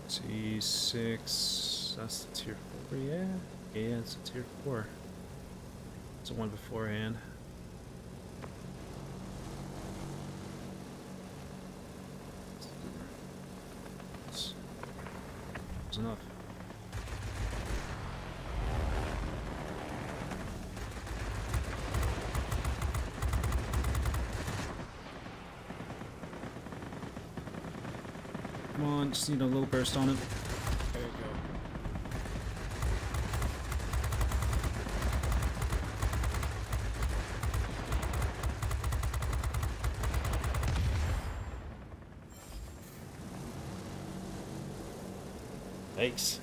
C6, that's the tier 4, yeah? Yeah, it's a tier 4. It's the one beforehand. It's enough. Come on, just need a little burst on it. There you go. Thanks.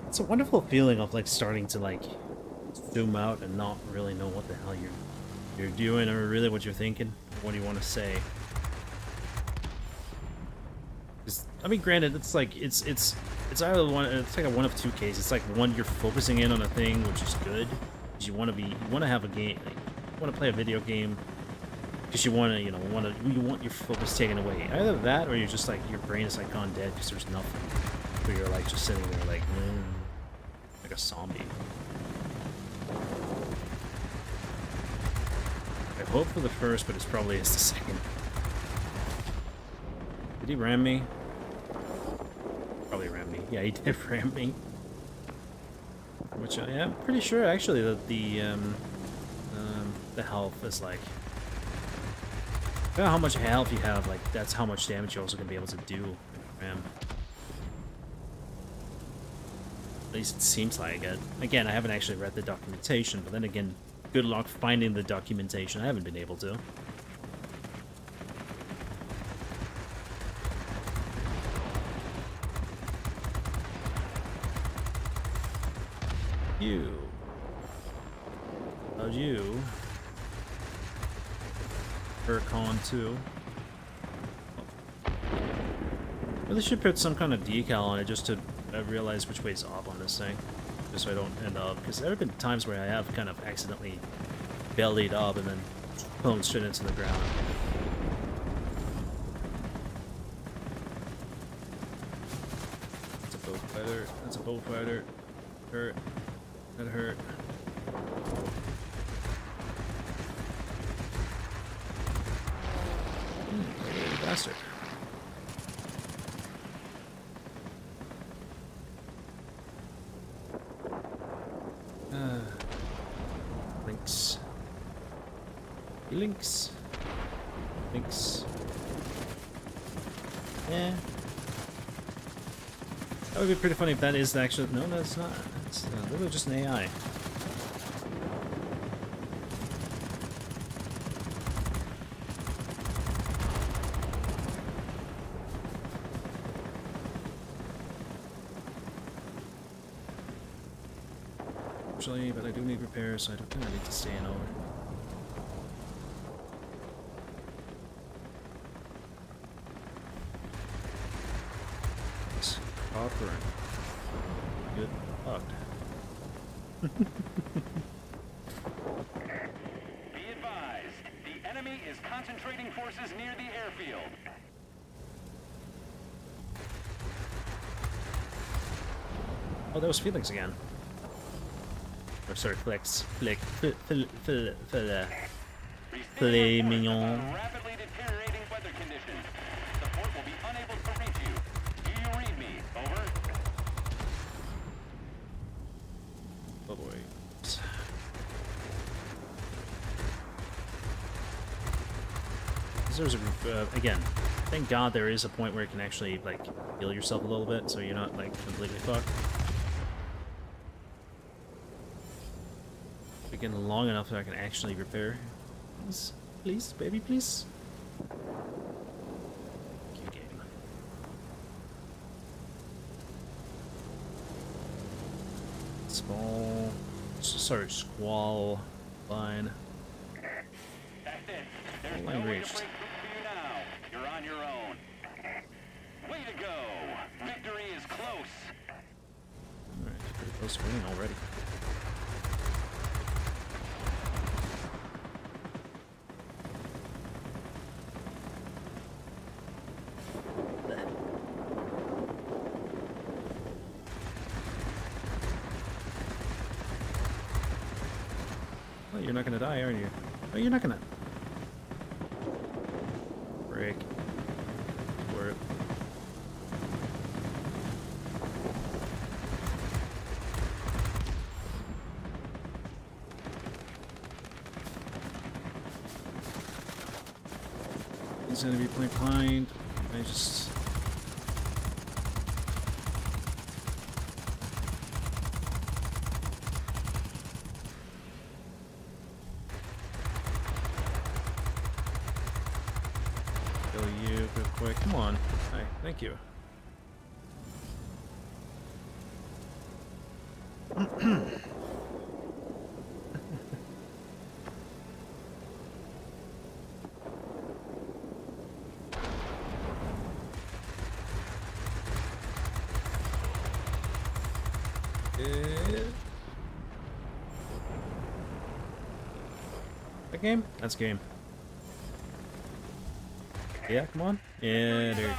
It's a wonderful feeling of like starting to like zoom out and not really know what the hell you're doing or really what you're thinking, what do you want to say. I mean, granted, it's like it's either one. It's like a one of two cases. It's like one, you're focusing in on a thing, which is good, because you want to have a game, like, you want to play a video game, because you want to, you want your focus taken away. Either that, or you're just like your brain is like gone dead because there's nothing. Where you're like just sitting there like a zombie. I hope for the first, but it's probably is the second. Did he ram me? Probably ram me. Yeah, he did ram me. Which I'm pretty sure actually that the health is like, depending on how much health you have, like that's how much damage you're also gonna be able to do with ram. At least it seems like it. Again, I haven't actually read the documentation, but then again, good luck finding the documentation. I haven't been able to. You. How'd you? Con 2. Really should put some kind of decal on it just to realize which way's up on this thing. Just so I don't end up... Because there have been times where I have kind of accidentally bellied up and then flown straight into the ground. That's a bow fighter. That's a bow fighter. Hurt. That hurt. Bastard. Links. Links. Links. Yeah. That would be pretty funny if that is actually... No, that's not. It's literally just an AI. Actually, but I do need repairs, so I don't think I need to stay in over. It's copper. Good luck. Be advised, the enemy is concentrating forces near the airfield. Oh, that was Felix again. Or sorry, Flex. Flick. Play mignon. Rapidly deteriorating weather conditions. Support will be unable to reach you. Do you read me? Over. Oh boy. There's a again. Thank God there is a point where you can actually like heal yourself a little bit, so you're not like completely fucked. Again, long enough that I can actually repair. Please, please, baby, please. Thank you, game. Small. Sorry, squall line. That's it. There's Line no way to reached. break through for you now. You're on your own. Way to go. Victory is close. Alright, pretty close to winning already. Well, you're not gonna die, are you? Oh, you're not gonna. Break. Word. He's gonna be playing behind. I just. Kill you real quick. Come on. Hi, thank you. That game? That's game. Yeah, come on. Yeah, there you go.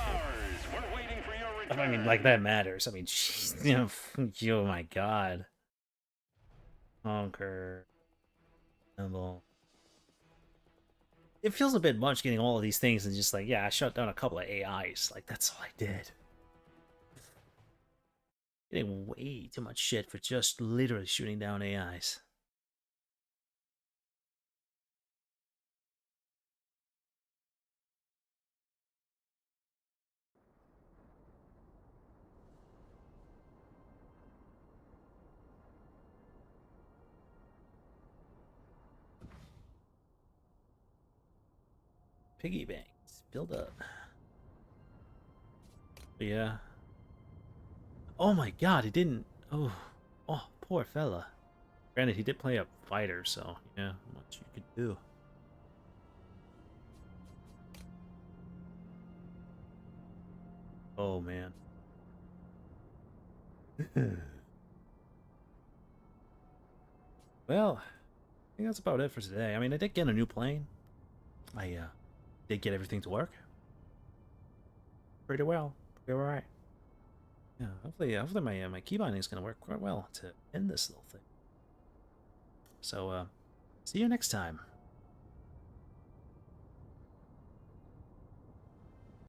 We're waiting for your return. I mean, like, that matters. I mean, jeez, you know, oh my god. Conquer. Handle. It feels a bit much getting all of these things and just like, yeah, I shut down a couple of AIs. Like, that's all I did. Getting way too much shit for just literally shooting down AIs. Piggy banks. Build up. But yeah. Oh my god, he didn't. Oh. Oh, poor fella. Granted, he did play a fighter, so yeah, not much you could do. Oh man. Well, I think that's about it for today. I mean, I did get a new plane. I did get everything to work pretty well. Pretty alright. Yeah, hopefully my key binding is gonna work quite well to end this little thing. So see you next time.